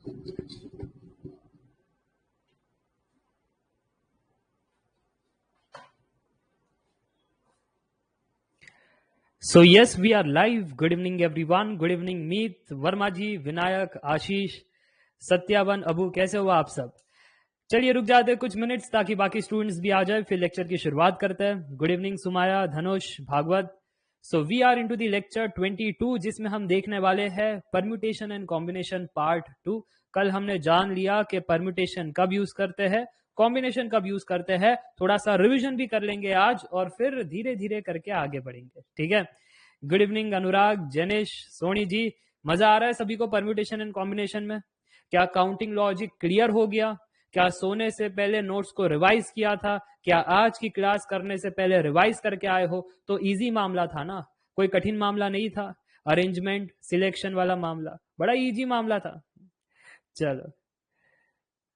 So yes, we are live. Good evening everyone. Good evening मीत, वर्मा जी, विनायक, आशीष, सत्यावन, अबू, कैसे हो आप सब? चलिए रुक जाते हैं कुछ मिनट्स ताकि बाकी स्टूडेंट्स भी आ जाए, फिर लेक्चर की शुरुआत करते हैं। Good evening Sumaya, Dhanush, Bhagwat. So we are into the lecture 22 जिसमें हम देखने वाले हैं परम्यूटेशन एंड कॉम्बिनेशन पार्ट 2। कल हमने जान लिया कि परम्यूटेशन कब यूज करते हैं, कॉम्बिनेशन कब यूज करते हैं, थोड़ा सा रिवीजन भी कर लेंगे आज और फिर धीरे धीरे करके आगे बढ़ेंगे। ठीक है। गुड इवनिंग अनुराग, जनेश, सोनी जी। मजा आ रहा है सभी को परम्यूटेशन एंड कॉम्बिनेशन में? क्या काउंटिंग लॉजिक क्लियर हो गया? क्या सोने से पहले नोट्स को रिवाइज किया था? क्या आज की क्लास करने से पहले रिवाइज करके आए हो? तो इजी मामला था ना, कोई कठिन मामला नहीं था। अरेंजमेंट सिलेक्शन वाला मामला बड़ा इजी मामला था। चलो,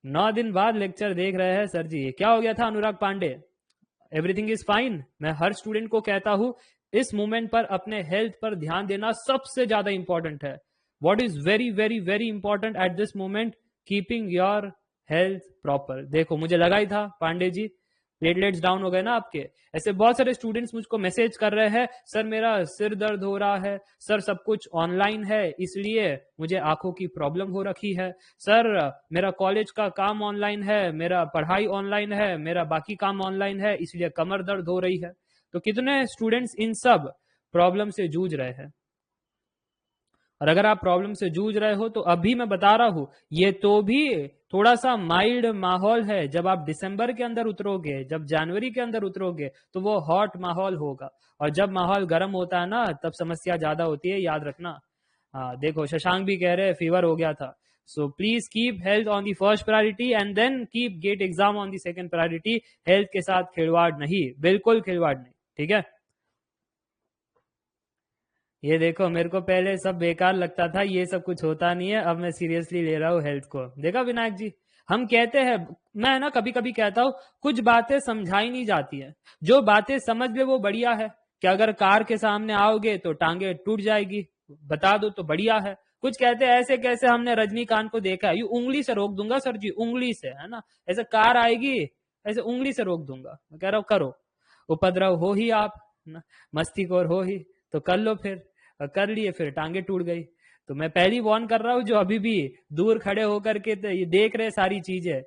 9 दिन बाद लेक्चर देख रहे हैं सर जी, क्या हो गया था Anurag Pandey? Everything is fine. मैं हर स्टूडेंट को कहता हूं इस मोमेंट पर अपने हेल्थ पर ध्यान देना सबसे ज्यादा इंपॉर्टेंट है। What is very very very important at this moment? Keeping your health proper. देखो मुझे लगा ही था पांडे जी, प्लेटलेट्स डाउन हो गए ना आपके। ऐसे बहुत सारे स्टूडेंट्स मुझको मैसेज कर रहे हैं, सर मेरा सिर दर्द हो रहा है, सर सब कुछ ऑनलाइन है इसलिए मुझे आंखों की प्रॉब्लम हो रखी है, सर मेरा कॉलेज का काम ऑनलाइन है, मेरा पढ़ाई ऑनलाइन है, मेरा बाकी काम ऑनलाइन है इसलिए कमर दर्द हो रही है। तो कितने स्टूडेंट्स इन सब प्रॉब्लम से जूझ रहे हैं? और अगर आप प्रॉब्लम से जूझ रहे हो तो अभी मैं बता रहा हूं, ये तो भी थोड़ा सा माइल्ड माहौल है। जब आप दिसंबर के अंदर उतरोगे, जब जनवरी के अंदर उतरोगे तो वो हॉट माहौल होगा, और जब माहौल गर्म होता है ना तब समस्या ज्यादा होती है, याद रखना। हाँ देखो शशांक भी कह रहे हैं फीवर हो गया था। So please keep health on the first priority and then keep GATE exam on the second priority. Health के साथ खिलवाड़ नहीं, बिल्कुल खिलवाड़ नहीं। ठीक है। ये देखो मेरे को पहले सब बेकार लगता था, ये सब कुछ होता नहीं है, अब मैं सीरियसली ले रहा हूँ हेल्थ को। देखा विनायक जी, हम कहते हैं, मैं ना कभी कभी कहता हूँ कुछ बातें समझाई नहीं जाती है, जो बातें समझ ले वो बढ़िया है। कि अगर कार के सामने आओगे तो टांगे टूट जाएगी, बता दो तो बढ़िया है। कुछ कहते हैं ऐसे कैसे हमने रजनीकांत को देखा है, ये उंगली से रोक दूंगा सर जी, उंगली से, है ना। ऐसे कार आएगी ऐसे उंगली से रोक दूंगा। मैं कह रहा हूँ करो, उपद्रव हो ही आप, ना मस्तीखोर हो ही, तो कर लो फिर। कर लिए फिर टांगे टूट गई। तो मैं पहली वार्न कर रहा हूं जो अभी भी दूर खड़े होकर के ये देख रहे सारी चीजें,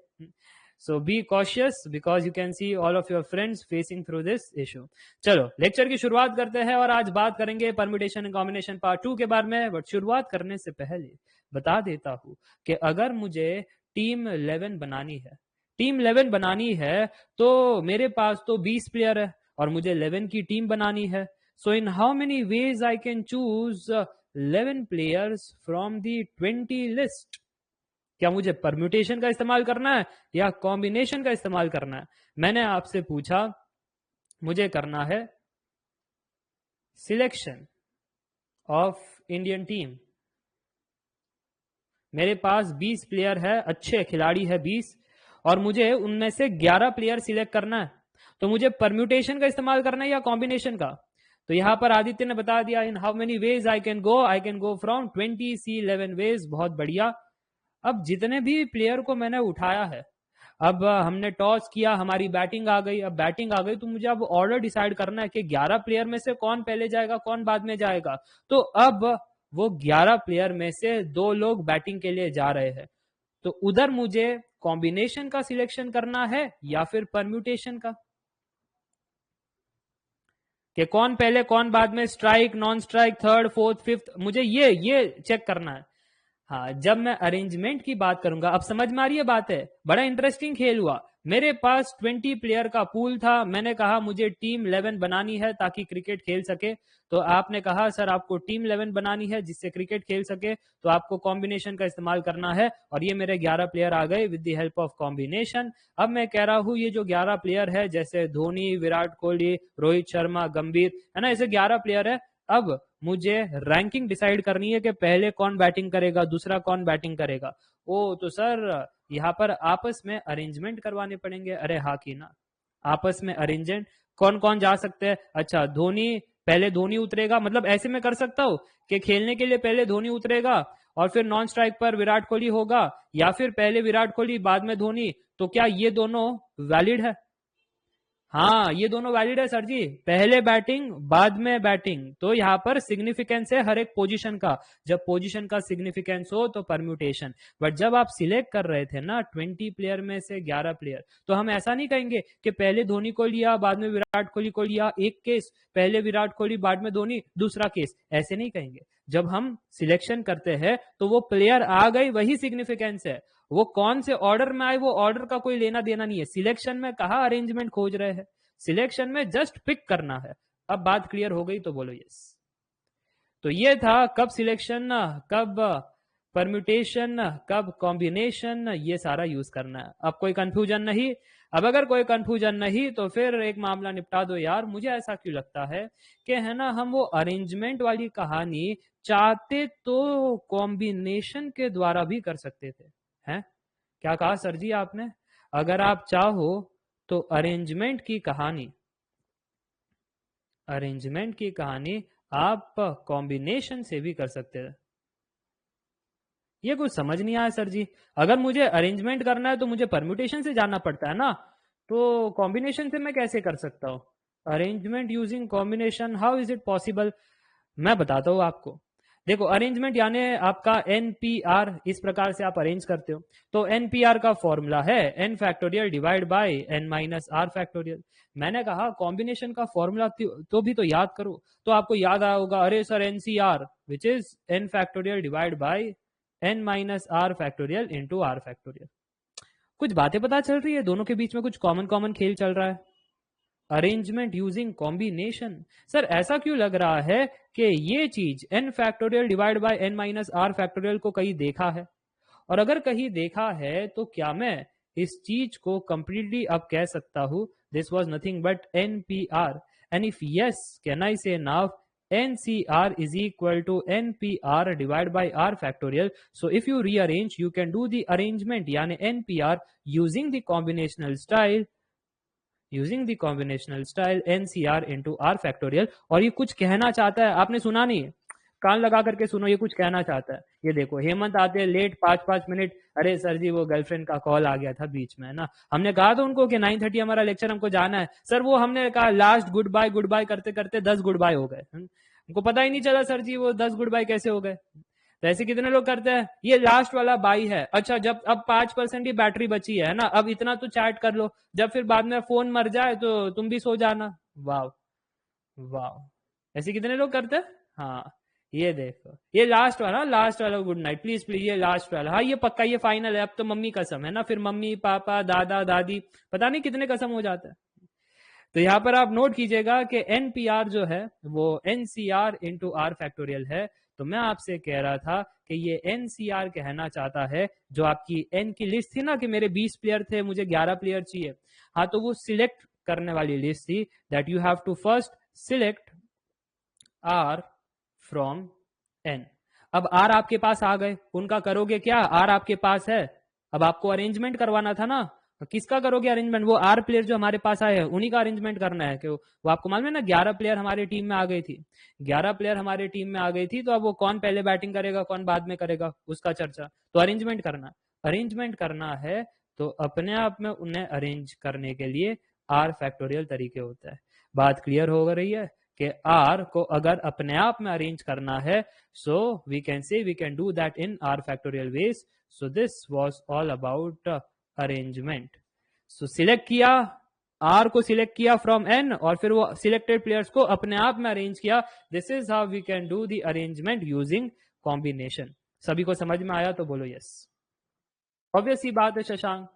so be cautious because you can see all of your friends facing through this issue. चलो लेक्चर की शुरुआत करते हैं और आज बात करेंगे परम्यूटेशन एंड कॉम्बिनेशन पार्ट 2 के बारे में। बट शुरुआत करने से पहले बता देता हूं कि अगर मुझे टीम 11 बनानी है, टीम 11 बनानी है तो मेरे पास तो 20 प्लेयर है और मुझे 11 की टीम बनानी है। So in how many ways I can choose 11 players from the 20 list? क्या मुझे परम्यूटेशन का इस्तेमाल करना है या कॉम्बिनेशन का इस्तेमाल करना है? मैंने आपसे पूछा, मुझे करना है सिलेक्शन ऑफ इंडियन टीम। मेरे पास 20 प्लेयर है, अच्छे खिलाड़ी है 20, और मुझे उनमें से 11 प्लेयर सिलेक्ट करना है। तो मुझे परम्यूटेशन का इस्तेमाल करना है या कॉम्बिनेशन का? तो यहां पर आदित्य ने बता दिया in how many ways I can go from 20 C 11 ways. बहुत बढ़िया। अब जितने भी प्लेयर को मैंने उठाया है, अब हमने टॉस किया, हमारी बैटिंग आ गई। अब बैटिंग आ गई तो मुझे अब ऑर्डर डिसाइड करना है कि 11 प्लेयर में से कौन पहले जाएगा कौन बाद में जाएगा। तो अब वो 11 प्लेयर में से 2 लोग बैटिंग के लिए जा रहे हैं, तो उधर मुझे कॉम्बिनेशन का सिलेक्शन करना है या फिर परम्यूटेशन का, कि कौन पहले कौन बाद में, strike non strike third fourth fifth, मुझे ये चेक करना है। हाँ जब मैं अरेंजमेंट की बात करूंगा, अब समझ में आ रही है बात है। बड़ा इंटरेस्टिंग खेल हुआ। मेरे पास 20 प्लेयर का पूल था, मैंने कहा मुझे टीम 11 बनानी है ताकि क्रिकेट खेल सके। तो आपने कहा सर आपको टीम 11 बनानी है जिससे क्रिकेट खेल सके तो आपको कॉम्बिनेशन का इस्तेमाल करना है, और ये मेरे 11 प्लेयर आ गए with the help of combination. अब मैं कह रहा हूं ये जो 11 प्लेयर है, जैसे धोनी, विराट कोहली, रोहित शर्मा, गंभीर, है ना, ऐसे 11 प्लेयर है। अब मुझे रैंकिंग डिसाइड करनी है कि पहले कौन बैटिंग करेगा, दूसरा कौन बैटिंग करेगा। ओ तो सर यहाँ पर आपस में अरेंजमेंट करवाने पड़ेंगे। अरे हाँ की ना, आपस में अरेंजमेंट कौन कौन जा सकते हैं? अच्छा धोनी पहले धोनी उतरेगा, मतलब ऐसे मैं कर सकता हूं कि खेलने के लिए पहले धोनी उतरेगा और फिर नॉन स्ट्राइक पर विराट कोहली होगा, या फिर पहले विराट कोहली बाद में धोनी, तो क्या ये दोनों वैलिड है? हाँ, ये दोनों वैलिड है सर जी, पहले बैटिंग बाद में बैटिंग। तो यहाँ पर सिग्निफिकेंस है हर एक पोजीशन का, जब पोजीशन का सिग्निफिकेंस हो तो परम्यूटेशन। बट जब आप सिलेक्ट कर रहे थे ना 20 प्लेयर में से 11 प्लेयर, तो हम ऐसा नहीं कहेंगे कि पहले धोनी को लिया बाद में विराट कोहली को लिया, एक केस पहले विराट कोहली बाद में धोनी, दूसरा केस, ऐसे नहीं कहेंगे। जब हम सिलेक्शन करते हैं तो वो प्लेयर आ गई, वही सिग्निफिकेंस है। वो कौन से ऑर्डर में आए, वो ऑर्डर का कोई लेना देना नहीं है। सिलेक्शन में कहा अरेंजमेंट खोज रहे हैं, सिलेक्शन में जस्ट पिक करना है। अब बात क्लियर हो गई तो बोलो यस। तो ये था कब सिलेक्शन, कब परम्यूटेशन, कब कॉम्बिनेशन, ये सारा यूज करना है। अब कोई कंफ्यूजन नहीं? अब अगर कोई कंफ्यूजन नहीं तो फिर एक मामला निपटा दो यार। मुझे ऐसा क्यों लगता है कि है ना, हम वो अरेंजमेंट वाली कहानी चाहते तो कॉम्बिनेशन के द्वारा भी कर सकते थे। हैं? क्या कहा सर जी आपने? अगर आप चाहो तो अरेंजमेंट की कहानी आप कॉम्बिनेशन से भी कर सकते हैं। ये कुछ समझ नहीं आया सर जी। अगर मुझे अरेंजमेंट करना है तो मुझे परम्यूटेशन से जाना पड़ता है ना, तो कॉम्बिनेशन से मैं कैसे कर सकता हूं? Arrangement using combination, how is it possible? मैं बताता हूं आपको। देखो, अरेंजमेंट यानी आपका NPR, इस प्रकार से आप अरेंज करते हो। तो NPR का फॉर्मूला है n factorial divide by n minus R factorial. मैंने कहा कॉम्बिनेशन का फॉर्मूला तो भी तो याद करो। तो आपको याद आया होगा, अरे sir NCR which is n factorial divide by n minus R factorial into R factorial. कुछ बातें पता चल रही है, दोनों के बीच में कुछ कॉमन खेल चल रहा है। Arrangement using combination. सर ऐसा क्यों लग रहा है कि ये चीज n factorial divide by n minus R factorial को कहीं देखा है? और अगर कहीं देखा है तो क्या मैं इस चीज को कंप्लीटली अब कह सकता हूं this was nothing but NPR? And if yes, can I से now NCR is equal to NPR divided by R factorial? So if you rearrange, you can do the arrangement यानी NPR using the combinational style NCR into R factorial। और ये कुछ कहना चाहता है, आपने सुना नहीं, कान लगा करके सुनो, ये कुछ कहना चाहता है। ये देखो, हेमंत आते हैं लेट 5-5 मिनट, अरे सर जी वो गर्लफ्रेंड का कॉल आ गया था बीच में, है ना। हमने कहा था उनको कि 9:30 हमारा लेक्चर, हमको जाना है। सर वो हमने कहा लास्ट गुड बाय करते करते 10 गुड बाय हो गए, हमको पता ही नहीं चला सर जी वो 10 गुड बाय कैसे हो गए। तो ऐसे कितने लोग करते हैं? ये लास्ट वाला बाई है, अच्छा जब अब 5% ही बैटरी बची है ना, अब इतना तो चैट कर लो, जब फिर बाद में फोन मर जाए तो तुम भी सो जाना। वाह वाह, ऐसे कितने लोग करते हैं? हाँ, ये देखो, ये लास्ट वाला गुड नाइट, प्लीज प्लीज, ये लास्ट वाला, हाँ ये पक्का, ये फाइनल है, अब तो मम्मी कसम है ना, फिर मम्मी पापा दादा दादी पता नहीं कितने कसम हो जाता है। तो यहाँ पर आप नोट कीजिएगा कि NPR जो है वो NCR इंटू आर फैक्टोरियल है। तो मैं आपसे कह रहा था कि ये NCR कहना चाहता है, जो आपकी N की लिस्ट थी ना कि मेरे 20 प्लेयर थे, मुझे 11 प्लेयर चाहिए, हाँ तो वो सिलेक्ट करने वाली लिस्ट थी, that you have to first select R from N। अब R आपके पास आ गए, उनका करोगे क्या? R आपके पास है, अब आपको अरेंजमेंट करवाना था ना, किसका करोगे अरेंजमेंट? वो R प्लेयर जो हमारे पास आए हैं उन्हीं का अरेंजमेंट करना है। क्यों? वो आपको मालूम है ना 11 प्लेयर हमारी टीम में आ गई थी, 11 प्लेयर हमारी टीम में आ गई थी, तो अब वो कौन पहले बैटिंग करेगा कौन बाद में करेगा उसका चर्चा। तो अरेंजमेंट करना है तो अपने आप में उन्हें अरेंज करने के लिए R फैक्टोरियल तरीके होता है। बात क्लियर हो रही है कि R को अगर अपने आप में अरेंज करना है, so we can say we can do that in R factorial ways. So this was all about arrangement. सो सिलेक्ट किया, R को सिलेक्ट किया फ्रॉम N, और फिर वो सिलेक्टेड प्लेयर्स को अपने आप में अरेंज किया। This is how we can do the arrangement using combination. सभी को समझ में आया तो बोलो यस। ऑब्वियस ही बात है शशांक,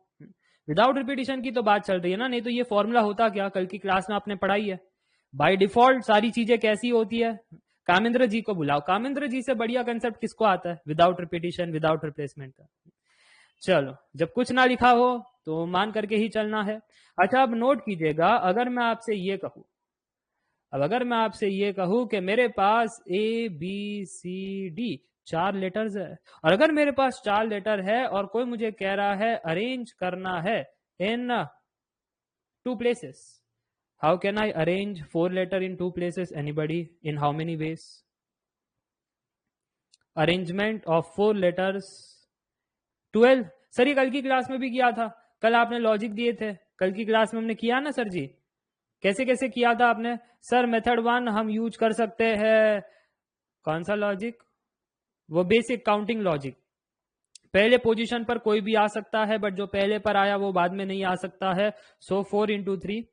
विदाउट रिपीटिशन की तो बात चल रही है ना, नहीं तो ये फॉर्मूला होता क्या, कल की क्लास में आपने पढ़ाई है। बाय डिफॉल्ट सारी चीजें कैसी होती है? कामेंद्र जी को बुलाओ, कामेंद्र जी से बढ़िया कंसेप्ट किसको आता है विदाउट रिपीटिशन विदाउट रिप्लेसमेंट का। चलो, जब कुछ ना लिखा हो तो मान करके ही चलना है। अच्छा, अब नोट कीजिएगा, अगर मैं आपसे ये कहूं कि मेरे पास ABCD 4 लेटर्स है, और अगर मेरे पास 4 लेटर है और कोई मुझे कह रहा है अरेंज करना है in 2 places, how can I arrange 4 letter in 2 places? Anybody? In how many ways? Arrangement of 4 letters 12। Sir ये कल की क्लास में भी किया था, कल आपने लॉजिक दिए थे, कल की क्लास में हमने किया ना सर जी? कैसे कैसे किया था आपने? सर मेथड 1 हम यूज कर सकते हैं, कौन सा लॉजिक? वो बेसिक काउंटिंग लॉजिक। पहले पोजीशन पर कोई भी आ सकता है, बट जो पहले पर आया वो बाद में नहीं आ सकता है। सो 4 इंटू 3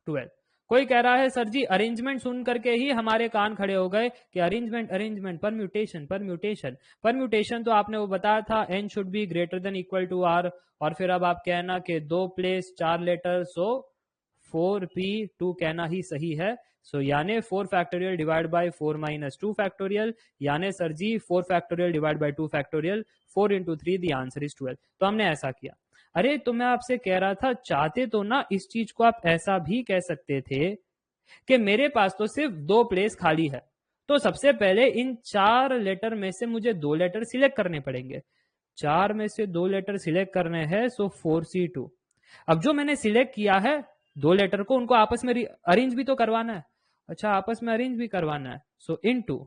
12। कोई कह रहा है सर जी अरेंजमेंट सुन करके ही हमारे कान खड़े हो गए कि arrangement arrangement permutation permutation permutation तो आपने वो बताया था N should be greater than equal to R, और फिर अब आप कहना कि 2 प्लेस 4 लेटर, सो 4p2 कहना ही सही है। सो यानी 4 factorial divide by 4 minus 2 factorial, यानी sir ji 4 factorial divide by 2 factorial, 4 into 3 the answer is 12। तो हमने ऐसा किया। अरे तो मैं आपसे कह रहा था, चाहते तो ना इस चीज को आप ऐसा भी कह सकते थे कि मेरे पास तो सिर्फ 2 प्लेस खाली है, तो सबसे पहले इन 4 लेटर में से मुझे 2 लेटर सिलेक्ट करने पड़ेंगे। 4 में से 2 लेटर सिलेक्ट करने हैं, सो 4c2। अब जो मैंने सिलेक्ट किया है 2 लेटर को, उनको आपस में अरेंज भी तो करवाना है। अच्छा आपस में अरेंज भी करवाना है, सो इनटू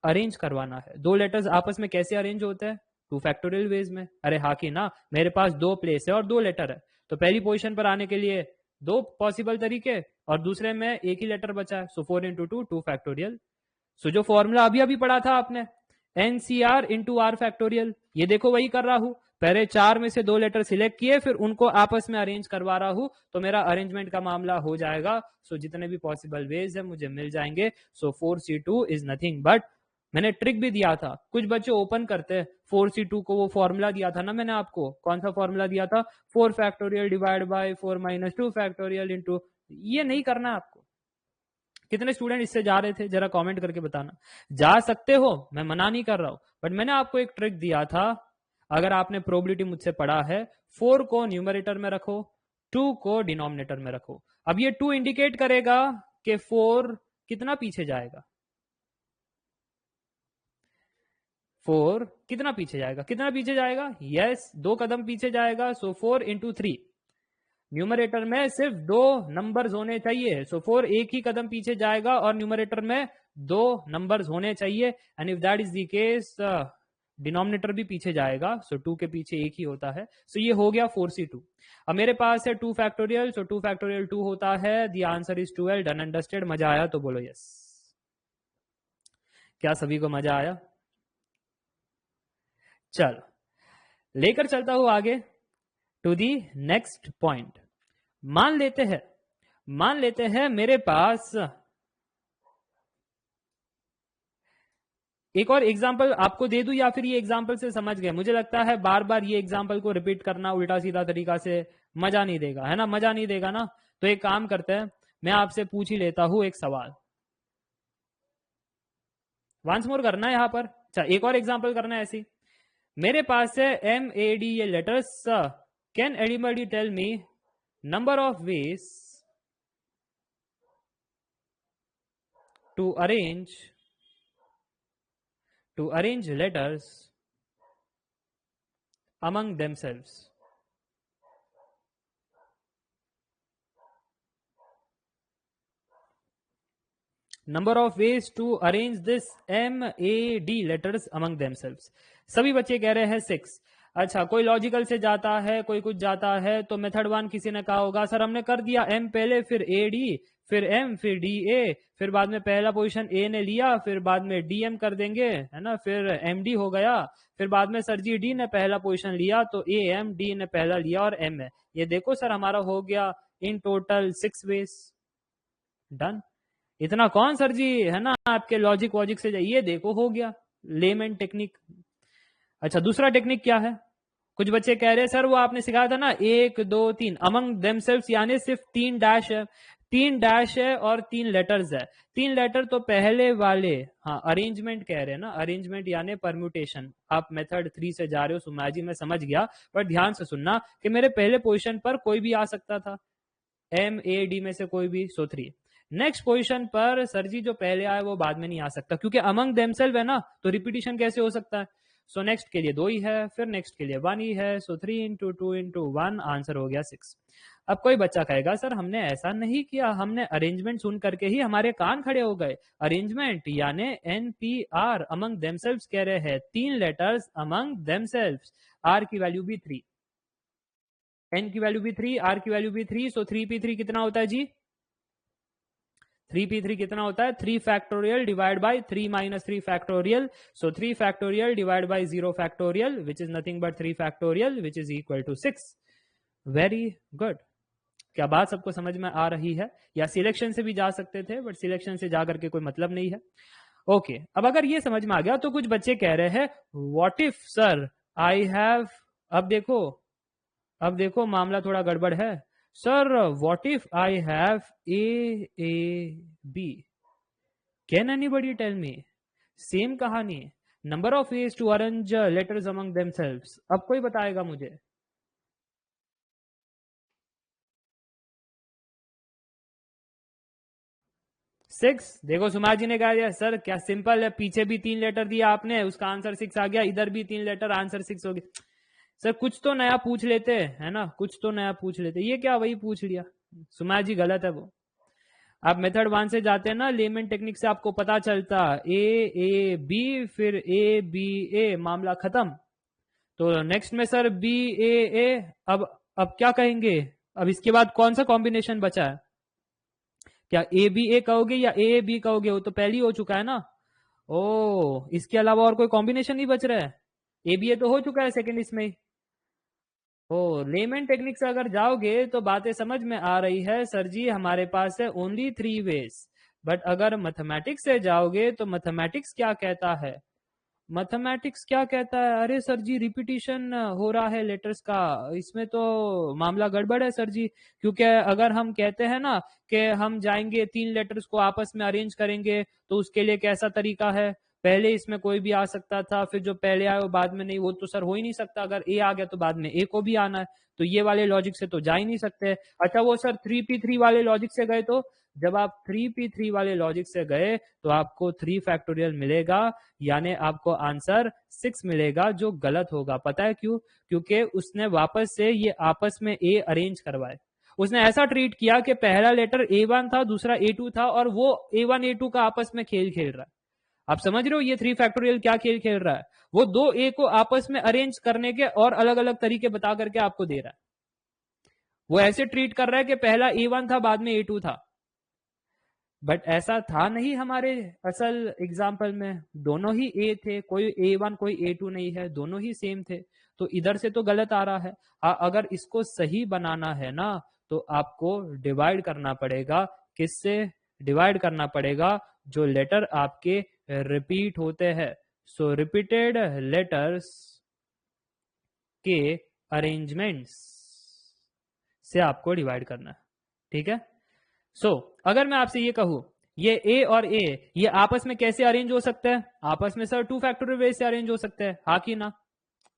अरेंज करवाना है। 2 लेटर्स आपस में कैसे अरेंज होते हैं? 2 फैक्टोरियल वेज में। अरे हाँ कि ना, मेरे पास 2 प्लेस है और 2 लेटर है, तो पहली पोजीशन पर आने के लिए 2 पॉसिबल तरीके, और दूसरे में एक ही लेटर बचा है, सो 4 इंटू 2 2 फैक्टोरियल। सो जो फॉर्मूला अभी अभी पढ़ा था आपने, एनसीआर इंटू आर फैक्टोरियल, ये देखो वही कर रहा हूं। पहले 4 में से 2 लेटर सिलेक्ट किए, फिर उनको आपस में अरेंज करवा रहा हूं, तो मेरा अरेंजमेंट का मामला हो जाएगा। सो जितने भी पॉसिबल वेज है मुझे मिल जाएंगे। सो 4c2 इज नथिंग बट, मैंने ट्रिक भी दिया था, कुछ बच्चे ओपन करते हैं 4c2 को, वो फॉर्मूला दिया था ना मैंने आपको, कौन सा फॉर्मूला दिया था? 4 factorial divide by 4 minus 2 factorial into, ये नहीं करना है आपको। कितने स्टूडेंट इससे जा रहे थे जरा कमेंट करके बताना। जा सकते हो, मैं मना नहीं कर रहा हूं, बट मैंने आपको एक ट्रिक दिया था। अगर आपने प्रोबेबिलिटी मुझसे पढ़ा है, 4 को न्यूमरेटर में रखो, 2 को डिनोमिनेटर में रखो। अब ये 2 इंडिकेट करेगा कि 4 कितना पीछे जाएगा, 4 कितना पीछे जाएगा, कितना पीछे जाएगा? यस 2 कदम पीछे जाएगा। सो 4 इंटू 3, न्यूमरेटर में सिर्फ 2 नंबर्स होने चाहिए, सो 4 एक ही कदम पीछे जाएगा, और न्यूमरेटर में 2 नंबर्स होने चाहिए। And if that is the case, denominator भी पीछे जाएगा, सो 2 के पीछे एक ही होता है। सो ये हो गया 4c2। अब मेरे पास है 2 फैक्टोरियल, सो 2 फैक्टोरियल 2 होता है, the answer is 12। Done and dusted. मजा आया तो बोलो यस। क्या सभी को मजा आया? चलो लेकर चलता हूं आगे टू दी नेक्स्ट पॉइंट। मान लेते हैं मेरे पास एक और एग्जाम्पल आपको दे दूं, या फिर ये एग्जाम्पल से समझ गए? मुझे लगता है बार बार ये एग्जाम्पल को रिपीट करना उल्टा सीधा तरीका से मजा नहीं देगा, है ना? मजा नहीं देगा ना। तो एक काम करते हैं, मैं आपसे पूछ ही लेता हूं एक सवाल। वंस मोर करना है यहां पर। अच्छा एक और एग्जाम्पल करना है ऐसी। मेरे पास है MAD ये लेटर्स। Can anybody tell me number of ways to arrange letters among themselves? Number of ways to arrange this MAD letters among themselves. सभी बच्चे कह रहे हैं 6। अच्छा कोई लॉजिकल से जाता है, कोई कुछ जाता है, तो मेथड 1 किसी ने कहा होगा सर हमने कर दिया M पहले, फिर AD, फिर M, फिर DA, फिर बाद में पहला पोजीशन A ने लिया, फिर बाद में DM कर देंगे, है ना, फिर MD हो गया, फिर बाद में सर जी D ने पहला पोजीशन लिया, तो AM, D ने पहला लिया और M है। ये देखो सर हमारा हो गया इन टोटल 6 वेज। डन। इतना कौन सर जी, है ना, आपके लॉजिक वॉजिक से जाइए, देखो हो गया लेमन टेक्निक। अच्छा दूसरा टेक्निक क्या है? कुछ बच्चे कह रहे हैं सर वो आपने सिखाया था ना 1 2 3 अमंग देमसेल्व्स, यानी सिर्फ 3 डैश है, 3 डैश है और 3 लेटर्स है। 3 लेटर तो पहले वाले, हाँ अरेंजमेंट कह रहे हैं ना, अरेंजमेंट यानी परम्यूटेशन। आप मेथड 3 से जा रहे हो सुमा जी, मैं समझ गया, पर ध्यान से सुनना कि मेरे पहले पोजीशन पर कोई भी आ सकता था, MAD में से कोई भी, सो 3। नेक्स्ट पोजीशन पर सर जी जो पहले आए वो बाद में नहीं आ सकता, क्योंकि अमंग देमसेल्व है ना, तो रिपीटिशन कैसे हो सकता है? सो नेक्स्ट के लिए 2 ही है, फिर नेक्स्ट के लिए 1 ही है, सो 3 इंटू 2 इंटू 1, आंसर हो गया 6। अब कोई बच्चा कहेगा सर हमने ऐसा नहीं किया, हमने अरेंजमेंट सुन करके ही हमारे कान खड़े हो गए। अरेंजमेंट यानी NPR अमंग देमसेल्व्स कह रहे हैं, 3 लेटर्स अमंग देमसेल्व्स, आर की वैल्यू भी 3, एन की वैल्यू भी 3, आर की वैल्यू भी 3, सो 3p3 कितना होता है जी? 3p3 कितना होता है? 3 factorial divide by 3 minus 3 factorial, so 3 factorial divide by 0 factorial which is nothing but 3 factorial which is equal to 6। Very good. क्या बात सबको समझ में आ रही है? या सिलेक्शन से भी जा सकते थे, बट सिलेक्शन से जा करके कोई मतलब नहीं है। ओके, अब अगर ये समझ में आ गया तो कुछ बच्चे कह रहे हैं what if sir I have, अब देखो मामला थोड़ा गड़बड़ है। Sir what if I have A can anybody tell me? Same कहानी, number of ways to arrange letters among themselves. अब कोई बताएगा मुझे? 6। देखो सुमार जी ने कहा दिया सर क्या सिंपल है, पीछे भी 3 लेटर दिया आपने, उसका आंसर 6 आ गया, इधर भी 3 लेटर, आंसर 6 हो गया। सर कुछ तो नया पूछ लेते, है ना, कुछ तो नया पूछ लेते, ये क्या वही पूछ लिया। सुमार जी गलत है वो। आप मेथड 1 से जाते हैं ना, लेमन टेक्निक से आपको पता चलता A फिर A मामला खत्म। तो नेक्स्ट में सर BA, अब क्या कहेंगे? अब इसके बाद कौन सा कॉम्बिनेशन बचा है? क्या ABA कहोगे या AAB कहोगे? वो तो पहली हो चुका है ना। ओ, इसके अलावा और कोई कॉम्बिनेशन नहीं बच रहा है? ABA तो हो चुका है सेकंड इसमें। ओ, लेमन टेक्निक से अगर जाओगे तो बातें समझ में आ रही है सर जी, हमारे पास है ओनली 3 वेज। बट अगर मैथमेटिक्स से जाओगे तो मैथमेटिक्स क्या कहता है? मैथमेटिक्स क्या कहता है? अरे सर जी रिपीटिशन हो रहा है लेटर्स का, इसमें तो मामला गड़बड़ है सर जी। क्योंकि अगर हम कहते हैं ना कि हम जाएंगे 3 लेटर्स को आपस में अरेंज करेंगे, तो उसके लिए कैसा तरीका है? पहले इसमें कोई भी आ सकता था, फिर जो पहले आया वो बाद में नहीं, वो तो सर हो ही नहीं सकता। अगर A आ गया तो बाद में A को भी आना है, तो ये वाले लॉजिक से तो जा ही नहीं सकते। अच्छा वो सर 3p3 वाले लॉजिक से गए तो? जब आप 3p3 वाले लॉजिक से गए तो आपको 3 फैक्टोरियल मिलेगा, यानी आपको आंसर 6 मिलेगा, जो गलत होगा। पता है क्यों? क्योंकि उसने वापस से ये आपस में A अरेंज करवाए। उसने ऐसा ट्रीट किया कि पहला लेटर A1 था, दूसरा A2 था, और वो A1 A2 का आपस में खेल खेल रहा है। आप समझ रहे हो ये 3 फैक्टोरियल क्या खेल खेल रहा है? वो दो A को आपस में अरेंज करने के और अलग अलग तरीके बता करके आपको दे रहा है। वो ऐसे ट्रीट कर रहा है कि पहला A1 था, बाद में A2 था। बट ऐसा था नहीं हमारे असल एग्जाम्पल में, दोनों ही A थे, कोई A1 कोई A2 नहीं है, दोनों ही सेम थे। तो इधर से तो गलत आ रहा है। अगर इसको सही बनाना है ना, तो आपको डिवाइड करना पड़ेगा। किससे डिवाइड करना पड़ेगा? जो लेटर आपके रिपीट होते हैं। सो रिपीटेड लेटर्स के अरेंजमेंट्स से आपको डिवाइड करना है। ठीक है। सो अगर मैं आपसे ये कहूं ये A और A ये आपस में कैसे अरेंज हो सकते हैं? आपस में सर 2 फैक्टोरियल वेज से अरेंज हो सकते हैं, हाँ कि ना?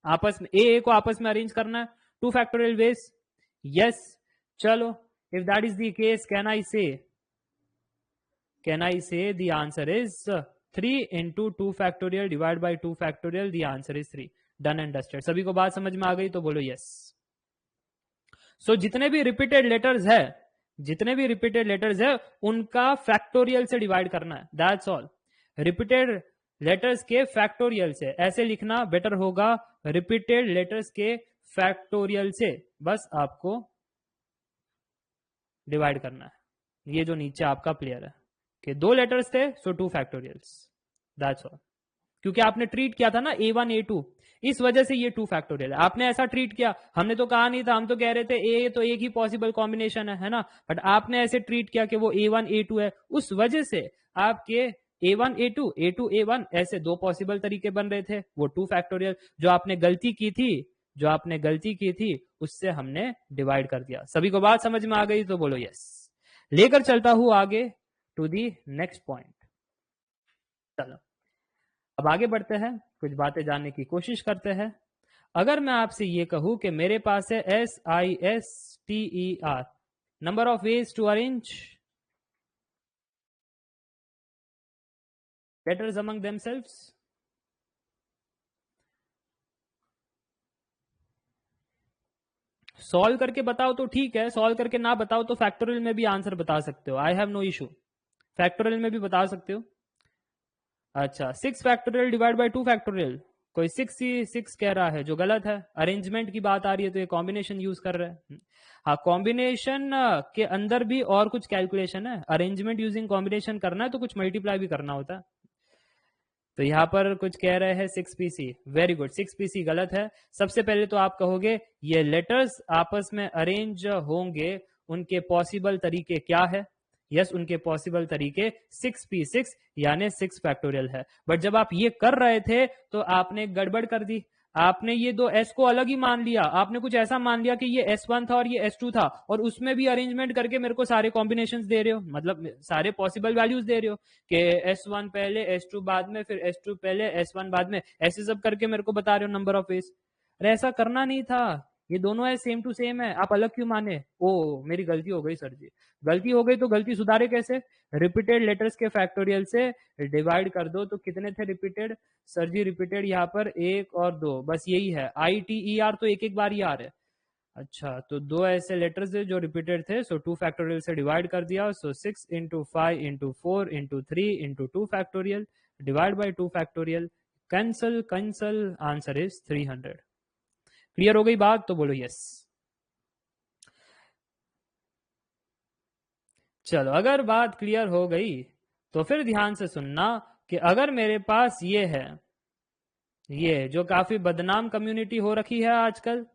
आपस में A को आपस में अरेंज करना है 2 फैक्टोरियल वेज। यस। चलो, if that is the case can I say the answer is 3 into 2 factorial divide by 2 factorial, the answer is 3। Done and dusted. सभी को बात समझ में आ गई तो बोलो यस। सो जितने भी रिपीटेड लेटर्स है उनका फैक्टोरियल से डिवाइड करना है, दैट्स ऑल। रिपीटेड लेटर्स के फैक्टोरियल से, ऐसे लिखना बेटर होगा, रिपीटेड लेटर्स के फैक्टोरियल से बस आपको डिवाइड करना है। ये जो नीचे आपका प्लेयर है कि 2 लेटर्स थे, सो 2 फैक्टोरियल्स, दैट्स ऑल। क्योंकि आपने ट्रीट किया था ना A1 A2, इस वजह से ये 2 फैक्टोरियल है। आपने ऐसा ट्रीट किया, हमने तो कहा नहीं था, हम तो कह रहे थे ए तो एक ही पॉसिबल कॉम्बिनेशन है ना। बट आपने ऐसे ट्रीट किया कि वो A1 A2 है, उस वजह से आपके A1 A2 A2 A1 ऐसे 2 पॉसिबल तरीके बन रहे थे, वो 2 फैक्टोरियल। जो आपने गलती की थी उससे हमने डिवाइड कर दिया। सभी को बात समझ में आ गई तो बोलो यस। लेकर चलता हूं आगे टू दी नेक्स्ट पॉइंट। चलो अब आगे बढ़ते हैं, कुछ बातें जानने की कोशिश करते हैं। अगर मैं आपसे ये कहूं कि मेरे पास है SISTER, number of ways to arrange letters among themselves. Solve करके बताओ तो ठीक है, सॉल्व करके ना बताओ तो फैक्टोरियल में भी आंसर बता सकते हो, I have no issue, factorial में भी बता सकते हो। अच्छा, 6 फैक्टोरियल डिवाइड बाय 2 फैक्टोरियल, कोई 6 ही 6 कह रहा है जो गलत है। अरेंजमेंट की बात आ रही है तो ये कॉम्बिनेशन यूज कर रहे हैं। हाँ, कॉम्बिनेशन के अंदर भी और कुछ कैलकुलेशन है, अरेंजमेंट यूजिंग कॉम्बिनेशन करना है तो कुछ मल्टीप्लाई भी करना होता है। तो यहाँ पर कुछ कह रहे हैं 6pc, वेरी गुड, 6pc गलत है। सबसे पहले तो आप कहोगे ये लेटर्स आपस में अरेंज होंगे, उनके पॉसिबल तरीके क्या है? यस, उनके पॉसिबल तरीके 6p6 यानी 6 फैक्टोरियल है। बट जब आप ये कर रहे थे तो आपने गड़बड़ कर दी, आपने ये दो s को अलग ही मान लिया, आपने कुछ ऐसा मान लिया कि ये s1 था और ये s2 था, और उसमें भी अरेंजमेंट करके मेरे को सारे कॉम्बिनेशंस दे रहे हो, मतलब सारे पॉसिबल वैल्यूज दे रहे हो कि S1 पहले, S2 बाद में, फिर S2 पहले, S1 बाद में, ऐसे सब करके मेरे को बता रहे हो नंबर ऑफ वेज। अरे ऐसा करना नहीं था, ये दोनों है सेम टू सेम है, आप अलग क्यों माने? ओ मेरी गलती हो गई सर जी, गलती हो गई तो गलती सुधारे कैसे? रिपीटेड लेटर्स के फैक्टोरियल से डिवाइड कर दो। तो कितने थे रिपीटेड? सर जी रिपीटेड यहाँ पर 1 और 2, बस यही है, ITER तो एक एक बार ही आ रहे। अच्छा, तो दो ऐसे लेटर्स है जो रिपीटेड थे, सो 2 फैक्टोरियल से डिवाइड कर दिया, सो 6 into 5 into 4 into 3 into 2 factorial divide by 2 factorial, cancel cancel, answer is 300। Clear हो गई बात? तो बोलो यस। चलो, अगर बात क्लियर हो गई तो फिर ध्यान से सुनना कि अगर मेरे पास ये है, ये जो काफी बदनाम कम्युनिटी हो रखी है आजकल,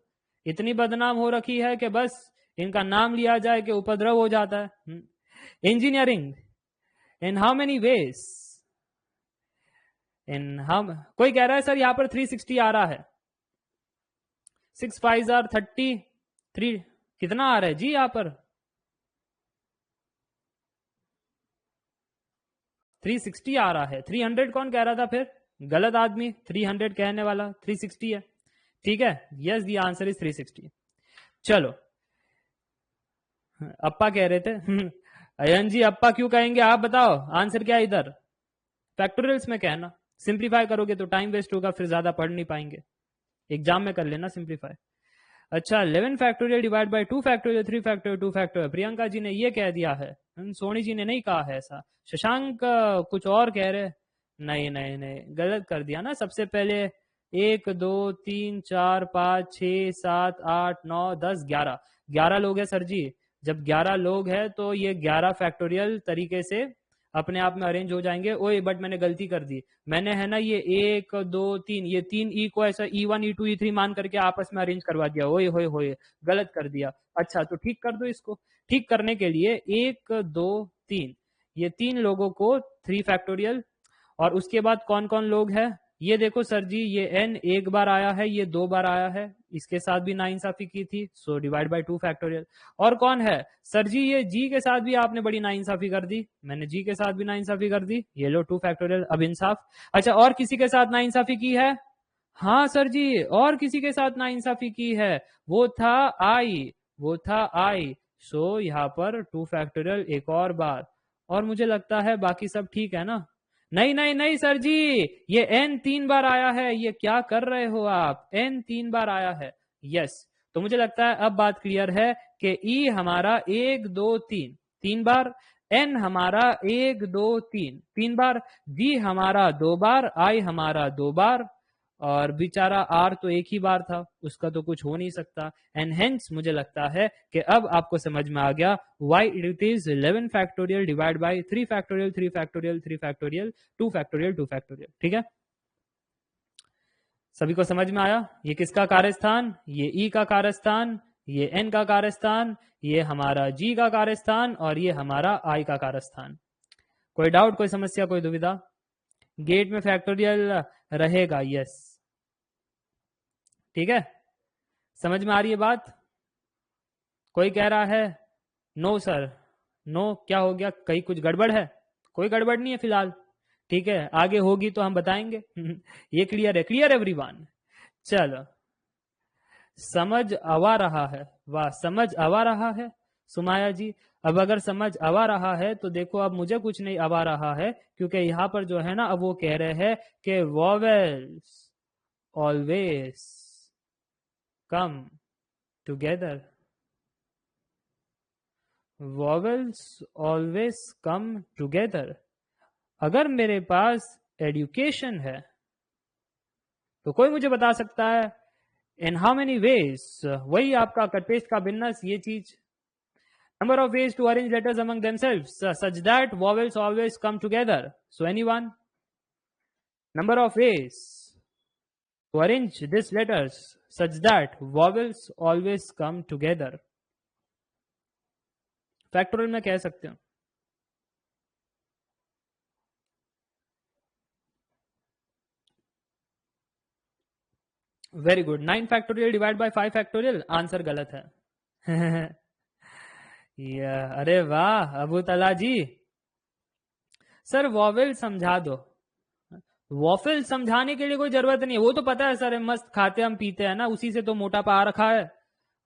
इतनी बदनाम हो रखी है कि बस इनका नाम लिया जाए कि उपद्रव हो जाता है। Engineering in how many ways, in हम, कोई कह रहा है सर यहां पर 360 आ रहा है, 6 5 आर 33, कितना आ रहा है जी यहाँ पर? 360 आ रहा है, 300 कौन कह रहा था फिर? गलत आदमी, 300 कहने वाला 360 है, ठीक है। Yes, the answer is 360। चलो, अप्पा कह रहे थे अयन जी अप्पा क्यों कहेंगे, आप बताओ आंसर क्या है इधर? फैक्टोरियल्स में कहना, सिंप्लीफाई करोगे तो टाइम वेस्ट होगा, फिर ज्यादा पढ़ नहीं पाएंगे, एग्जाम में कर लेना सिंप्लीफाई। अच्छा, 11 factorial divide by 2 factorial 3 factorial 2 factorial, Priyanka ji ने ये कह दिया है, सोनी जी ने नहीं कहा है ऐसा। शशांक कुछ और कह रहे, नहीं नहीं नहीं, गलत कर दिया ना। सबसे पहले 1 2 3 4 5 6 7 8 9 10 11, 11 लोग हैं सर जी। जब 11 लोग हैं तो ये 11 फैक्टोरियल तरीके से अपने आप में अरेंज हो जाएंगे। ओए बट मैंने गलती कर दी, मैंने है ना ये 1 2 3, ये 3 ई को ऐसा E1 E2 E3 मान करके आपस में अरेंज करवा दिया। ओए होए होए, गलत कर दिया। अच्छा, तो ठीक कर दो इसको। ठीक करने के लिए 1 2 3, ये 3 लोगों को 3 फैक्टोरियल, और उसके बाद कौन कौन लोग हैं ये देखो सर जी, ये n एक बार आया है, ये 2 बार आया है, इसके साथ भी नाइंसाफी की थी, सो डिवाइड बाय 2 फैक्टोरियल। और कौन है सर जी, ये g के साथ भी आपने बड़ी नाइंसाफी कर दी, मैंने g के साथ भी नाइंसाफी कर दी, ये लो 2 फैक्टोरियल, अब इंसाफ। अच्छा, और किसी के साथ नाइंसाफी की है? हाँ सर जी, और किसी के साथ नाइंसाफी की है, वो था i, वो था i, सो यहाँ पर 2 फैक्टोरियल एक और बार, और मुझे लगता है बाकी सब ठीक है ना। नहीं नहीं नहीं सर जी, ये n 3 बार आया है, ये क्या कर रहे हो आप, n 3 बार आया है। यस, तो मुझे लगता है अब बात क्लियर है कि e हमारा 1 2 3 3 बार, n हमारा 1 2 3 3 बार, g हमारा 2 बार, i हमारा 2 बार, और बेचारा आर तो एक ही बार था, उसका तो कुछ हो नहीं सकता। एंड हेंस मुझे लगता है कि अब आपको समझ में आ गया why it is 11 factorial divide by 3 factorial 3 factorial 3 factorial 2 factorial 2 factorial. ठीक है, सभी को समझ में आया? ये किसका कार्यस्थान? ये ई का कार्यस्थान, ये एन का कार्यस्थान, ये हमारा जी का कार्यस्थान, और ये हमारा आई का कार्यस्थान। कोई डाउट, कोई समस्या, कोई दुविधा? गेट में फैक्टोरियल रहेगा, यस, ठीक है, समझ में आ रही है बात? कोई कह रहा है नो सर, नो क्या हो गया, कहीं कुछ गड़बड़ है? कोई गड़बड़ नहीं है फिलहाल, ठीक है, आगे होगी तो हम बताएंगे ये क्लियर है? Clear everyone? चलो, समझ आवा रहा है, वाह, समझ आवा रहा है सुमाया जी। अब अगर समझ आवा रहा है तो देखो, अब मुझे कुछ नहीं आवा रहा है, क्योंकि यहां पर जो है ना, अब वो कह रहे हैं कि vowels always come together, vowels always come together. अगर मेरे पास एजुकेशन है तो कोई मुझे बता सकता है इन हाउ मेनी वेज, वही आपका कट पेस्ट का बिजनेस, ये चीज। Number of ways to arrange letters among themselves such that vowels always come together, so anyone? Number of ways to arrange this letters such that vowels always come together. Factorial में कह सकते हो। Very good, 9 factorial divide by 5 factorial, answer गलत है। अरे वाह अबू तला जी, sir vowel समझा दो। वॉफेल समझाने के लिए कोई जरूरत नहीं है, वो तो पता है सर, मस्त खाते हम पीते हैं ना, उसी से तो मोटापा आ रखा है।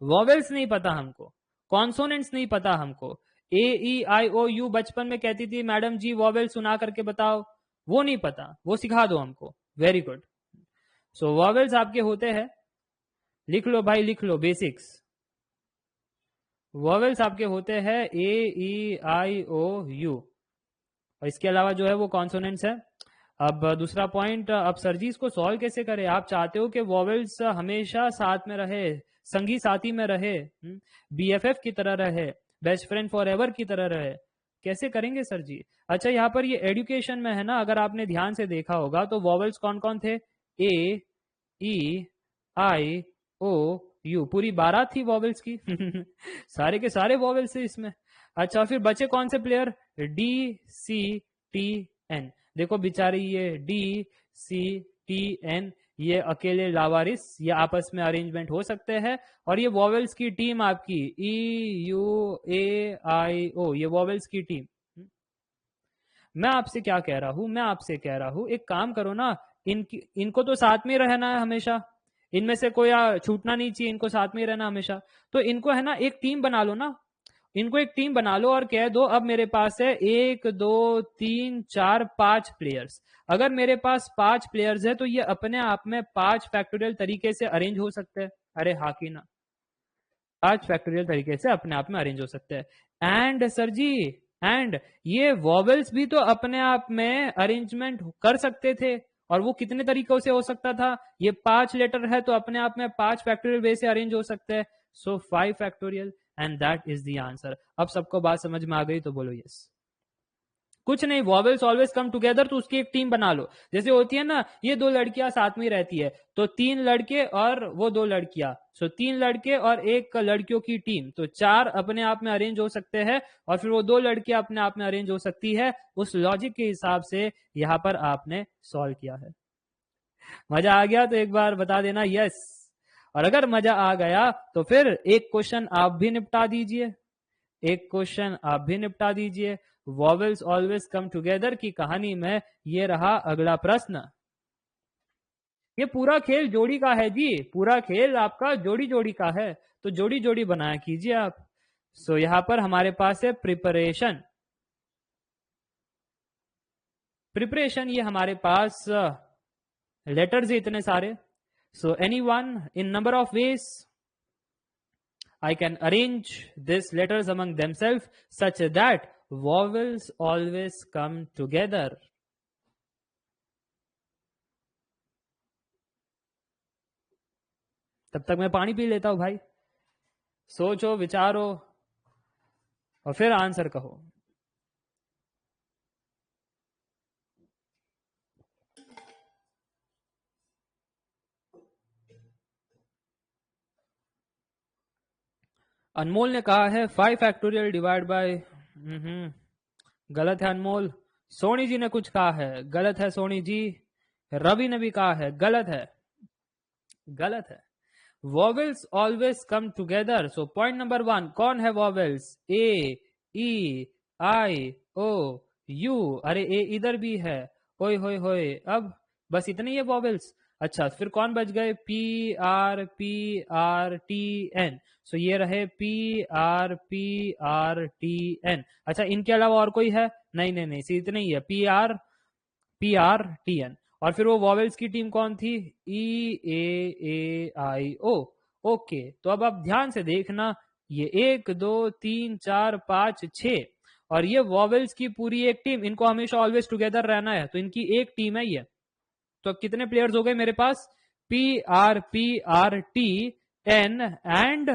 वॉवेल्स नहीं पता हमको, कॉन्सोनेंट्स नहीं पता हमको। ए ई आई ओ यू बचपन में कहती थी मैडम जी वॉवेल सुना करके बताओ, वो नहीं पता, वो सिखा दो हमको। Very good. सो वॉवेल्स आपके होते हैं, लिख लो भाई लिख लो, बेसिक्स। वॉवेल्स आपके होते हैं ए ई आई ओ यू, और इसके अलावा जो है वो कॉन्सोनेंट्स है। अब दूसरा पॉइंट, अब सर जी इसको सॉल्व कैसे करें? आप चाहते हो कि वॉवेल्स हमेशा साथ में रहे, संगी साथी में रहे, बीएफएफ की तरह रहे, बेस्ट फ्रेंड फॉर एवर की तरह रहे, कैसे करेंगे सर जी? अच्छा यहाँ पर ये एजुकेशन में है ना, अगर आपने ध्यान से देखा होगा तो वॉवेल्स कौन कौन थे? ए ई आई ओ यू, पूरी 12 थी वॉवेल्स की। सारे के सारे वॉवेल्स थे इसमें। अच्छा फिर बचे कौन से player? D C T N. देखो बेचारी ये डी सी टी एन, ये अकेले लावारिस, ये आपस में अरेंजमेंट हो सकते हैं। और ये वॉवेल्स की टीम आपकी ई यू ए आई ओ, ये वॉवेल्स की टीम। मैं आपसे क्या कह रहा हूं, मैं आपसे कह रहा हूं एक काम करो ना, इनको तो साथ में रहना है हमेशा, इनमें से कोई छूटना नहीं चाहिए, इनको साथ में रहना हमेशा। तो इनको है ना एक टीम बना लो ना, इनको एक टीम बना लो और कह दो अब मेरे पास है 1 2 3 4 5 प्लेयर्स। अगर मेरे पास 5 प्लेयर्स है तो ये अपने आप में 5 फैक्टोरियल तरीके से अरेंज हो सकते हैं। अरे हाँ की ना, 5 फैक्टोरियल तरीके से अपने आप में अरेंज हो सकते हैं। एंड सर जी, एंड ये वॉवेल्स भी तो अपने आप में अरेंजमेंट कर सकते थे, और वो कितने तरीकों से हो सकता था? ये 5 लेटर है तो अपने आप में 5 फैक्टोरियल वे से अरेंज हो सकते हैं। सो 5 factorial, and that is the answer. अब सबको बात समझ में आ गई तो बोलो यस। कुछ नहीं, वॉवेल्स ऑलवेज कम टुगेदर, तो उसकी एक टीम बना लो। जैसे होती है ना, ये 2 लड़कियां साथ में रहती है तो 3 लड़के और वो 2 लड़कियां, सो 3 लड़के और एक लड़कियों की टीम, तो 4 अपने आप में अरेंज हो सकते हैं, और फिर वो 2 लड़कियां अपने आप में अरेंज हो सकती है। उस लॉजिक के हिसाब से यहां पर आपने सॉल्व किया है। मजा आ गया तो एक बार बता देना यस, और अगर मजा आ गया तो फिर एक क्वेश्चन आप भी निपटा दीजिए, एक क्वेश्चन आप भी निपटा दीजिए। वॉवेल्स ऑलवेज कम टुगेदर की कहानी में ये रहा अगला प्रश्न। ये पूरा खेल जोड़ी का है जी, पूरा खेल आपका जोड़ी जोड़ी का है, तो जोड़ी जोड़ी बनाया कीजिए आप। सो यहां पर हमारे पास है प्रिपरेशन। प्रिपरेशन ये हमारे पास लेटर्स है इतने सारे। So anyone in number of veg I can arrange these letters among themselves such that vowels always come together. तब तक मैं पानी पी लेता हूं भाई, सोचो विचारो और फिर आंसर कहो। अनमोल ने कहा है 5 फैक्टोरियल डिवाइड बाय, गलत है अनमोल। सोनी जी ने कुछ कहा है, गलत है सोनी जी। रवि ने भी कहा है, गलत है, गलत है। Vowels always come together, so point number 1, कौन है vowels? A E I O you, अरे ए इधर भी है, होय होय होय। अब बस इतने ही है वॉवेल्स। अच्छा फिर कौन बच गए? पी आर टी एन, सो ये रहे पी आर टी एन। अच्छा इनके अलावा और कोई है? नहीं नहीं नहीं, सिर्फ इतने ही है, पी आर टी एन। और फिर वो वॉवेल्स की टीम कौन थी? ई ए आई ओ, ओके, तो अब आप ध्यान से देखना, ये 1 2 3 4 5 6 और ये वॉवेल्स की पूरी एक टीम, इनको हमेशा ऑलवेज टुगेदर रहना है, तो इनकी एक टीम है ये। तो अब कितने प्लेयर्स हो गए मेरे पास? PRPRTN एंड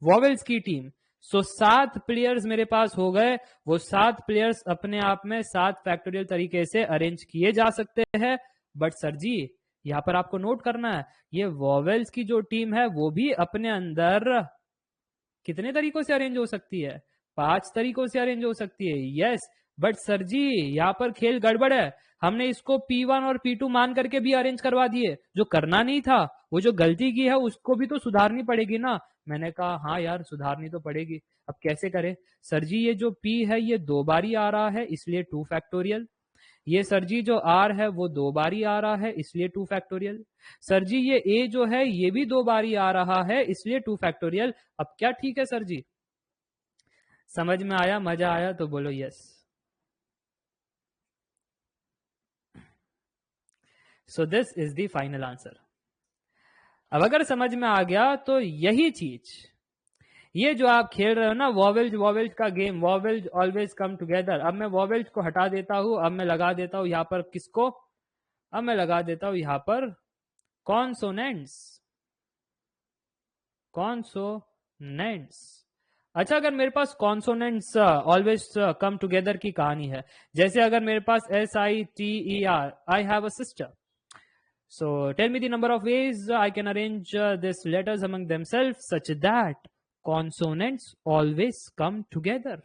वॉवेल्स की टीम। सो 7 प्लेयर्स मेरे पास हो गए। वो 7 प्लेयर्स अपने आप में 7 फैक्टोरियल तरीके से अरेंज किए जा सकते हैं। बट सर जी, यहां पर आपको नोट करना है, ये वॉवेल्स की जो टीम है वो भी अपने अंदर कितने तरीकों से अरेंज हो सकती है? 5 तरीकों से अरेंज हो सकती है। यस, बट सर जी यहाँ पर खेल गड़बड़ है। हमने इसको P1 और P2 मान करके भी अरेंज करवा दिए, जो करना नहीं था। वो जो गलती की है उसको भी तो सुधारनी पड़ेगी ना। मैंने कहा हाँ यार, सुधारनी तो पड़ेगी। अब कैसे करें? सर जी ये जो P है ये 2 बार ही आ रहा है, इसलिए 2 फैक्टोरियल। ये सर जी जो R है वो 2 बार ही आ रहा है, इसलिए 2 फैक्टोरियल। सर जी ये A जो है ये भी 2 बार ही आ रहा है, इसलिए 2 फैक्टोरियल। अब क्या ठीक है सर जी? समझ में आया? मजा आया तो बोलो yes. So this is the final answer. अब अगर समझ में आ गया तो यही चीज, ये जो आप खेल रहे हो ना वॉवेल्स वॉवेल्स का game, vowels always come together. अब मैं वॉवेल्स को हटा देता हूं, अब मैं लगा देता हूं यहां पर किसको? अब मैं लगा देता हूं यहां पर कॉन्सोनेंट्स। कॉन्सोनेंट्स। अच्छा, अगर मेरे पास कॉन्सोनेंट्स ऑलवेज कम टुगेदर की कहानी है, जैसे अगर मेरे पास SITER, I have a sister. So tell me the number of ways I can arrange these letters among themselves such that consonants always come together.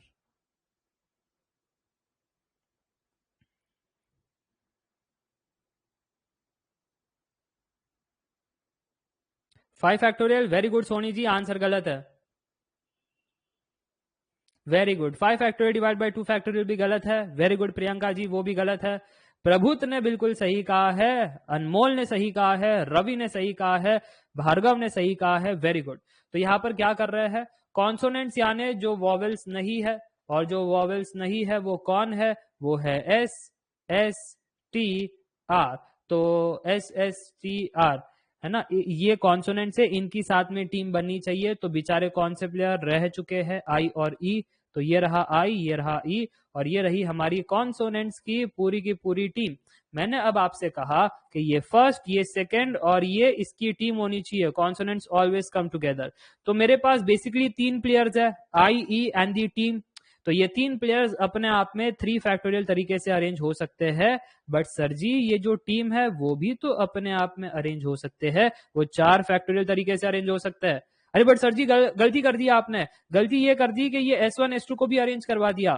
5 factorial. Very good Soni ji, answer गलत है। Very good. 5 factorial divide by 2 factorial भी गलत है। Very good Priyanka ji, वो भी गलत है। प्रभुत ने बिल्कुल सही कहा है, अनमोल ने सही कहा है, रवि ने सही कहा है, भार्गव ने सही कहा है। Very good. तो यहां पर क्या कर रहे हैं? कॉन्सोनेंट्स यानी जो वॉवेल्स नहीं है, और जो वॉवेल्स नहीं है वो कौन है? वो है SSTR। तो SSTR है ना, ये कॉन्सोनेंट से इनकी साथ में टीम बननी चाहिए। तो बेचारे कौन से प्लेयर रह चुके हैं? आई और ई। तो ये रहा आई, ये रहा ई, और ये रही हमारी कॉन्सोनेंट्स की पूरी टीम। मैंने अब आपसे कहा कि ये फर्स्ट, ये सेकंड और ये इसकी टीम होनी चाहिए। Consonants always come together. तो मेरे पास बेसिकली 3 प्लेयर्स है, आई ई एंड दी टीम। तो ये 3 प्लेयर्स अपने आप में 3 फैक्टोरियल तरीके से अरेंज हो सकते हैं। बट सर जी ये जो टीम है वो भी तो अपने आप में अरेंज हो सकते हैं, वो 4 फैक्टोरियल तरीके से अरेंज हो सकता है। अरे बट सर जी गलती कर दी आपने। गलती ये कर दी कि ये S1 S2 को भी अरेंज करवा दिया।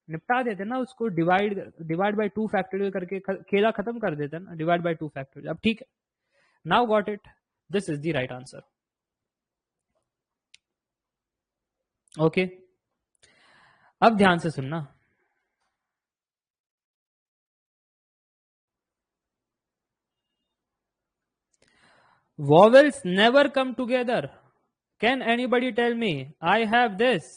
निपटा देते ना उसको, डिवाइड बाय 2 फैक्टोरियल करके खेला खत्म कर देते ना, डिवाइड बाय 2 फैक्टोरियल। अब ठीक है, now got it, this is the right answer. Okay, अब ध्यान से सुनना। Vowels never come together. Can anybody tell me? I have this.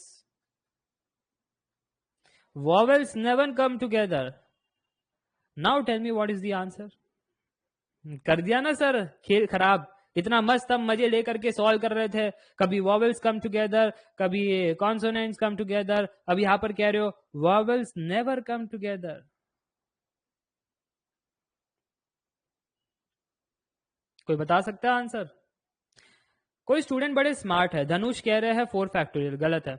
Vowels never come together. Now tell me what is the answer. कर दिया ना sir खेल खराब। इतना मस्त हम मजे लेकर के सॉल्व कर रहे थे, कभी वॉवेल्स कम टुगेदर, कभी कॉन्सोनेंट्स कम टुगेदर। अब यहां पर कह रहे हो वॉवेल्स नेवर कम टुगेदर। कोई बता सकता है आंसर? कोई स्टूडेंट बड़े स्मार्ट है, धनुष कह रहे हैं 4 फैक्टोरियल, गलत है।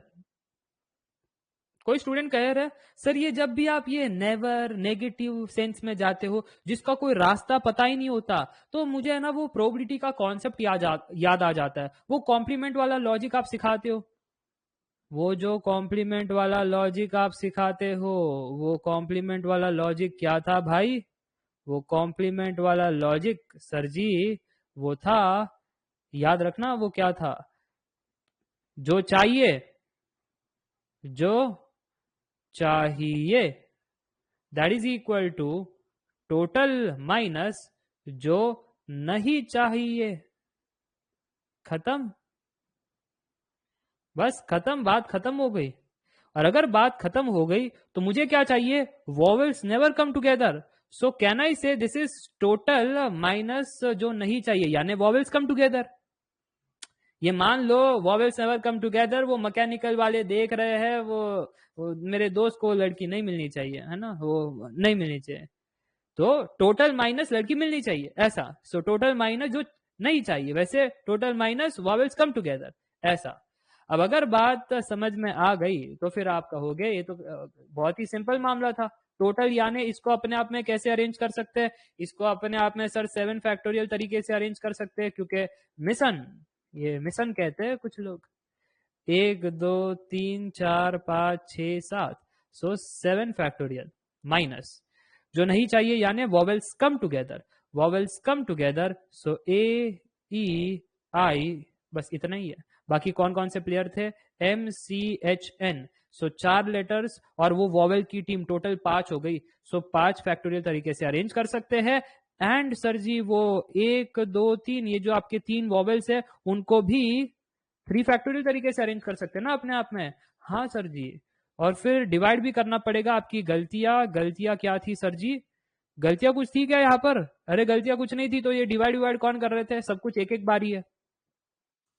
कोई स्टूडेंट कह रहा है सर ये जब भी आप ये नेवर नेगेटिव सेंस में जाते हो जिसका कोई रास्ता पता ही नहीं होता, तो मुझे है ना वो प्रोबेबिलिटी का कॉन्सेप्ट याद आ जाता है। वो कॉम्प्लीमेंट वाला लॉजिक आप सिखाते हो, वो जो कॉम्प्लीमेंट वाला लॉजिक आप सिखाते हो, वो कॉम्प्लीमेंट वाला लॉजिक क्या था भाई? वो कॉम्प्लीमेंट वाला लॉजिक सर जी वो था, याद रखना वो क्या था? जो चाहिए, जो चाहिए that is equal to total minus जो नहीं चाहिए। खत्म, बस खत्म, बात खत्म हो गई। और अगर बात खत्म हो गई तो मुझे क्या चाहिए? Vowels never come together. So can I से दिस इज टोटल माइनस जो नहीं चाहिए, यानी वॉवेल्स कम टुगेदर। ये मान लो वॉवेल्स नेवर कम टुगेदर, वो मैकेनिकल वाले देख रहे हैं, वो मेरे दोस्त को लड़की नहीं मिलनी चाहिए, है ना, वो नहीं मिलनी चाहिए, तो टोटल माइनस लड़की मिलनी चाहिए, ऐसा। सो टोटल माइनस जो नहीं चाहिए, वैसे total minus vowels come together, ऐसा। अब अगर बात समझ में आ गई तो फिर आप कहोगे ये तो बहुत ही सिंपल मामला था। टोटल यानी इसको अपने आप में कैसे अरेंज कर सकते हैं? इसको अपने आप में सर 7 फैक्टोरियल तरीके से अरेंज कर सकते हैं, क्योंकि मिशन, ये मिशन कहते हैं कुछ लोग, 1 2 3 4 5 6 7, सो 7 फैक्टोरियल माइनस जो नहीं चाहिए यानी vowels come together, vowels come together, so A E I, बस इतना ही है। बाकी कौन कौन से प्लेयर थे? एम सी एच एन, सो 4 लेटर्स और वो वॉवेल की टीम, टोटल 5 हो गई, सो 5 फैक्टोरियल तरीके से अरेंज कर सकते हैं। एंड सर जी वो 1 2 3 ये जो आपके 3 वॉवेल्स है उनको भी 3 फैक्टोरियल तरीके से अरेंज कर सकते हैं ना अपने आप में। हाँ सर जी, और फिर डिवाइड भी करना पड़ेगा आपकी गलतियां क्या थी सर जी? गलतियां कुछ थी क्या यहाँ पर? अरे गलतियां कुछ नहीं थी, तो ये डिवाइड कौन कर रहे थे? सब कुछ एक एक बारी है,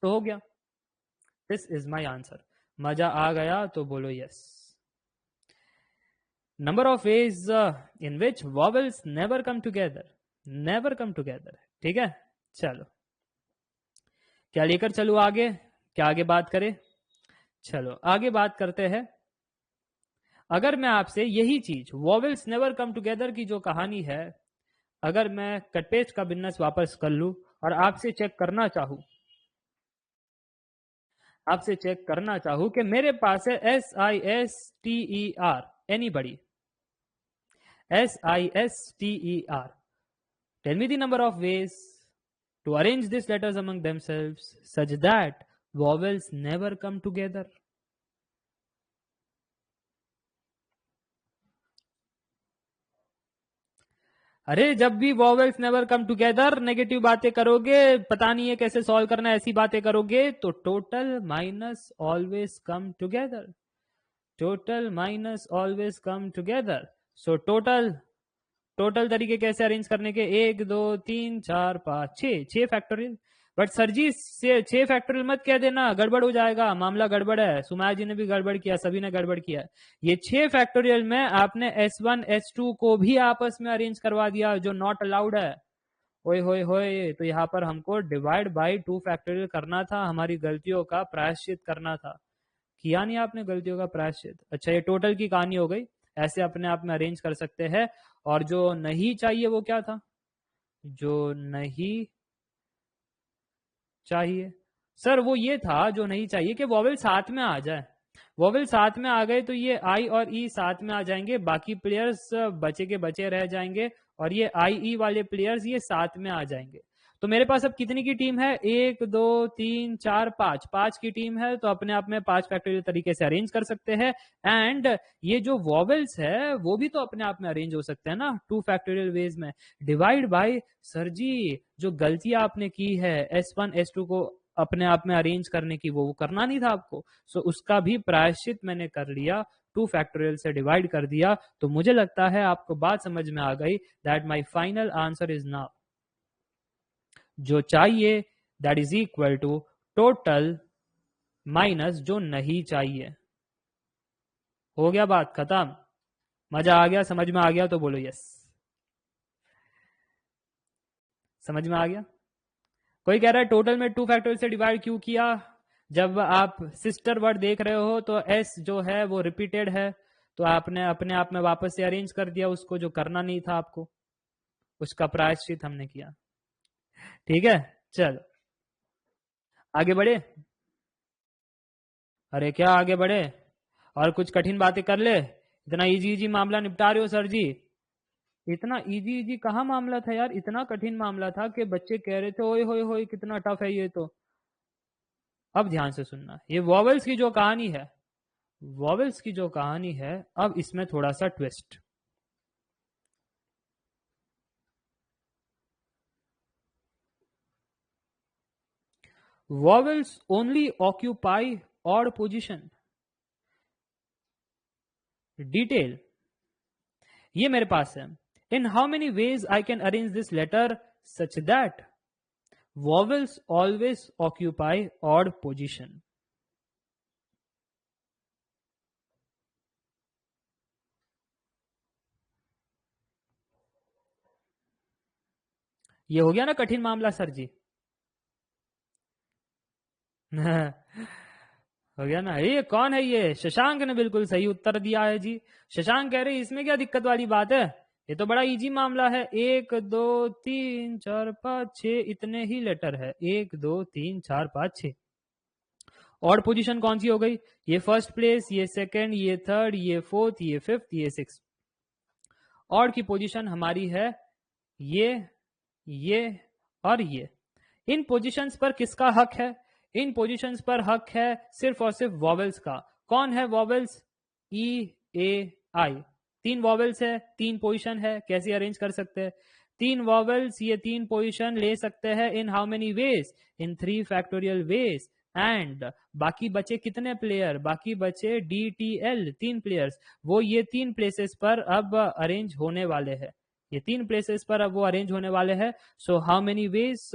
तो हो गया। This is my answer. मजा आ गया तो बोलो yes. Number of ways in which vowels never come together, never come together, ठीक है। चलो क्या लेकर चलो आगे, क्या आगे बात करें? चलो आगे बात करते हैं। अगर मैं आपसे यही चीज वॉवेल्स नेवर कम टुगेदर की जो कहानी है, अगर मैं कट पेस्ट का बिजनेस वापस कर लूं और आपसे चेक करना चाहूं, आपसे चेक करना चाहूं कि मेरे पास है SISTER, anybody, SISTER, tell me the number of ways to arrange these letters among themselves such that vowels never come together. अरे जब भी vowels never come together negative बातें करोगे, पता नहीं है कैसे सॉल्व करना, ऐसी बातें करोगे तो total minus always come together, total minus always come together. So total तरीके कैसे अरेंज करने के? 1 2 3 4 5 6 factorial. But sir ji 6 factorial मत कह देना, गड़बड़ हो जाएगा, मामला गड़बड़ है। सुमाया जी ने भी गड़बड़ किया, सभी ने गड़बड़ किया। ये 6 फैक्टोरियल में आपने S1 S2 को भी आपस में अरेंज करवा दिया, जो नॉट अलाउड है। ओए होए होए, तो यहाँ पर हमको डिवाइड बाई 2 फैक्टोरियल करना था, हमारी गलतियों का प्रायश्चित करना था। किया नहीं आपने गलतियों का प्रायश्चित। अच्छा ये टोटल की कहानी हो गई, ऐसे अपने आप में अरेंज कर सकते हैं। और जो नहीं चाहिए वो क्या था? जो नहीं चाहिए सर वो ये था, जो नहीं चाहिए कि वॉवेल साथ में आ जाए। वॉवेल साथ में आ गए तो ये आई और ई साथ में आ जाएंगे, बाकी प्लेयर्स बचे के बचे रह जाएंगे, और ये आई ई वाले प्लेयर्स ये साथ में आ जाएंगे। तो मेरे पास अब कितनी की टीम है? 1 2 3 4 5, 5 की टीम है, तो अपने आप में 5 फैक्टोरियल तरीके से अरेंज कर सकते हैं। एंड ये जो वॉवेल्स है वो भी तो अपने आप में अरेंज हो सकते हैं ना 2 फैक्टोरियल वेज में। डिवाइड बाय, सर जी जो गलतियां आपने की है S1 S2 को अपने आप में अरेंज करने की, वो करना नहीं था आपको। सो उसका भी प्रायश्चित मैंने कर लिया, 2 फैक्टोरियल से डिवाइड कर दिया। तो मुझे लगता है आपको बात समझ में आ गई। That my final answer is now, जो चाहिए that is equal to total minus जो नहीं चाहिए। हो गया, बात खत्म। मजा आ गया, समझ में आ गया तो बोलो यस। समझ में आ गया? कोई कह रहा है टोटल में 2 फैक्टोरियल से डिवाइड क्यों किया? जब आप सिस्टर वर्ड देख रहे हो तो एस जो है वो रिपीटेड है, तो आपने अपने आप में वापस से अरेंज कर दिया उसको, जो करना नहीं था आपको, उसका प्रायश्चित हमने किया। ठीक है, चलो आगे बढ़े। अरे क्या आगे बढ़े, और कुछ कठिन बातें कर ले? इतना इजी इजी मामला निपटा रहे हो सर जी। इतना इजी इजी कहाँ मामला था यार, इतना कठिन मामला था कि बच्चे कह रहे थे ओए होए होए कितना टफ है ये तो। अब ध्यान से सुनना, ये वॉवेल्स की जो कहानी है, वॉवेल्स की जो कहानी है, अब इसमें थोड़ा सा twist. Vowels only occupy odd position. Detail ये मेरे पास है। In how many ways I can arrange this letter such that vowels always occupy odd position. ये हो गया ना कठिन मामला सर जी? हो गया ना? ये कौन है? ये शशांक ने बिल्कुल सही उत्तर दिया है जी। शशांक कह रहे इसमें क्या दिक्कत वाली बात है, ये तो बड़ा इजी मामला है। 1 2 3 4 5 6 इतने ही लेटर है। 1 2 3 4 5 6। ऑड पोजीशन कौन सी हो गई? ये फर्स्ट प्लेस, ये सेकंड, ये थर्ड, ये फोर्थ, ये फिफ्थ, ये सिक्स। ऑड की पोजीशन हमारी है ये और ये। इन पोजीशंस पर किसका हक है? इन पोजीशंस पर हक है सिर्फ और सिर्फ वॉवेल्स का। कौन है वॉवेल्स? ई ए आई। 3 वॉवेल्स है, 3 पोजीशन है। कैसे अरेंज कर सकते हैं? 3 वॉवेल्स ये 3 पोजीशन ले सकते हैं इन how many ways? In 3 factorial veg. And बाकी बचे कितने प्लेयर? बाकी बचे DTL 3 प्लेयर्स। वो ये 3 प्लेसेस पर अब अरेंज होने वाले हैं। ये 3 प्लेसेस पर अब वो अरेंज होने वाले हैं। So how many veg?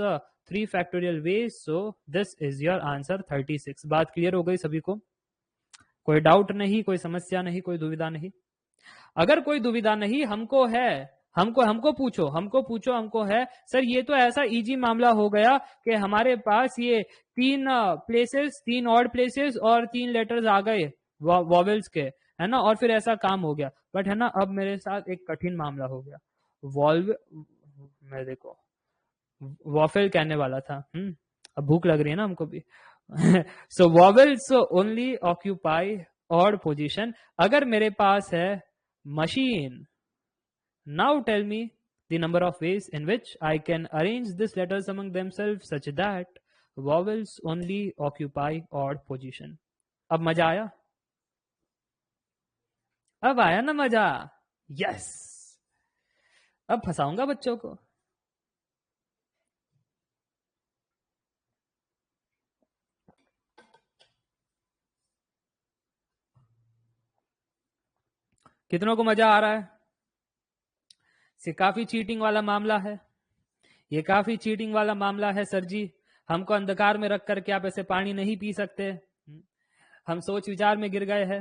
3 factorial ways. So this is your answer 36। बात क्लियर हो गई सभी को? कोई डाउट नहीं, कोई समस्या नहीं, कोई दुविधा नहीं? अगर कोई दुविधा नहीं हमको है, हमको पूछो, हमको है सर ये तो ऐसा इजी मामला हो गया कि हमारे पास ये 3 प्लेसेस, 3 ऑड प्लेसेस और 3 लेटर्स आ गए वॉवेल्स के, है ना, और फिर ऐसा काम हो गया। बट है ना, अब मेरे साथ एक कठिन मामला हो गया। वॉल्व मैं देखो वॉफेल कहने वाला था। अब भूख लग रही है ना हमको भी। So vowels only occupy odd position. अगर मेरे पास है machine, now tell me the number of ways in which I can arrange these letters among themselves such that vowels only occupy odd position. अब मजा आया? अब आया ना मजा? यस। अब फंसाऊंगा बच्चों को। कितनों को मजा आ रहा है? ये काफी चीटिंग वाला मामला है। ये काफी चीटिंग वाला मामला है सर जी। हमको अंधकार में रख करके आप ऐसे पानी नहीं पी सकते। हम सोच विचार में गिर गए हैं।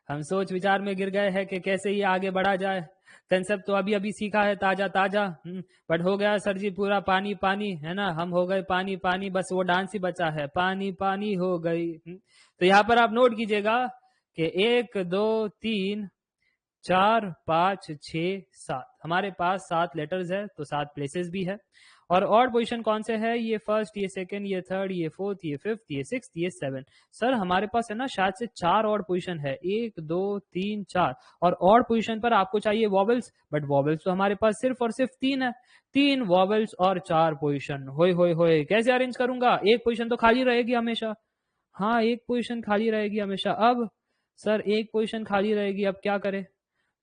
हम सोच विचार में गिर गए हैं कि कैसे ये आगे बढ़ा जाए। कंसेप्ट तो अभी अभी सीखा है ताजा ताजा। बट हो गया सर जी पूरा पानी पानी, है ना। हम हो गए पानी पानी, बस वो डांस ही बचा है, पानी पानी हो गई। तो यहाँ पर आप नोट कीजिएगा कि 1 2 3 4 5 6 7 हमारे पास 7 लेटर्स है, तो 7 प्लेसेस भी है। और ऑड पोजीशन कौन से है? ये फर्स्ट, ये सेकंड, ये थर्ड, ये फोर्थ, ये फिफ्थ, ये सिक्स्थ, ये सेवन। सर हमारे पास है ना शायद से 4 ऑड पोजीशन है, 1 2 3 4। और ऑड पोजीशन पर आपको चाहिए वॉवेल्स, बट वॉवेल्स तो हमारे पास सिर्फ और सिर्फ 3 है। 3 वॉवेल्स और 4 पोजीशन। होए होए होए, कैसे अरेंज करूंगा? एक पोजीशन तो खाली रहेगी हमेशा। हाँ, एक पोजीशन खाली रहेगी हमेशा। अब सर एक पोजीशन खाली रहेगी, अब क्या करें?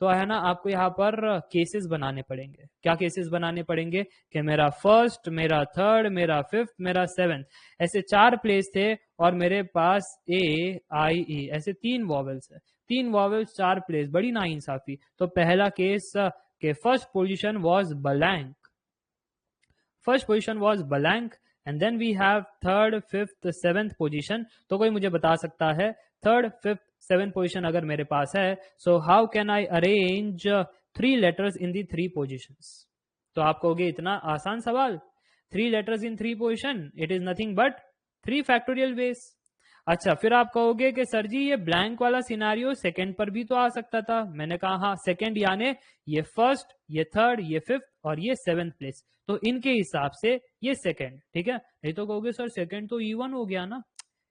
तो है ना, आपको यहाँ पर केसेस बनाने पड़ेंगे। क्या केसेस बनाने पड़ेंगे? कि मेरा फर्स्ट, मेरा थर्ड, मेरा फिफ्थ, मेरा सेवेंथ, ऐसे 4 प्लेस थे और मेरे पास A I E ऐसे 3 वॉवेल्स है। 3 वॉवेल्स 4 प्लेस, बड़ी नाइंसाफी। तो पहला केस के first position was blank. First position was blank and then we have third, fifth, seventh position. तो कोई मुझे बता सकता है थर्ड, फिफ्थ, सेवेंथ पोजीशन अगर मेरे पास है, so how can I arrange 3 letters in the 3 positions? तो आप कहोगे इतना आसान सवाल, 3 letters in 3 position, it is nothing but 3 factorial veg. अच्छा, फिर आप कहोगे कि सर जी ये ब्लैंक वाला सिनारियो सेकंड पर भी तो आ सकता था। मैंने कहा हाँ, सेकंड यानी ये फर्स्ट, ये थर्ड, ये फिफ्थ और ये सेवेंथ प्लेस, तो इनके हिसाब से ये सेकंड, ठीक है। नहीं तो कहोगे सर सेकंड तो इवन हो गया ना,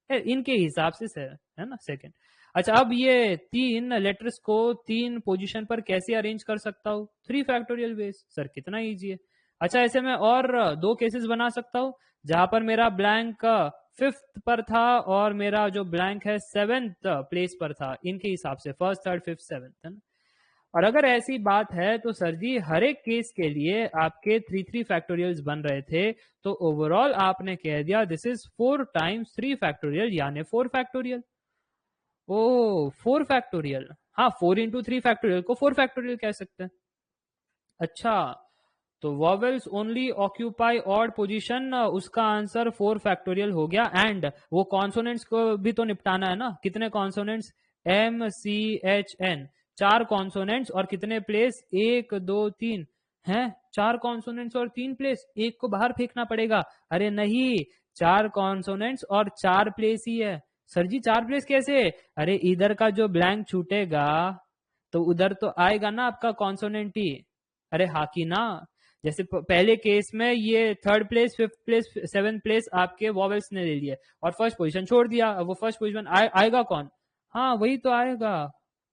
इनके हिसाब से है ना सेकंड। अच्छा, अब ये 3 लेटर्स को 3 पोजीशन पर कैसे अरेंज कर सकता हूँ? 3 फैक्टोरियल वेज। सर कितना इजी है। अच्छा, ऐसे में और 2 केसेस बना सकता हूँ, जहां पर मेरा ब्लैंक फिफ्थ पर था और मेरा जो ब्लैंक है सेवेंथ प्लेस पर था, इनके हिसाब से फर्स्ट, थर्ड, फिफ्थ, सेवेंथ, है ना। और अगर ऐसी बात है तो सर जी हर एक केस के लिए आपके 3 फैक्टोरियल्स बन रहे थे, तो ओवरऑल आपने कह दिया दिस इज 4 टाइम्स 3 फैक्टोरियल यानी 4 फैक्टोरियल। ओ 4 फैक्टोरियल, हाँ 4 इंटू 3 फैक्टोरियल को 4 फैक्टोरियल कह सकते हैं। अच्छा, तो vowels only occupy odd position, उसका आंसर 4 फैक्टोरियल हो गया। एंड वो कॉन्सोनेंट्स को भी तो निपटाना है ना, कितने कॉन्सोनेंट्स, MCHN, 4 कॉन्सोनेंट्स और कितने प्लेस, 1 2 3 हैं, 4 कॉन्सोनेंट्स और 3 प्लेस, एक को बाहर फेंकना पड़ेगा। अरे नहीं, 4 कॉन्सोनेंट्स और 4 प्लेस ही है। सर जी 4 प्लेस कैसे, अरे इधर का जो ब्लैंक छूटेगा तो उधर तो आएगा ना आपका कॉन्सोनेंट ही। अरे हाँ की ना, जैसे पहले केस में ये 3rd place 5th place 7th place आपके वॉवेल्स ने ले लिए और फर्स्ट पोजीशन छोड़ दिया, अब वो फर्स्ट पोजीशन आएगा कौन, हाँ वही तो आएगा,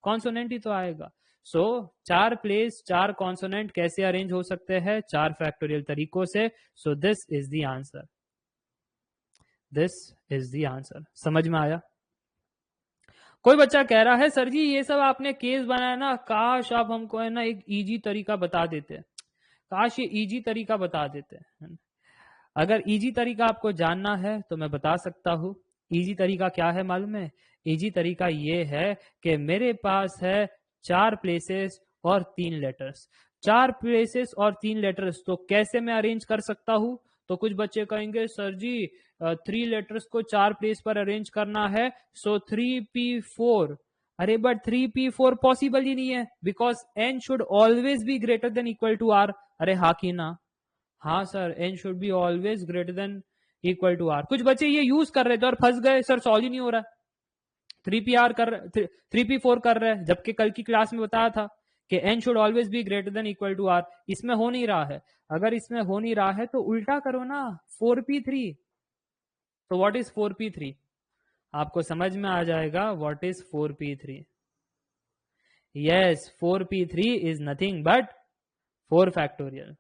कॉन्सोनेंट ही तो आएगा। सो 4 प्लेस 4 कॉन्सोनेंट कैसे अरेंज हो सकते हैं, 4 फैक्टोरियल तरीकों से। सो this is the answer, this is the answer. समझ में आया? कोई बच्चा कह रहा है सर जी ये सब आपने केस बनाया ना, काश आप हमको है ना एक इजी तरीका बता देते, काश ये इजी तरीका बता देते। अगर इजी तरीका आपको जानना है तो मैं बता सकता हूँ। इजी तरीका क्या है मालूम है? इजी तरीका ये है कि मेरे पास है 4 प्लेसेस और 3 लेटर्स। 4 प्लेसेस और 3 लेटर्स तो कैसे मैं अरेंज कर सकता हूँ? तो कुछ बच्चे कहेंगे सर जी 3 लेटर्स को 4 प्लेस पर अरेंज करना है, सो 3p4। अरे बट 3p4 पॉसिबल ही नहीं है, because n should always be greater than equal to r। अरे हाँ की ना, हाँ sir, n should be always greater than equal to r। कुछ बच्चे ये यूज कर रहे थे और फंस गए, सर सॉल्व ही नहीं हो रहा, 3p4 कर रहे हैं, जबकि कल की क्लास में बताया था कि n should always be greater than equal to r। इसमें हो नहीं रहा है। अगर इसमें हो नहीं रहा है तो उल्टा करो ना, 4p3। तो व्हाट इज 4p3? आपको समझ में आ जाएगा what is 4p3। Yes, 4p3 is nothing but 4 factorial.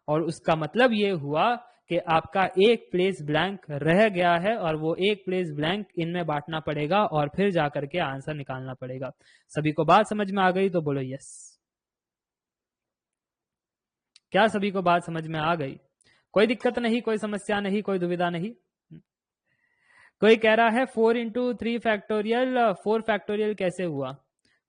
और उसका मतलब ये हुआ कि आपका एक प्लेस ब्लैंक रह गया है और वो एक प्लेस ब्लैंक इनमें बांटना पड़ेगा और फिर जाकर के आंसर निकालना पड़ेगा। सभी को बात समझ में आ गई तो बोलो यस। क्या सभी को बात समझ में आ गई? कोई दिक्कत नहीं, कोई समस्या नहीं, कोई दुविधा नहीं? कोई कह रहा है 4 इंटू 3 फैक्टोरियल, 4 फैक्टोरियल कैसे हुआ?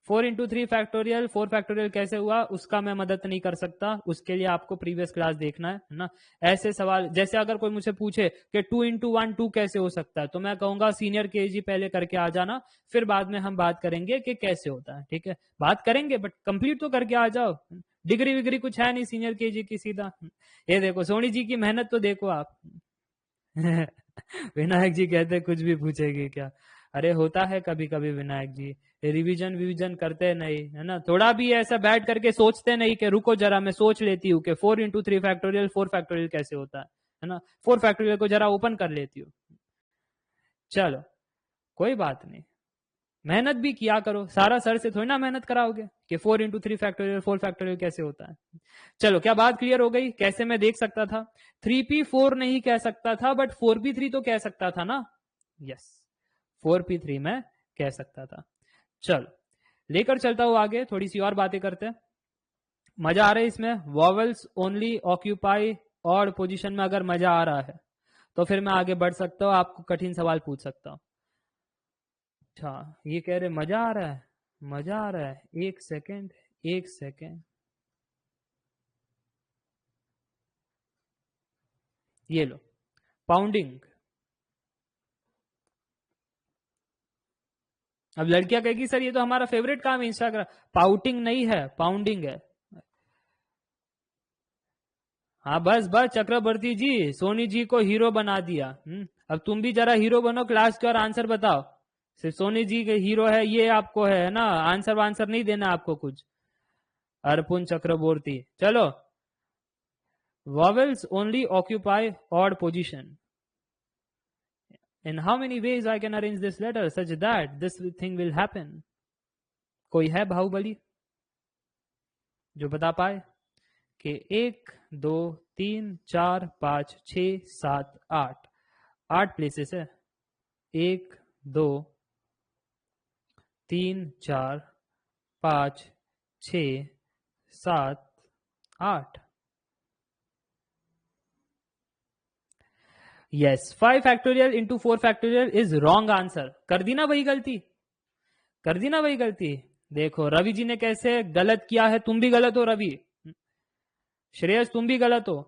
4 इंटू 3 फैक्टोरियल, 4 फैक्टोरियल कैसे हुआ उसका मैं मदद नहीं कर सकता, उसके लिए आपको प्रीवियस क्लास देखना है ना। ऐसे सवाल जैसे अगर कोई मुझे पूछे कि 2 इंटू 1 2 कैसे हो सकता है, तो मैं कहूंगा सीनियर केजी पहले करके आ जाना, फिर बाद में हम बात करेंगे कि कैसे होता है। ठीक है, बात करेंगे बट कंप्लीट तो करके आ जाओ, डिग्री विग्री कुछ है नहीं सीनियर केजी की सीधा। ये देखो सोनी जी की मेहनत तो देखो आप। विनायक जी कहते कुछ भी पूछेगी क्या? अरे होता है कभी कभी विनायक जी, रिवीजन विवीजन करते नहीं है ना, थोड़ा भी ऐसा बैठ करके सोचते नहीं कि रुको जरा मैं सोच लेती हूँ कि 4 इंटू 3 फैक्टोरियल 4 फैक्टोरियल कैसे होता है ना, 4 फैक्टोरियल को जरा ओपन कर लेती हूँ। चलो कोई बात नहीं, मेहनत भी किया करो, सारा सर से थोड़ी ना मेहनत कराओगे कि 4 इंटू 3 फैक्टोरियल 4 फैक्टोरियल कैसे होता है। चलो क्या बात क्लियर हो गई? कैसे मैं देख सकता था? 3p4 नहीं कह सकता था बट 4p3 तो कह सकता था ना। यस, 4p3 में कह सकता था। चलो लेकर चलता हूं आगे, थोड़ी सी और बातें करते हैं। मजा आ रहा है इसमें? Vowels only occupy odd position में अगर मजा आ रहा है तो फिर मैं आगे बढ़ सकता हूं, आपको कठिन सवाल पूछ सकता हूं। अच्छा ये कह रहे मजा आ रहा है, मजा आ रहा है, एक सेकेंड एक सेकेंड, ये लो पाउंडिंग। अब लड़कियां कहेगी सर ये तो हमारा फेवरेट काम है इंस्टाग्राम। पाउटिंग नहीं है, पाउंडिंग है। हाँ बस बस चक्रवर्ती जी, सोनी जी को हीरो बना दिया। अब तुम भी जरा हीरो बनो क्लास के और आंसर बताओ। सिर्फ सोनी जी के हीरो है ये आपको है ना, आंसर वांसर नहीं देना आपको कुछ। अर्पुन चक्रवर्ती, चलो vowels only occupy odd position. In how many ways I can arrange this letter such that this thing will happen? कोई है बाहुबली जो बता पाए कि 1 2 3 4 5 6 7 8 8 प्लेसेस है, 1 2 3 4 5 6 7 8। Yes, 5 factorial into 4 factorial is wrong answer. कर दी ना वही गलती, कर दी ना वही गलती। देखो रवि जी ने कैसे गलत किया है, तुम भी गलत हो रवि। श्रेयस तुम भी गलत हो।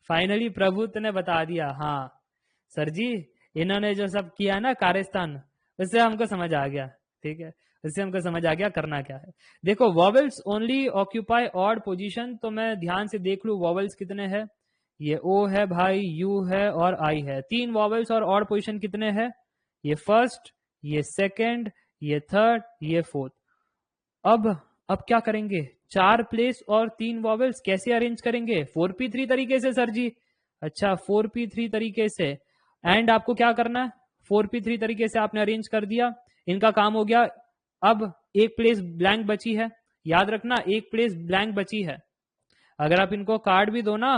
फाइनली प्रभुत्व ने बता दिया, हाँ सर जी, इन्होंने जो सब किया ना कारस्तान, उससे हमको समझ आ गया। ठीक है, उससे हमको समझ आ गया करना क्या है। देखो vowels only occupy odd position, तो मैं ध्यान से देख लू वॉवेल्स कितने हैं। ये ओ है भाई, यू है और आई है, 3 वॉवेल्स और ऑड पोजीशन कितने हैं, ये फर्स्ट, ये सेकंड, ये थर्ड, ये फोर्थ। अब क्या करेंगे, 4 प्लेस और 3 वॉवेल्स कैसे अरेंज करेंगे, 4p3 तरीके से सर जी। अच्छा 4p3 तरीके से, एंड आपको क्या करना है, 4p3 तरीके से आपने अरेंज कर दिया, इनका काम हो गया। अब एक प्लेस ब्लैंक बची है, याद रखना एक प्लेस ब्लैंक बची है। अगर आप इनको कार्ड भी दो ना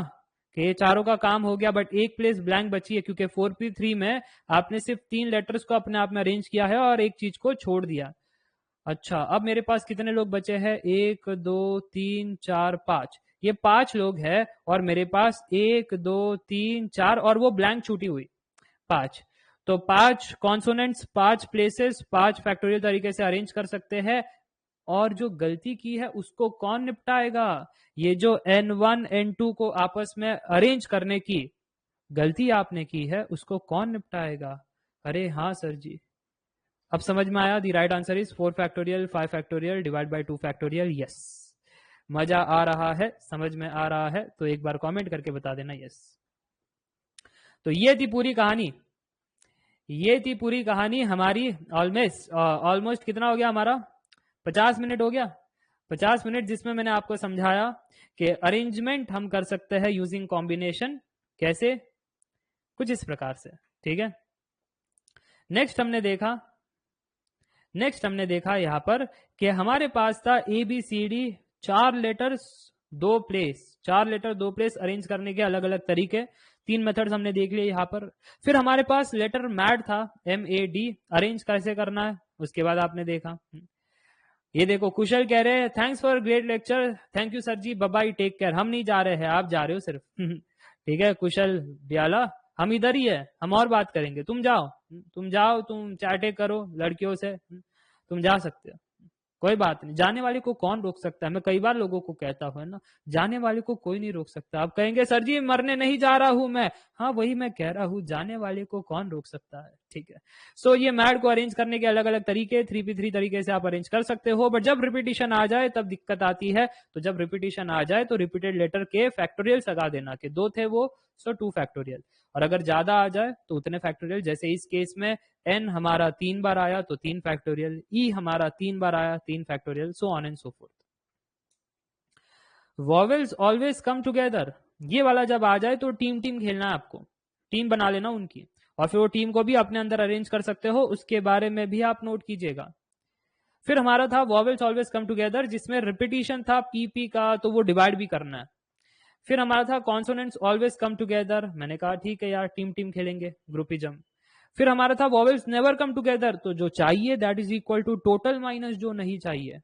कि ये चारों का काम हो गया, बट एक प्लेस ब्लैंक बची है क्योंकि 4p3 में आपने सिर्फ 3 लेटर्स को अपने आप में अरेंज किया है और एक चीज को छोड़ दिया। अच्छा अब मेरे पास कितने लोग बचे हैं, 1 2 3 4 5, ये 5 लोग हैं और मेरे पास 1 2 3 4 और वो ब्लैंक छूटी हुई 5। तो 5 कॉन्सोनेंट्स, 5 प्लेसेस, 5 फैक्टोरियल तरीके से अरेंज कर सकते हैं। और जो गलती की है उसको कौन निपटाएगा, ये जो n1 n2 को आपस में अरेंज करने की गलती आपने की है उसको कौन निपटाएगा। अरे हाँ सर जी, अब समझ में आया। The right answer is 4 factorial 5 factorial divide by 2 factorial. Yes, मजा आ रहा है, समझ में आ रहा है तो एक बार कमेंट करके बता देना यस। तो ये थी पूरी कहानी, ये थी पूरी कहानी हमारी। ऑलमोस्ट कितना हो गया हमारा, 50 मिनट हो गया। 50 मिनट जिसमें मैंने आपको समझाया कि अरेंजमेंट हम कर सकते हैं यूजिंग कॉम्बिनेशन, कैसे, कुछ इस प्रकार से। ठीक है, नेक्स्ट हमने देखा यहां पर कि हमारे पास था ABCD 4 letters 2 place, 4 letter 2 place arrange करने के अलग अलग तरीके, 3 मेथड्स हमने देख लिए यहां पर। फिर हमारे पास लेटर मैड था, MAD, अरेंज कैसे करना है उसके बाद आपने देखा। ये देखो कुशल कह रहे हैं thanks for great lecture, thank you sir ji, bye bye, take care. हम नहीं जा रहे हैं, आप जा रहे हो सिर्फ। ठीक है कुशल ब्याला, हम इधर ही है, हम और बात करेंगे, तुम जाओ, तुम चैटे करो लड़कियों से, तुम जा सकते हो, कोई बात नहीं। जाने वाले को कौन रोक सकता है, मैं कई बार लोगों को कहता हूं ना, जाने वाले को कोई नहीं रोक सकता। आप कहेंगे सर जी मरने नहीं जा रहा हूं मैं, हाँ वही मैं कह रहा हूं, जाने वाले को कौन रोक सकता है। ठीक है, सो ये मैड को अरेंज करने के अलग अलग तरीके, 3p3 तरीके से आप अरेंज कर सकते हो, बट जब रिपीटिशन आ जाए तब दिक्कत आती है। तो जब रिपीटिशन आ जाए तो रिपीटेड लेटर के फैक्टोरियल लगा देना, कि 2 थे वो, सो 2 फैक्टोरियल, और अगर ज्यादा आ जाए तो उतने फैक्टोरियल। जैसे इस केस में n हमारा 3 बार आया तो 3 फैक्टोरियल, e हमारा 3 बार आया 3 factorial, so on and so fourth. Vowels always come together, ये वाला जब आ जाए तो टीम खेलना है आपको, टीम बना लेना उनकी, और फिर वो टीम को भी अपने अंदर अरेंज कर सकते हो, उसके बारे में भी आप नोट कीजिएगा। फिर हमारा था वॉवेल्स ऑलवेज कम टुगेदर, जिसमें रिपीटिशन था PP का, तो वो डिवाइड भी करना है। फिर हमारा था कॉन्सोनेंट्स ऑलवेज कम टुगेदर, मैंने कहा ठीक है यार टीम खेलेंगे, ग्रुपिज्म। फिर हमारा था वॉवेल्स नेवर कम टुगेदर, तो जो चाहिए that is equal to total minus जो नहीं चाहिए।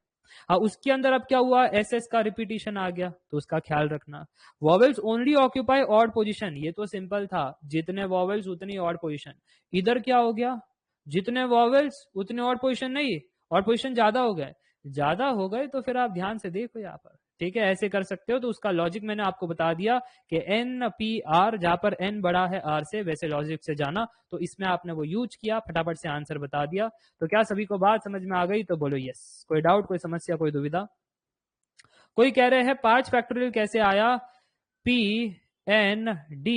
उसके अंदर अब क्या हुआ, SS का रिपीटिशन आ गया, तो उसका ख्याल रखना। Vowels only occupy odd position, ये तो सिंपल था, जितने वॉवेल्स उतनी ऑड पोजीशन। इधर क्या हो गया, जितने वॉवेल्स उतने ऑड पोजीशन नहीं, ऑड पोजीशन ज्यादा हो गए तो फिर आप ध्यान से देखो यहाँ पर। ठीक है, ऐसे कर सकते हो। तो उसका लॉजिक मैंने आपको बता दिया कि NPR, जहां पर n बड़ा है r से, वैसे लॉजिक से जाना, तो इसमें आपने वो यूज किया, फटाफट से आंसर बता दिया। तो क्या सभी को बात समझ में आ गई, तो बोलो यस। कोई डाउट, कोई समस्या, कोई दुविधा? कोई कह रहे हैं 5 फैक्टोरियल कैसे आया, PNDNG,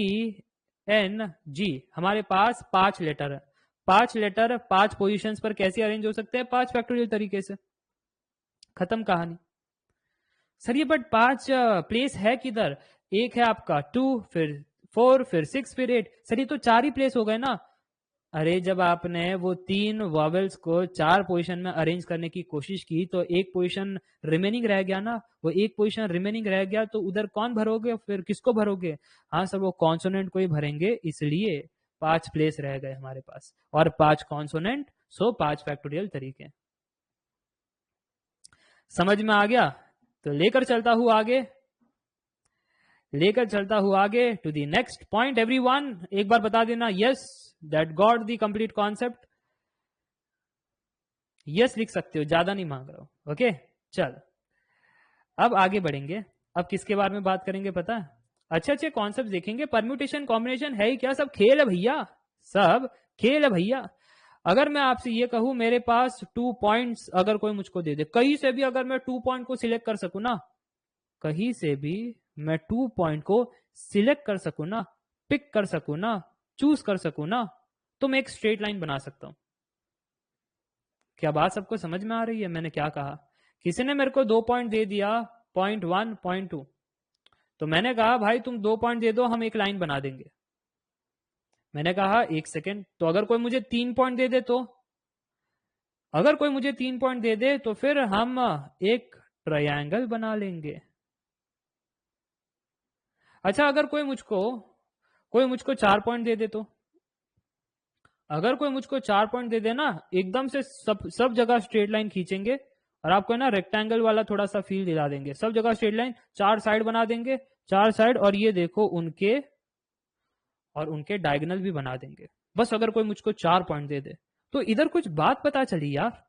हमारे पास 5 लेटर है, 5 लेटर 5 पोजीशंस पर कैसे अरेंज हो सकते हैं, 5 फैक्टोरियल तरीके से, खत्म कहानी। सर ये बट 5 प्लेस है किधर, एक है आपका 2, फिर 4, फिर 6, फिर 8, सर ये तो 4 ही प्लेस हो गए ना। अरे जब आपने वो 3 वॉवेल्स को 4 पोजीशन में अरेंज करने की कोशिश की तो एक पोजीशन रिमेनिंग रह गया ना, वो एक पोजीशन रिमेनिंग रह गया, तो उधर कौन भरोगे, फिर किसको भरोगे? हाँ सर वो कॉन्सोनेंट को ही भरेंगे, इसलिए 5 प्लेस रह गए हमारे पास, और 5 कॉन्सोनेंट, सो 5 फैक्टोरियल तरीके। समझ में आ गया? तो लेकर चलता हूं आगे to the next point. Everyone एक बार बता देना yes, that got the complete concept. Yes लिख सकते हो, ज्यादा नहीं मांग रहा हूं। ओके चल अब आगे बढ़ेंगे। अब किसके बारे में बात करेंगे पता है? अच्छे अच्छे कॉन्सेप्ट देखेंगे। परम्यूटेशन कॉम्बिनेशन है ही क्या, सब खेल है भैया, सब खेल है भैया। अगर मैं आपसे ये कहूं मेरे पास 2 पॉइंट्स अगर कोई मुझको दे दे, कहीं से भी अगर मैं 2 पॉइंट को सिलेक्ट कर सकूं ना, कहीं से भी मैं 2 पॉइंट को सिलेक्ट कर सकूं ना, पिक कर सकूं ना, चूज कर सकूं ना, तो मैं एक स्ट्रेट लाइन बना सकता हूं। क्या बात सबको समझ में आ रही है मैंने क्या कहा? किसी ने मेरे को 2 पॉइंट दे दिया, पॉइंट 1 पॉइंट 2, तो मैंने कहा भाई तुम 2 पॉइंट दे दो, हम एक लाइन बना देंगे। मैंने कहा 1 सेकेंड, तो अगर कोई मुझे 3 पॉइंट दे दे, तो अगर कोई मुझे 3 पॉइंट दे दे तो फिर हम एक ट्रायंगल बना लेंगे। अच्छा, अगर कोई मुझको 4 पॉइंट दे दे, तो अगर कोई मुझको 4 पॉइंट दे दे ना, एकदम से सब जगह स्ट्रेट लाइन खींचेंगे और आपको ना रेक्टेंगल वाला थोड़ा सा फील दिला देंगे। सब जगह स्ट्रेट लाइन, 4 साइड बना देंगे, 4 साइड, और ये देखो उनके डायगोनल भी बना देंगे। बस अगर कोई मुझको 4 पॉइंट दे दे, तो इधर कुछ बात पता चली यार।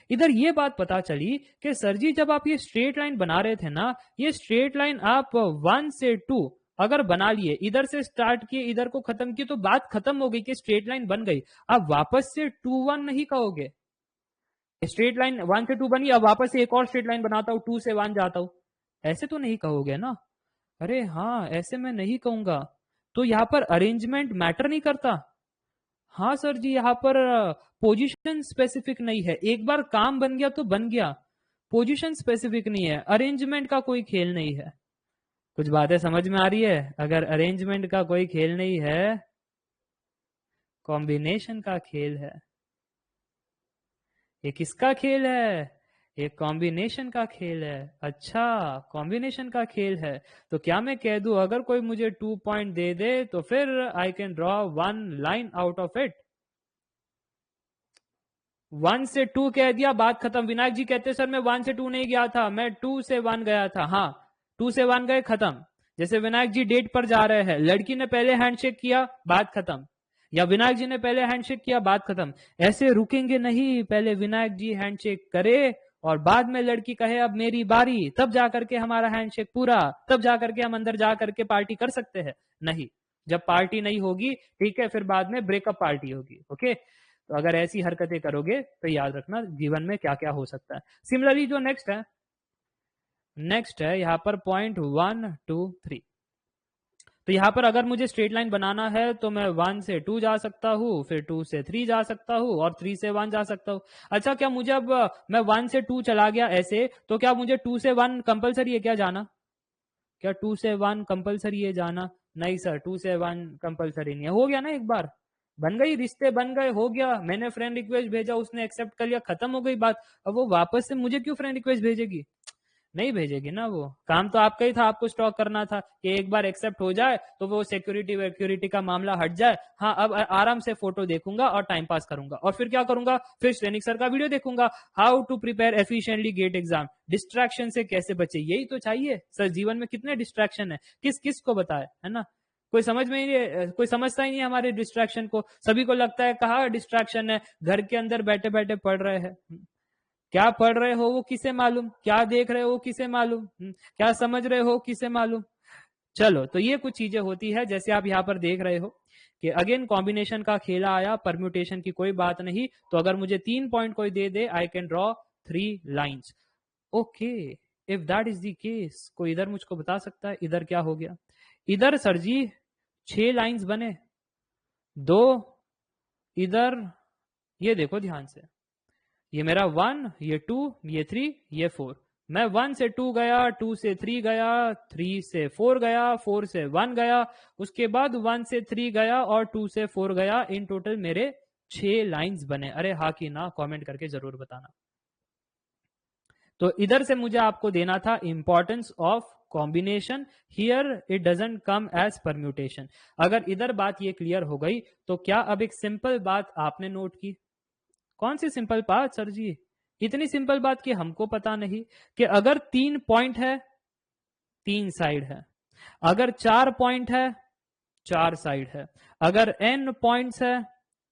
इधर ये बात पता चली कि सर जी जब आप ये स्ट्रेट लाइन बना रहे थे ना, ये स्ट्रेट लाइन आप 1 से 2 अगर बना लिए, इधर से स्टार्ट किए इधर को खत्म किए, तो बात खत्म हो गई कि स्ट्रेट लाइन बन गई। आप वापस से 2 1 नहीं कहोगे। स्ट्रेट लाइन 1 से 2 बनी, अब वापस से एक और स्ट्रेट लाइन बनाता हूं, 2 से 1 जाता हूं, ऐसे तो नहीं कहोगे ना? अरे हाँ, ऐसे मैं नहीं कहूंगा। तो यहां पर अरेंजमेंट मैटर नहीं करता। हाँ सर जी, यहाँ पर पोजीशन स्पेसिफिक नहीं है, एक बार काम बन गया तो बन गया। पोजीशन स्पेसिफिक नहीं है, अरेंजमेंट का कोई खेल नहीं है। कुछ बातें समझ में आ रही है? अगर अरेंजमेंट का कोई खेल नहीं है, कॉम्बिनेशन का खेल है। ये किसका खेल है? ये कॉम्बिनेशन का खेल है। अच्छा, कॉम्बिनेशन का खेल है। तो क्या मैं कह दूं अगर कोई मुझे 2 पॉइंट दे दे तो फिर आई can draw 1 line out of it. 1 से 2 कह दिया, बात खत्म। विनायक जी कहते सर मैं 1 से 2 नहीं गया था, मैं 2 से 1 गया था। हाँ, 2 से 1 गए, खत्म। जैसे विनायक जी डेट पर जा रहे हैं, लड़की ने पहले हैंडशेक किया, बात खत्म, या विनायक जी ने पहले हैंडशेक किया, बात खत्म। ऐसे रुकेंगे नहीं, पहले विनायक जी हैंडशेक करे और बाद में लड़की कहे अब मेरी बारी, तब जाकर के हमारा हैंडशेक पूरा, तब जाकर के हम अंदर जाकर के पार्टी कर सकते हैं। नहीं, जब पार्टी नहीं होगी, ठीक है, फिर बाद में ब्रेकअप पार्टी होगी। ओके, तो अगर ऐसी हरकतें करोगे तो याद रखना जीवन में क्या क्या हो सकता है। सिमिलरली जो नेक्स्ट है यहाँ पर पॉइंट 1 2 3। तो यहाँ पर अगर मुझे स्ट्रेट लाइन बनाना है तो मैं 1 से 2 जा सकता हूँ, फिर 2 से 3 जा सकता हूँ, और 3 से 1 जा सकता हूँ। अच्छा, क्या मुझे अब मैं 1 से 2 चला गया ऐसे, तो क्या मुझे 2 से 1 कंपलसरी है क्या जाना? क्या 2 से 1 कंपलसरी है जाना? नहीं सर, 2 से 1 कंपलसरी नहीं है। हो गया ना, एक बार बन गई, रिश्ते बन गए, हो गया। मैंने फ्रेंड रिक्वेस्ट भेजा, उसने एक्सेप्ट कर लिया, खत्म हो गई बात। अब वो वापस से मुझे क्यों फ्रेंड रिक्वेस्ट भेजेगी? नहीं भेजेगी ना। वो काम तो आपका ही था, आपको स्टॉक करना था कि एक बार एक्सेप्ट हो जाए तो वो सिक्योरिटी वेक्योरिटी का मामला हट जाए। हाँ, अब आराम से फोटो देखूंगा और टाइम पास करूंगा, और फिर क्या करूंगा, फिर सैनिक सर का वीडियो देखूंगा, how to prepare efficiently GATE exam. Distraction से कैसे बचे, यही तो चाहिए सर। जीवन में कितने डिस्ट्रैक्शन है, किस किस को बताए, है ना? कोई समझ में ही नहीं, कोई समझता ही नहीं हमारे डिस्ट्रैक्शन को। सभी को लगता है कहाँ डिस्ट्रैक्शन है, घर के अंदर बैठे बैठे पढ़ रहे हैं। क्या पढ़ रहे हो वो किसे मालूम, क्या देख रहे हो किसे मालूम, क्या समझ रहे हो किसे मालूम। चलो, तो ये कुछ चीजें होती है, जैसे आप यहाँ पर देख रहे हो कि अगेन कॉम्बिनेशन का खेला आया, परम्यूटेशन की कोई बात नहीं। तो अगर मुझे 3 पॉइंट कोई दे दे, I can draw 3 lines. Okay, if that is the case, कोई इधर मुझको बता सकता है इधर क्या हो गया? इधर सर जी 6 लाइन्स बने, 2 इधर, ये देखो ध्यान से, ये मेरा 1, ये 2, ये 3, ये 4। मैं 1 से 2 गया, 2 से 3 गया, 3 से 4 गया, 4 से 1 गया, उसके बाद 1 से 3 गया और 2 से 4 गया। इन टोटल मेरे 6 लाइंस बने। अरे हाँ कि ना, कमेंट करके जरूर बताना। तो इधर से मुझे आपको देना था importance of combination. Here it doesn't come as permutation. अगर इधर बात ये क्लियर हो गई, तो क्या अब एक सिंपल बात आपने नोट की? कौन सी सिंपल बात सर जी? इतनी सिंपल बात कि हमको पता नहीं कि अगर 3 पॉइंट है, 3 साइड है। अगर 4 पॉइंट है, 4 साइड है। अगर n पॉइंट्स है,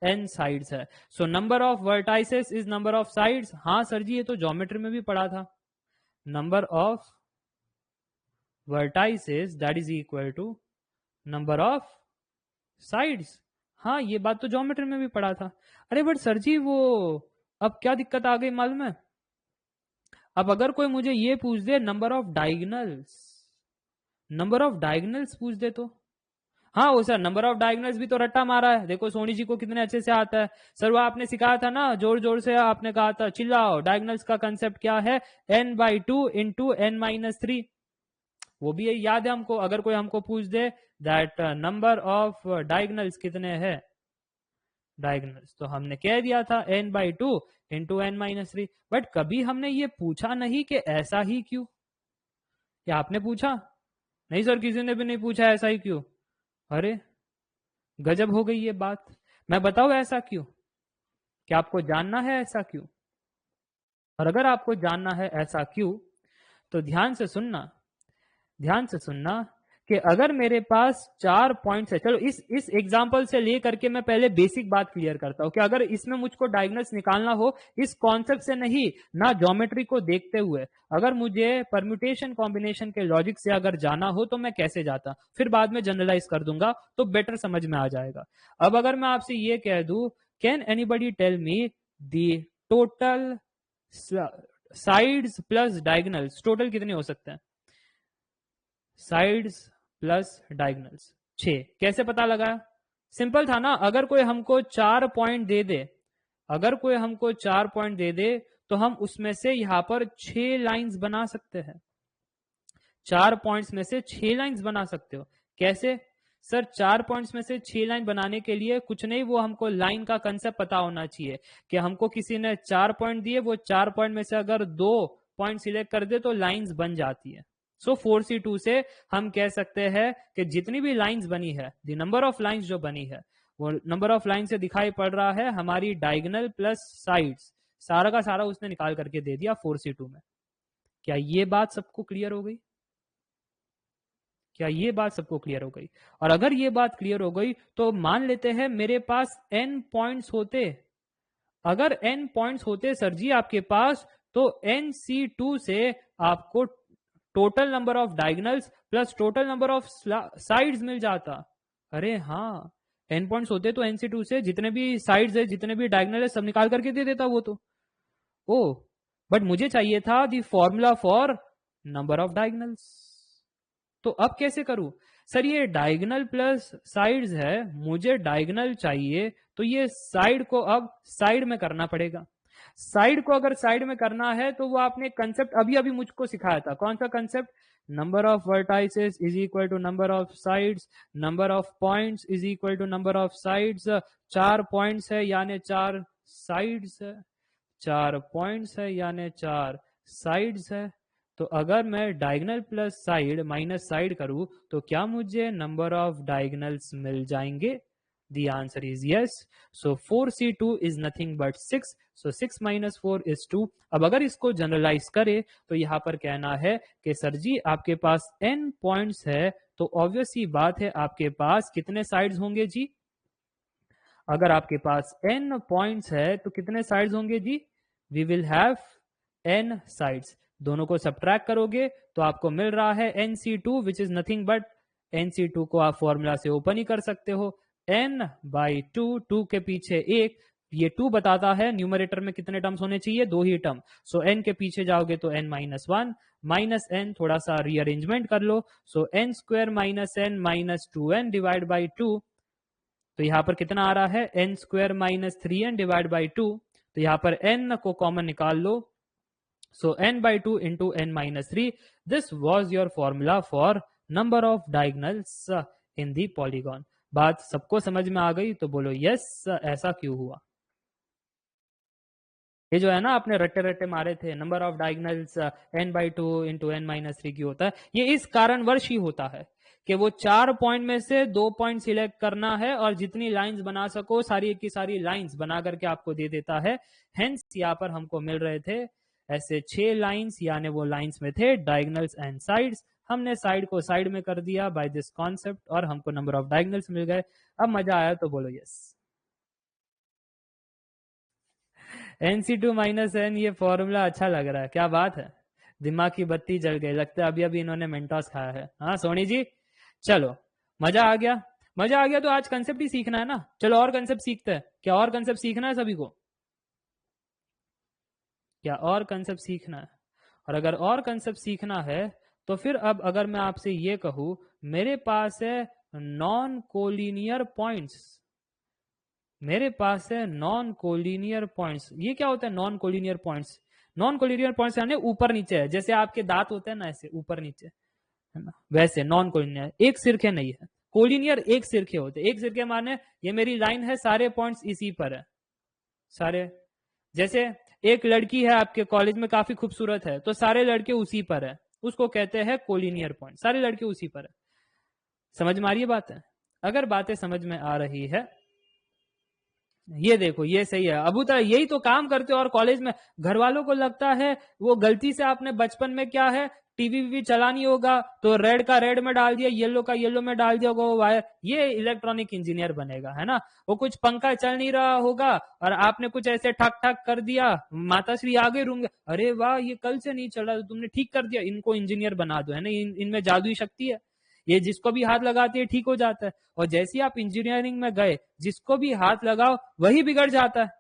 n साइड्स है। So number of vertices is number of sides. हाँ सर जी, ये तो ज्योमेट्री में भी पढ़ा था। Number of vertices that is equal to number of sides. हाँ, ये बात तो ज्योमेट्री में भी पढ़ा था। अरे बट सर जी वो अब क्या दिक्कत आ गई मालूम है? अब अगर कोई मुझे ये पूछ दे नंबर ऑफ डायगनल्स पूछ दे तो हाँ वो सर नंबर ऑफ डायगनल्स भी तो रट्टा मारा है। देखो सोनी जी को कितने अच्छे से आता है। सर वो आपने सिखाया था ना, जोर जोर से आपने कहा था, चिल्लाओ, डायगनल्स का कंसेप्ट क्या है? n/2 into n-3। वो भी यही याद है हमको। अगर कोई हमको पूछ दे दैट नंबर ऑफ डायगनल्स कितने हैं डायगनल्स, तो हमने कह दिया था n/2 इंटू n-3। बट कभी हमने ये पूछा नहीं कि ऐसा ही क्यों। क्या आपने पूछा? नहीं सर, किसी ने भी नहीं पूछा ऐसा ही क्यों। अरे गजब हो गई ये बात। मैं बताऊं ऐसा क्यों? क्या आपको जानना है ऐसा क्यों? और अगर आपको जानना है ऐसा क्यों, तो ध्यान से सुनना कि अगर मेरे पास 4 पॉइंट्स है, चलो इस एग्जांपल से लेकर के मैं पहले बेसिक बात क्लियर करता हूं कि अगर इसमें मुझको डायगोनल्स निकालना हो इस कॉन्सेप्ट से नहीं, ना ज्योमेट्री को देखते हुए, अगर मुझे परम्यूटेशन कॉम्बिनेशन के लॉजिक से अगर जाना हो तो मैं कैसे जाता, फिर बाद में जनरलाइज कर दूंगा तो बेटर समझ में आ जाएगा। अब अगर मैं आपसे ये कह दूं, can anybody tell me the total sides plus diagonals, टोटल कितने हो सकते हैं? Sides plus diagonals 6। कैसे पता लगा? सिंपल था ना। अगर कोई हमको 4 पॉइंट दे दे, तो हम उसमें से यहां पर 6 लाइंस बना सकते हैं। 4 पॉइंट्स में से 6 लाइंस बना सकते हो। कैसे? सर 4 पॉइंट्स में से 6 लाइन बनाने के लिए कुछ नहीं, वो हमको लाइन का कंसेप्ट पता होना चाहिए कि हमको किसी ने 4 पॉइंट दिए, वो 4 पॉइंट में से अगर 2 पॉइंट सिलेक्ट कर दे तो लाइंस बन जाती है। सो 4C2 से हम कह सकते हैं कि जितनी भी लाइंस बनी है, द नंबर ऑफ लाइंस जो बनी है, वो नंबर ऑफ लाइन से दिखाई पड़ रहा है हमारी डायगोनल प्लस साइड्स, सारा का सारा उसने निकाल करके दे दिया 4C2 में। क्या ये बात सबको क्लियर हो गई? क्या ये बात सबको क्लियर हो गई? और अगर ये बात क्लियर हो गई तो मान लेते हैं मेरे पास n पॉइंट्स होते। अगर n पॉइंट्स होते सर जी आपके पास, तो nc2 से आपको total number of diagonals plus total number of sides मिल जाता। अरे हाँ, n पॉइंट्स होते तो nc2 से जितने भी साइड्स है, जितने भी डायगोनल है, सब निकाल करके दे देता वो तो। ओ बट मुझे चाहिए था the formula for number of diagonals. तो अब कैसे करूं? सर ये डायगोनल प्लस साइड्स है, मुझे डायगोनल चाहिए, तो ये साइड को अब साइड में करना पड़ेगा। साइड को अगर साइड में करना है तो वो आपने कंसेप्ट अभी अभी मुझको सिखाया था। कौन सा concept? Number of vertices is equal to number of sides, number of points is equal to number of sides. 4 points है यानी 4 साइड्स है, 4 पॉइंट्स है यानी 4 साइड्स है। तो अगर मैं diagonal plus side minus side करूं तो क्या मुझे नंबर ऑफ डायगोनल्स मिल जाएंगे? The answer is yes. So 4C2 is nothing but 6. So 6 minus 4 is 2. अब अगर इसको जनरलाइज करें तो यहां पर कहना है कि सर जी आपके पास n पॉइंट्स है, तो ऑब्वियस ही बात है आपके पास कितने साइड्स होंगे जी? अगर आपके पास n पॉइंट्स है तो कितने साइड्स होंगे जी? We will have n sides. दोनों को सब्ट्रैक्ट करोगे तो आपको मिल रहा है nc2 which is nothing but, nc2 को आप फॉर्मूला से ओपन ही कर सकते हो, n/2, 2 के पीछे 1, ये 2 बताता है न्यूमरेटर में कितने टर्म्स होने चाहिए, 2 ही टर्म। सो n के पीछे जाओगे तो n-1 माइनस n, थोड़ा सा रीअरेंजमेंट कर लो, सो n² minus n minus 2n divide by 2। तो यहां पर कितना आ रहा है? n² minus 3n divide by 2। तो यहां पर n को कॉमन निकाल लो, so n/2 into n-3. This was your formula for number of diagonals in the polygon. बात सबको समझ में आ गई तो बोलो यस, ऐसा क्यों हुआ? ये जो है ना आपने रट्टे रट्टे मारे थे, number of diagonals n/2 into n-3 क्यों होता है, ये इस कारणवश ही होता है कि वो 4 पॉइंट में से 2 पॉइंट सिलेक्ट करना है और जितनी लाइंस बना सको सारी की सारी लाइंस बना करके आपको दे देता है। हेंस यहाँ पर हमको मिल रहे थे ऐसे 6 लाइंस, यानी वो लाइंस में थे डायगोनल्स एंड साइड्स। हमने साइड को साइड में कर दिया बाय दिस कॉन्सेप्ट और हमको नंबर ऑफ डायगोनल्स मिल गए। अब मजा आया तो बोलो यस। nc2 माइनस n, ये फॉर्मूला अच्छा लग रहा है, क्या बात है। दिमाग की बत्ती जल गई, लगता है अभी अभी इन्होंने मेंटोस खाया है। हाँ सोनी जी, चलो मजा आ गया, मजा आ गया। तो आज कंसेप्ट ही सीखना है ना, चलो और कंसेप्ट सीखते हैं। क्या और कंसेप्ट सीखना है सभी को? क्या और कंसेप्ट सीखना है? और अगर और कंसेप्ट सीखना है तो फिर अब अगर मैं आपसे ये कहूं, मेरे पास है नॉन कोलिनियर पॉइंट्स, मेरे पास है नॉन कोलिनियर पॉइंट्स। ये क्या होता है non collinear points? Non collinear points यानी ऊपर नीचे है, जैसे आपके दांत होते हैं ना ऐसे ऊपर नीचे, है ना, वैसे नॉन कोलिनियर। एक सिरके नहीं है, कोलिनियर एक सिरके होते। एक सिरके माने ये मेरी लाइन है, सारे पॉइंट्स इसी पर है, सारे। जैसे एक लड़की है आपके कॉलेज में, काफी खूबसूरत है, तो सारे लड़के उसी पर है, उसको कहते हैं कोलिनियर पॉइंट, सारे लड़के उसी पर है। समझ में आ रही है बात है? अगर बातें समझ में आ रही है, ये देखो ये सही है। अबू तक यही तो काम करते हो, और कॉलेज में घर वालों को लगता है वो गलती से आपने बचपन में क्या है, टीवी वीवी चला नहीं होगा तो रेड का रेड में डाल दिया, येलो का येलो में डाल दिया होगा वो वायर, ये इलेक्ट्रॉनिक इंजीनियर बनेगा, है ना। वो कुछ पंखा चल नहीं रहा होगा और आपने कुछ ऐसे ठक ठक कर दिया, माताश्री आगे रूंगे, अरे वाह ये कल से नहीं चल रहा, तो तुमने ठीक कर दिया, इनको इंजीनियर बना दो, है ना। इनमें जादुई शक्ति है, ये जिसको भी हाथ लगाती है ठीक हो जाता है। और जैसे ही आप इंजीनियरिंग में गए, जिसको भी हाथ लगाओ वही बिगड़ जाता है।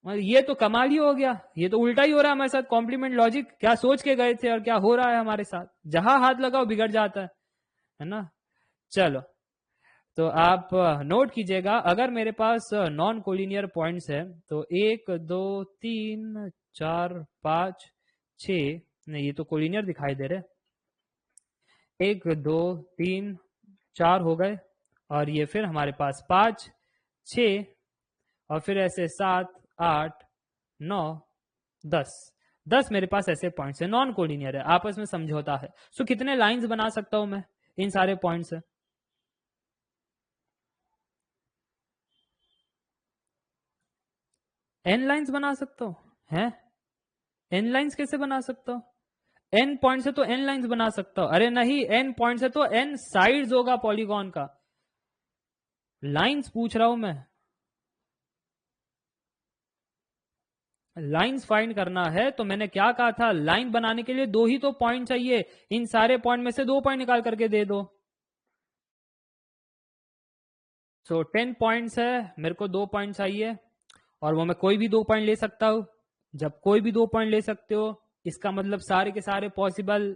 और ये तो कमाल ही हो गया, ये तो उल्टा ही हो रहा है हमारे साथ। कॉम्प्लीमेंट लॉजिक, क्या सोच के गए थे और क्या हो रहा है हमारे साथ, जहां हाथ लगाओ बिगड़ जाता है ना। चलो, तो आप नोट कीजिएगा, अगर मेरे पास नॉन कोलिनियर पॉइंट्स है तो 1 2 3 4 5 6, नहीं ये तो कोलिनियर दिखाई दे रहे, 1 2 3 4 हो गए, और ये फिर हमारे पास 5 6, और फिर ऐसे 7 8 9 10 मेरे पास ऐसे पॉइंट्स है, नॉन कोलिनियर है, आपस में समझौता है। सो कितने लाइंस बना सकता हूं मैं इन सारे पॉइंट्स से? एन लाइंस बना सकता हूं, है? एन लाइंस कैसे बना सकता हूं? एन पॉइंट से तो एन लाइंस बना सकता हूं, अरे नहीं, एन पॉइंट से तो एन साइड्स होगा पॉलीगॉन का, लाइंस पूछ रहा हूं मैं। लाइंस फाइंड करना है तो मैंने क्या कहा था, लाइन बनाने के लिए दो ही तो पॉइंट चाहिए, इन सारे पॉइंट में से दो पॉइंट निकाल करके दे दो। सो 10 पॉइंट्स है, मेरे को दो पॉइंट चाहिए, और वो मैं कोई भी दो पॉइंट ले सकता हूं। जब कोई भी दो पॉइंट ले सकते हो, इसका मतलब सारे के सारे पॉसिबल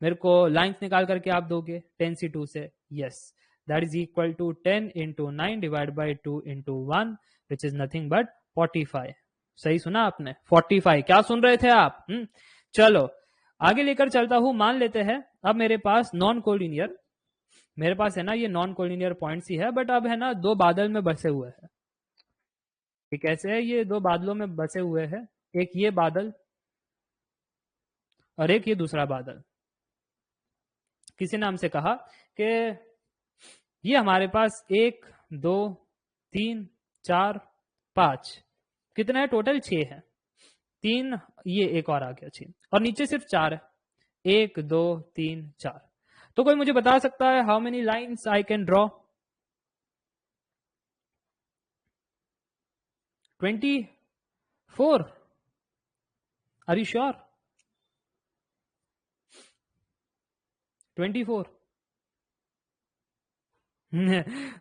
मेरे को लाइंस निकाल करके आप दोगे 10 से 2 से। Yes, that is equal to 10 into 9 divide by 2 into 1, which is nothing but 45। सही सुना आपने, 45। क्या सुन रहे थे आप? चलो आगे लेकर चलता हूं। मान लेते हैं अब मेरे पास नॉन कोलिनियर, मेरे पास है ना ये नॉन कोलिनियर पॉइंट्स ही है, बट अब है ना दो बादल में बसे हुए हैं। ये कैसे है? ये दो बादलों में बसे हुए हैं, एक ये बादल और एक ये दूसरा बादल। किसी ने हमसे कहा कि ये हमारे पास 1 2 3 4 5, कितना है टोटल? 6 है। 3 ये एक और आ गया 6, और नीचे सिर्फ 4 है, 1 2 3 4। तो कोई मुझे बता सकता है how many lines I can draw? 24। Are you sure? 24।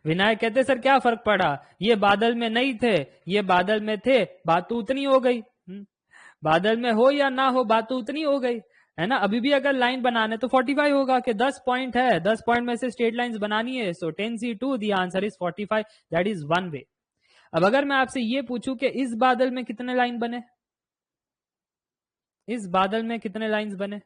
Vinayak कहते सर क्या फर्क पड़ा, ये बादल में नहीं थे, ये बादल में थे, बात तो उतनी हो गई। बादल में हो या ना हो, बात तो उतनी हो गई, है ना। अभी भी अगर लाइन बनाने तो 45 होगा, कि 10 पॉइंट है, 10 पॉइंट में से स्ट्रेट लाइंस बनानी है, सो 10C2 the answer is 45, that is one way. अब अगर मैं आपसे ये पूछूं कि इस बादल में कितने लाइन बने, इस बादल में कितने लाइंस बने?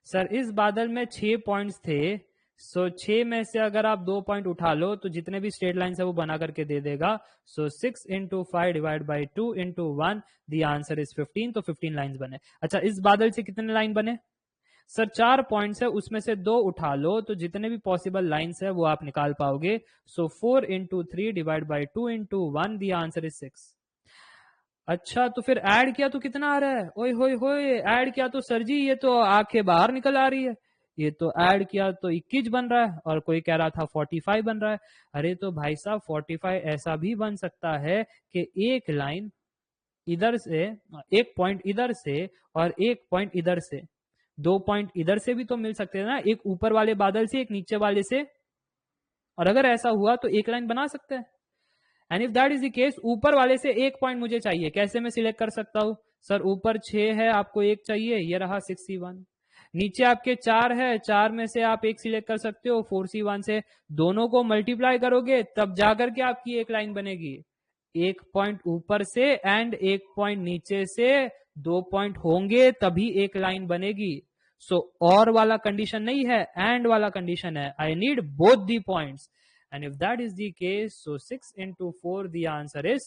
सर इस बादल में 6 पॉइंट्स थे, सो 6 में से अगर आप 2 पॉइंट उठा लो तो जितने भी स्ट्रेट लाइंस है वो बना करके दे देगा। सो 6 into 5 divide by 2 into 1, the answer is 15, तो 15 लाइंस बने। अच्छा इस बादल से कितने लाइन बने? सर 4 पॉइंट्स है, उसमें से 2 उठा लो तो जितने भी पॉसिबल लाइंस है वो आप निकाल पाओगे। सो 4 into 3 divide by 2 into 1, the answer is 6। अच्छा तो फिर ऐड किया तो कितना आ रहा है? ओए होए होए, ऐड किया तो सर जी ये तो आंखें बाहर निकल आ रही है, ये तो ऐड किया तो 21 बन रहा है, और कोई कह रहा था 45 बन रहा है। अरे तो भाई साहब 45 ऐसा भी बन सकता है कि एक लाइन इधर से, एक पॉइंट इधर से और एक पॉइंट इधर से, 2 पॉइंट इधर से भी तो मिल सकते हैं ना, एक ऊपर वाले बादल से, एक नीचे वाले से। और अगर ऐसा हुआ तो एक लाइन बना सकते हैं। And if that is the case, ऊपर वाले से एक पॉइंट मुझे चाहिए, कैसे मैं सिलेक्ट कर सकता हूं? सर ऊपर 6 है, आपको एक चाहिए, ये रहा 6C1। नीचे आपके 4 है, 4 में से आप एक सिलेक्ट कर सकते हो 4C1 से। दोनों को मल्टीप्लाई करोगे तब जाकर के आपकी एक लाइन बनेगी। एक पॉइंट ऊपर से एंड एक पॉइंट नीचे से, 2 पॉइंट होंगे तभी एक लाइन बनेगी। सो और वाला कंडीशन नहीं है, एंड वाला कंडीशन है। I need both the points. And if that is the case, so 6 into 4, the answer is,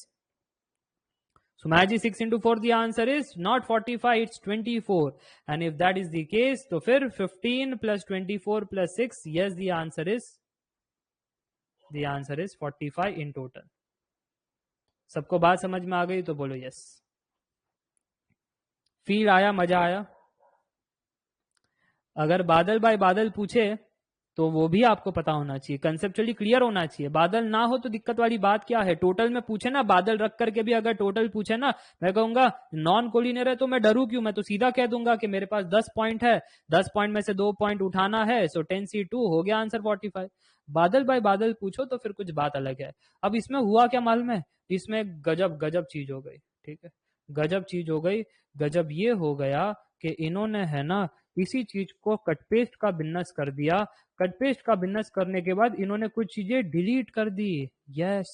so Maji 6 into 4, the answer is not 45, it's 24. And if that is the case, so फिर 15 plus 24 plus 6, yes, the answer is 45 in total. सबको बात समझ में आ गई तो बोलो yes. Feel आया, मजा आया? अगर बादल बाय बादल पूछे तो वो भी आपको पता होना चाहिए, कंसेप्चुअली क्लियर होना चाहिए। बादल ना हो तो दिक्कत वाली बात क्या है? टोटल में पूछे ना, बादल रख करके भी अगर टोटल पूछे ना, मैं कहूंगा नॉन कोलिनियर है तो मैं डरू क्यों? मैं तो सीधा कह दूंगा कि मेरे पास 10 पॉइंट है, 10 पॉइंट में से 2 पॉइंट उठाना है, सो 10C2 हो गया आंसर 45। बादल बाय बादल पूछो तो फिर कुछ बात अलग है। अब इसमें हुआ क्या मालूम है? इसमें गजब गजब चीज हो गई, ठीक है, गजब चीज हो गई। गजब ये हो गया कि इन्होंने है ना इसी चीज को कट पेस्ट का बिजनेस कर दिया। कट पेस्ट का बिजनेस करने के बाद इन्होंने कुछ चीजें डिलीट कर दी। यस,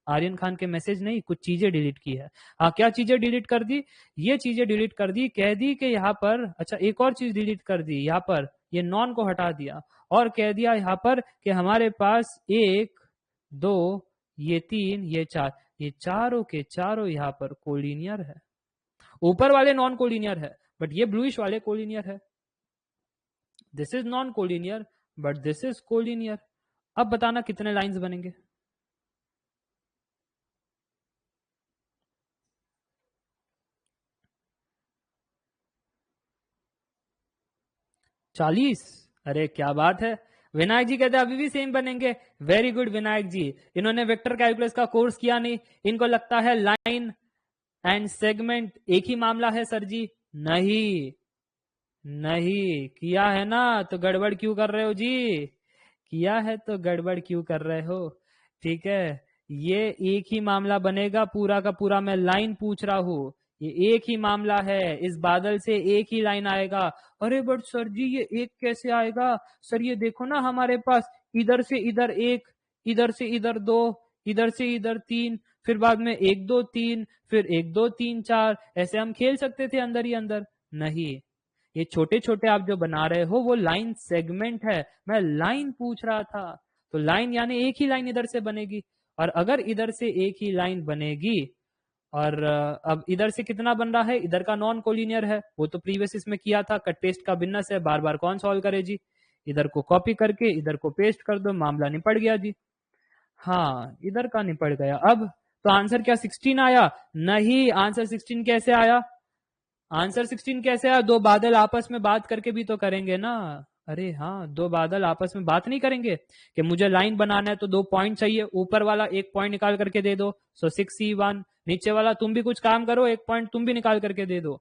आर्यन खान के मैसेज नहीं, कुछ चीजें डिलीट की है। हाँ, क्या चीजें डिलीट कर दी? ये चीजें डिलीट कर दी, कह दी कि यहाँ पर, अच्छा एक और चीज डिलीट कर दी, यहाँ पर ये नॉन को हटा दिया और कह दिया यहाँ पर कि हमारे पास 1 2 ये 3 ये 4, ये चारों के चारों यहाँ पर कोलिनियर है। ऊपर वाले नॉन कोलिनियर है बट ये ब्लूइश वाले कोलिनियर है। This is non collinear but this is collinear. अब बताना कितने लाइंस बनेंगे? चालीस? अरे क्या बात है। विनायक जी कहते हैं अभी भी सेम बनेंगे। वेरी गुड विनायक जी, इन्होंने वेक्टर कैलकुलस का कोर्स किया नहीं, इनको लगता है लाइन एंड सेगमेंट एक ही मामला है सर जी। नहीं, नहीं किया है ना तो गड़बड़ क्यों कर रहे हो जी? किया है तो गड़बड़ क्यों कर रहे हो? ठीक है, ये एक ही मामला बनेगा पूरा का पूरा। मैं लाइन पूछ रहा हूं, ये एक ही मामला है। इस बादल से एक ही लाइन आएगा। अरे बट सर जी ये एक कैसे आएगा? सर ये देखो ना, हमारे पास इधर से इधर 1, इधर से इधर 2, इधर से इधर 3, फिर बाद में 1 2 3, फिर 1 2 3 4, ऐसे हम खेल सकते थे अंदर ही अंदर। नहीं, ये छोटे छोटे आप जो बना रहे हो वो लाइन सेगमेंट है। मैं लाइन पूछ रहा था, तो लाइन यानी एक ही लाइन इधर से बनेगी। और अगर इधर से एक ही लाइन बनेगी और अब इधर से कितना बन रहा है? इधर का नॉन कोलिनियर है, वो तो प्रीवियस इसमें किया था, कट पेस्ट का बिजनेस है, बार बार कौन सॉल्व करे जी? इधर को कॉपी करके इधर को पेस्ट कर दो, मामला निपट गया जी। हाँ, इधर का निपट गया। अब तो आंसर क्या 16 आया? नहीं, आंसर 16 कैसे आया? आंसर 16 कैसे आया? दो बादल आपस में बात करके भी तो करेंगे ना। अरे हाँ, दो बादल आपस में बात नहीं करेंगे कि मुझे लाइन बनाना है तो 2 पॉइंट चाहिए, ऊपर वाला एक पॉइंट निकाल करके दे दो, सो 6C1। नीचे वाला तुम भी कुछ काम करो, एक पॉइंट तुम भी निकाल करके दे दो।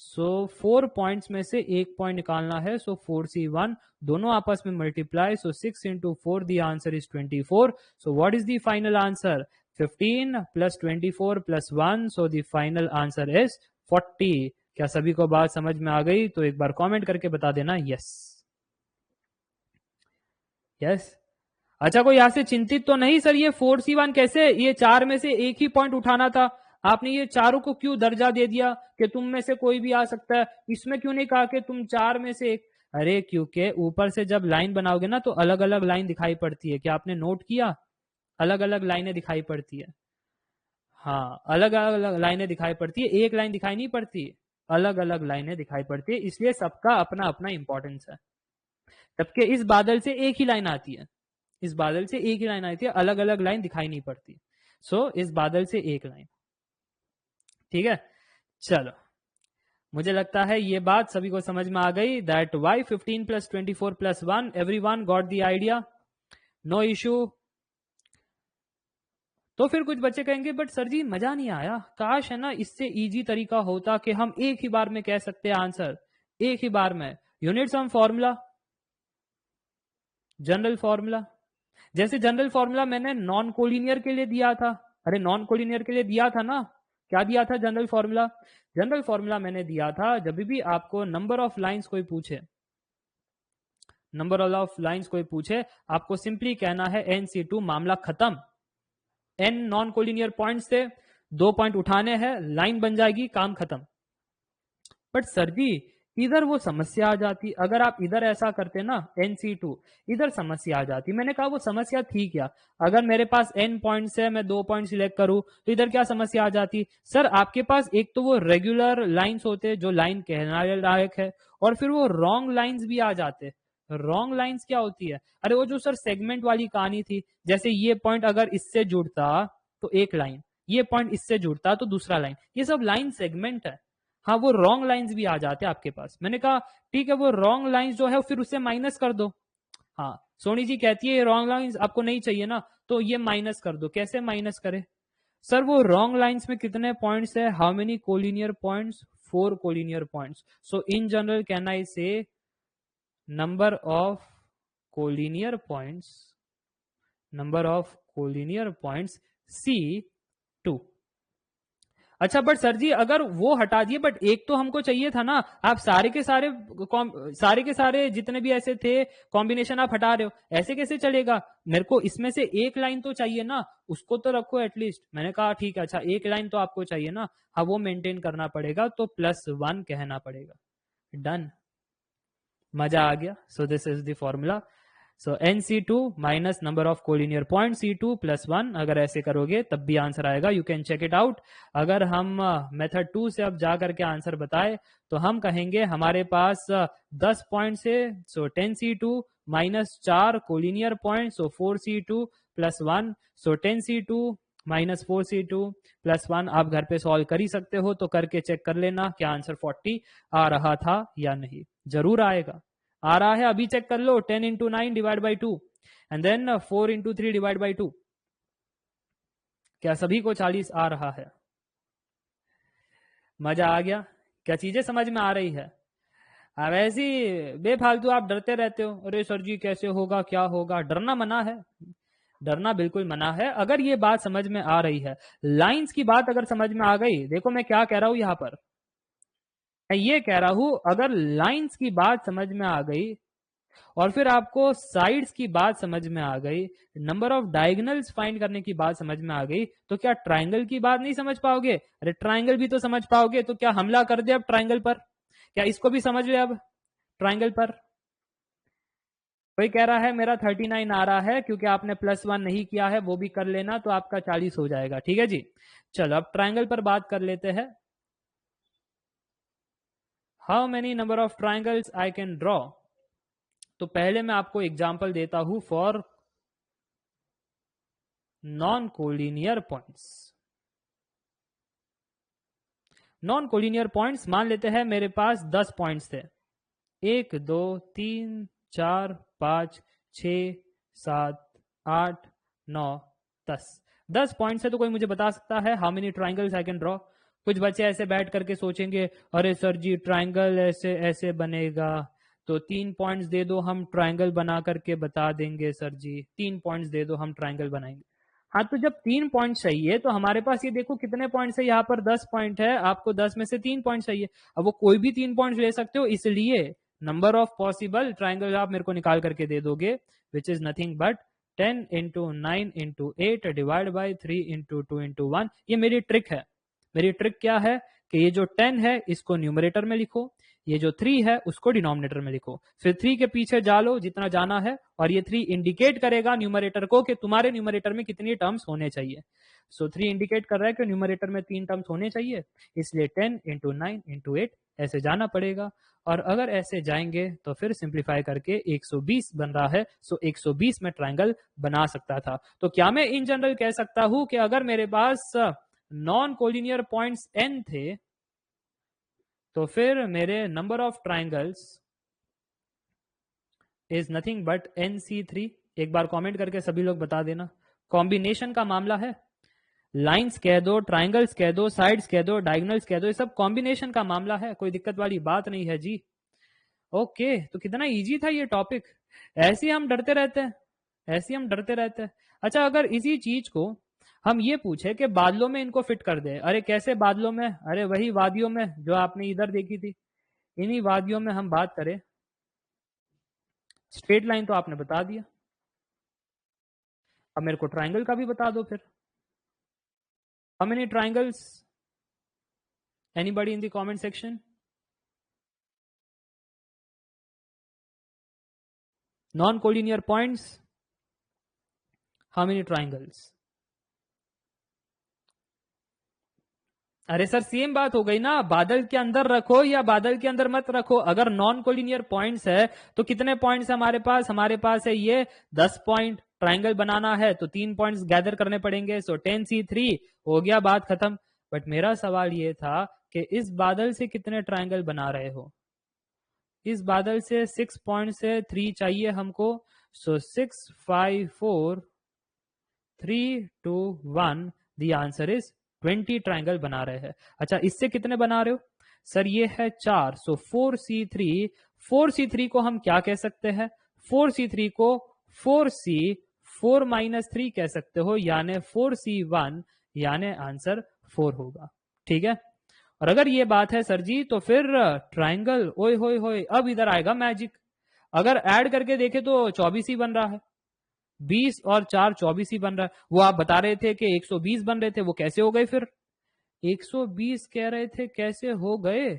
सो 4 पॉइंट्स में से एक पॉइंट निकालना है, सो 4C1, दोनों आपस में multiply, so 6 into 4, the answer is 24। So what is the final answer? 15 plus 24 plus 1, so the final answer is 40। क्या सभी को बात समझ में आ गई? तो एक बार कमेंट करके बता देना यस। यस। अच्छा, कोई यहां से चिंतित तो नहीं सर ये 4C1 कैसे? ये 4 में से एक ही पॉइंट उठाना था, आपने ये चारों को क्यों दर्जा दे दिया कि तुम में से कोई भी आ सकता है? इसमें क्यों नहीं कहा कि तुम 4 में से एक? अरे क्योंकि ऊपर से जब लाइन बनाओगे ना तो अलग अलग लाइन दिखाई पड़ती है। क्या आपने नोट किया? अलग अलग लाइनें दिखाई पड़ती है। हाँ, अलग अलग लाइनें दिखाई पड़ती है, एक लाइन दिखाई नहीं पड़ती, अलग अलग लाइनें दिखाई पड़ती है। इसलिए सबका अपना अपना इंपॉर्टेंस है। जबकि इस बादल से एक ही लाइन आती है, इस बादल से एक ही लाइन आती है, अलग अलग लाइन दिखाई नहीं पड़ती। सो इस बादल से एक लाइन। ठीक है, चलो, मुझे लगता है ये बात सभी को समझ में आ गई। That why 15 plus 24 plus 1, everyone got the idea? No issue? तो फिर कुछ बच्चे कहेंगे बट सर जी मजा नहीं आया, काश है ना इससे इजी तरीका होता कि हम एक ही बार में कह सकते हैं आंसर, एक ही बार में। Unit some formula, general formula, जैसे जनरल फॉर्मूला मैंने नॉन कोलिनियर के लिए दिया था। अरे नॉन कोलिनियर के लिए दिया था ना, क्या दिया था जनरल फॉर्मूला? जनरल फॉर्मूला मैंने दिया था जब भी आपको नंबर ऑफ लाइंस कोई पूछे, नंबर ऑफ लाइंस कोई पूछे, आपको सिंपली कहना है NC2, मामला खत्म। n नॉन कोलिनियर पॉइंट्स थे, 2 पॉइंट उठाने हैं, लाइन बन जाएगी, काम खत्म। बट सर जी इधर वो समस्या आ जाती, अगर आप इधर ऐसा करते ना NC2, इधर समस्या आ जाती। मैंने कहा वो समस्या थी क्या? अगर मेरे पास n पॉइंट्स है, मैं 2 पॉइंट सिलेक्ट करूं तो इधर क्या समस्या आ जाती? सर आपके पास एक तो वो रेगुलर लाइंस होते जो लाइन कहने लायक है, और फिर वो रॉन्ग लाइंस भी आ जाते। रॉन्ग लाइंस क्या होती है? अरे वो जो सर सेगमेंट वाली कहानी थी, जैसे ये पॉइंट अगर इससे जुड़ता तो एक लाइन, ये पॉइंट इससे जुड़ता तो दूसरा लाइन, ये सब लाइन सेगमेंट है। हाँ वो रॉन्ग लाइंस भी आ जाते हैं आपके पास। मैंने कहा ठीक है वो रॉन्ग लाइंस जो है फिर उससे माइनस कर दो। हाँ सोनी जी कहती है ये रॉन्ग लाइंस आपको नहीं चाहिए ना, तो ये माइनस कर दो। कैसे माइनस करे? सर वो रॉन्ग लाइंस में कितने पॉइंट्स है? How many collinear points? 4 collinear points. So in general can I say number of collinear points, number of collinear points C2। अच्छा बट सर जी अगर वो हटा दिए, बट एक तो हमको चाहिए था ना, आप सारे के सारे जितने भी ऐसे थे कॉम्बिनेशन आप हटा रहे हो, ऐसे कैसे चलेगा? मेरे को इसमें से एक लाइन तो चाहिए ना, उसको तो रखो एटलीस्ट। मैंने कहा ठीक है, अच्छा एक लाइन तो आपको चाहिए ना, हाँ वो मेंटेन करना पड़ेगा, तो +1 कहना पड़ेगा। डन, मजा आ गया। So this is the formula. So NC2 minus number of collinear point C2 +1, अगर ऐसे करोगे तब भी आंसर आएगा। You can check it out. अगर हम मेथड 2 से अब जा करके आंसर बताए तो हम कहेंगे हमारे पास 10 पॉइंट से, सो 10C2 माइनस 4 कोलिनियर पॉइंट, सो 4C2 +1, सो 10C2 माइनस 4C2 +1। आप घर पे सॉल्व कर ही सकते हो, तो करके चेक कर लेना क्या आंसर 40 आ रहा था या नहीं। जरूर आएगा, आ रहा है, अभी चेक कर लो। 10 into 9 divide by 2 and then 4 into 3 divide by 2, क्या सभी को 40 आ रहा है? मजा आ गया? क्या चीजें समझ में आ रही है? अब ऐसी बेफालतू आप डरते रहते हो, अरे सर जी कैसे होगा, क्या होगा? डरना मना है, डरना बिल्कुल मना है। अगर ये बात समझ में आ रही है, लाइंस की बात अगर समझ में आ गई, देखो मैं क्या कह रहा हूं यहां पर, मैं ये कह रहा हूं अगर लाइंस की बात समझ में आ गई और फिर आपको साइड्स की बात समझ में आ गई, नंबर ऑफ डायगोनल्स फाइंड करने की बात समझ में आ गई, तो क्या ट्राइंगल की बात नहीं समझ पाओगे? अरे ट्राइंगल भी तो समझ पाओगे, तो क्या हमला कर दे अब ट्राइंगल पर? क्या इसको भी समझ ले अब ट्राइंगल पर? कोई कह रहा है मेरा 39 आ रहा है, क्योंकि आपने +1 नहीं किया है, वो भी कर लेना तो आपका 40 हो जाएगा। ठीक है जी, चलो अब ट्राइंगल पर बात कर लेते हैं। How many number of triangles I can draw? तो पहले मैं आपको एग्जाम्पल देता हूं for non collinear points. Non collinear points मान लेते हैं मेरे पास 10 पॉइंट्स थे, 1 2 3 4 5 6 7 8 9 10। 10 पॉइंट्स है, तो कोई मुझे बता सकता है how many triangles I can draw? कुछ बच्चे ऐसे बैठ करके सोचेंगे अरे सर जी ट्राइंगल ऐसे ऐसे बनेगा, तो 3 पॉइंट्स दे दो, हम ट्राइंगल बना करके बता देंगे। सर जी 3 पॉइंट्स दे दो, हम ट्राइंगल बनाएंगे। हाँ तो जब 3 पॉइंट चाहिए तो हमारे पास ये देखो कितने पॉइंट्स है, यहाँ पर 10 पॉइंट है, आपको 10 में से 3 पॉइंट चाहिए। अब वो कोई भी 3 पॉइंट ले सकते हो, इसलिए नंबर ऑफ पॉसिबल ट्राइंगल आप मेरे को निकाल करके दे दोगे, विच is nothing but 10 into 9 into 8 divide by 3 into 2 into 1। ये मेरी ट्रिक है। मेरी ट्रिक क्या है कि ये जो 10 है इसको न्यूमरेटर में लिखो, ये जो 3 है उसको डिनोमिनेटर में लिखो, फिर 3 के पीछे जा लो जितना जाना है, और ये 3 इंडिकेट करेगा न्यूमरेटर को कि तुम्हारे न्यूमरेटर में कितनी टर्म्स होने चाहिए। सो 3 इंडिकेट कर रहा है कि न्यूमरेटर में 3 टर्म्स होने चाहिए, इसलिए 10 इंटू 9 इंटू 8 ऐसे जाना पड़ेगा। और अगर ऐसे जाएंगे तो फिर सिंप्लीफाई करके 120 बन रहा है। सो 120 में ट्राइंगल बना सकता था। तो क्या मैं इन जनरल कह सकता हूं कि अगर मेरे पास नॉन कोलिनियर पॉइंट्स n थे तो फिर मेरे number of triangles is nothing but NC3? एक बार कमेंट करके सभी लोग बता देना। कॉम्बिनेशन का मामला है, लाइंस कह दो, ट्राइंगल्स कह दो, साइड्स कह दो, डायगोनल्स कह दो, ये सब कॉम्बिनेशन का मामला है, कोई दिक्कत वाली बात नहीं है जी। ओके, तो कितना इजी था ये टॉपिक। ऐसे ही हम डरते रहते हैं, ऐसे ही हम डरते रहते हैं। अच्छा, अगर इसी चीज को हम ये पूछे कि बादलों में इनको फिट कर दे, अरे कैसे बादलों में, अरे वही वादियों में जो आपने इधर देखी थी, इन्हीं वादियों में हम बात करें। स्ट्रेट लाइन तो आपने बता दिया, अब मेरे को ट्राइंगल का भी बता दो फिर। How many triangles, anybody in the comment section? Non collinear points, how many triangles? अरे सर सेम बात हो गई ना, बादल के अंदर रखो या बादल के अंदर मत रखो, अगर नॉन कोलिनियर पॉइंट्स है तो कितने पॉइंट्स हमारे पास है ये 10 पॉइंट। ट्राइंगल बनाना है तो 3 पॉइंट्स गैदर करने पड़ेंगे, सो 10C3 हो गया, बात खत्म। बट मेरा सवाल ये था कि इस बादल से कितने ट्राइंगल बना रहे हो? इस बादल से 6 पॉइंट से 3 चाहिए हमको, सो 6 5 4 3 2 1, द आंसर इज 20 ट्राइंगल बना रहे हैं। अच्छा, इससे कितने बना रहे हो? सर ये है 4, सो 4C3। 4C3 को हम क्या कह सकते हैं? 4C3 को 4C 4-3 कह सकते हो, यानी 4C1, यानी आंसर 4 होगा। ठीक है, और अगर ये बात है सर जी तो फिर ट्राइंगल, ओए होए होए, अब इधर आएगा मैजिक। अगर ऐड करके देखे तो 24 ही बन रहा है, 20 और 4 24 ही बन रहा है। वो आप बता रहे थे कि 120 बन रहे थे, वो कैसे हो गए फिर? 120 कह रहे थे, कैसे हो गए?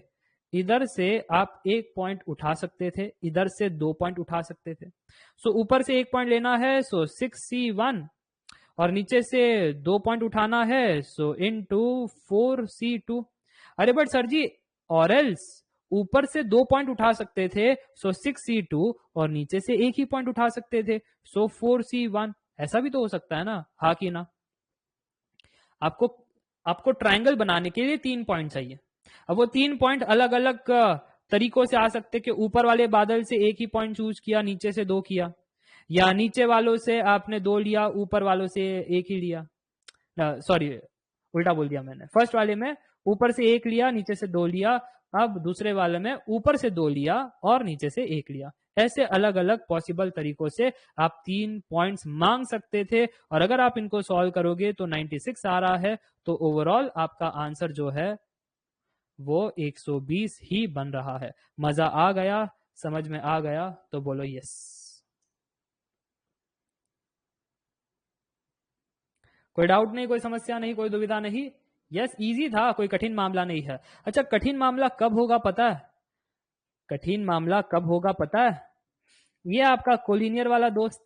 इधर से आप 1 पॉइंट उठा सकते थे, इधर से 2 पॉइंट उठा सकते थे। सो ऊपर से 1 पॉइंट लेना है, सो 6C1, और नीचे से 2 पॉइंट उठाना है, सो इनटू 4C2। अरे बट सर जी, और एल्स ऊपर से 2 पॉइंट उठा सकते थे, सो 6C2, और नीचे से 1 ही पॉइंट उठा सकते थे, सो 4C1। ऐसा भी तो हो सकता है ना, हाँ कि ना? आपको आपको ट्राइंगल बनाने के लिए 3 पॉइंट चाहिए। अब वो 3 पॉइंट अलग अलग तरीकों से आ सकते, कि ऊपर वाले बादल से 1 ही पॉइंट चूज किया, नीचे से 2 किया, या नीचे वालों से आपने 2 लिया, ऊपर वालों से 1 ही लिया। सॉरी, उल्टा बोल दिया मैंने। फर्स्ट वाले में ऊपर से 1 लिया, नीचे से 2 लिया। अब दूसरे वाले में ऊपर से 2 लिया और नीचे से 1 लिया। ऐसे अलग अलग पॉसिबल तरीकों से आप 3 पॉइंट्स मांग सकते थे, और अगर आप इनको सॉल्व करोगे तो 96 आ रहा है, तो ओवरऑल आपका आंसर जो है वो 120 ही बन रहा है। मजा आ गया? समझ में आ गया तो बोलो यस। कोई डाउट नहीं, कोई समस्या नहीं, कोई दुविधा नहीं? यस, इजी था, कोई कठिन मामला नहीं है। अच्छा, कठिन मामला कब होगा पता है? कठिन मामला कब होगा पता है? ये आपका कोलिनियर वाला दोस्त,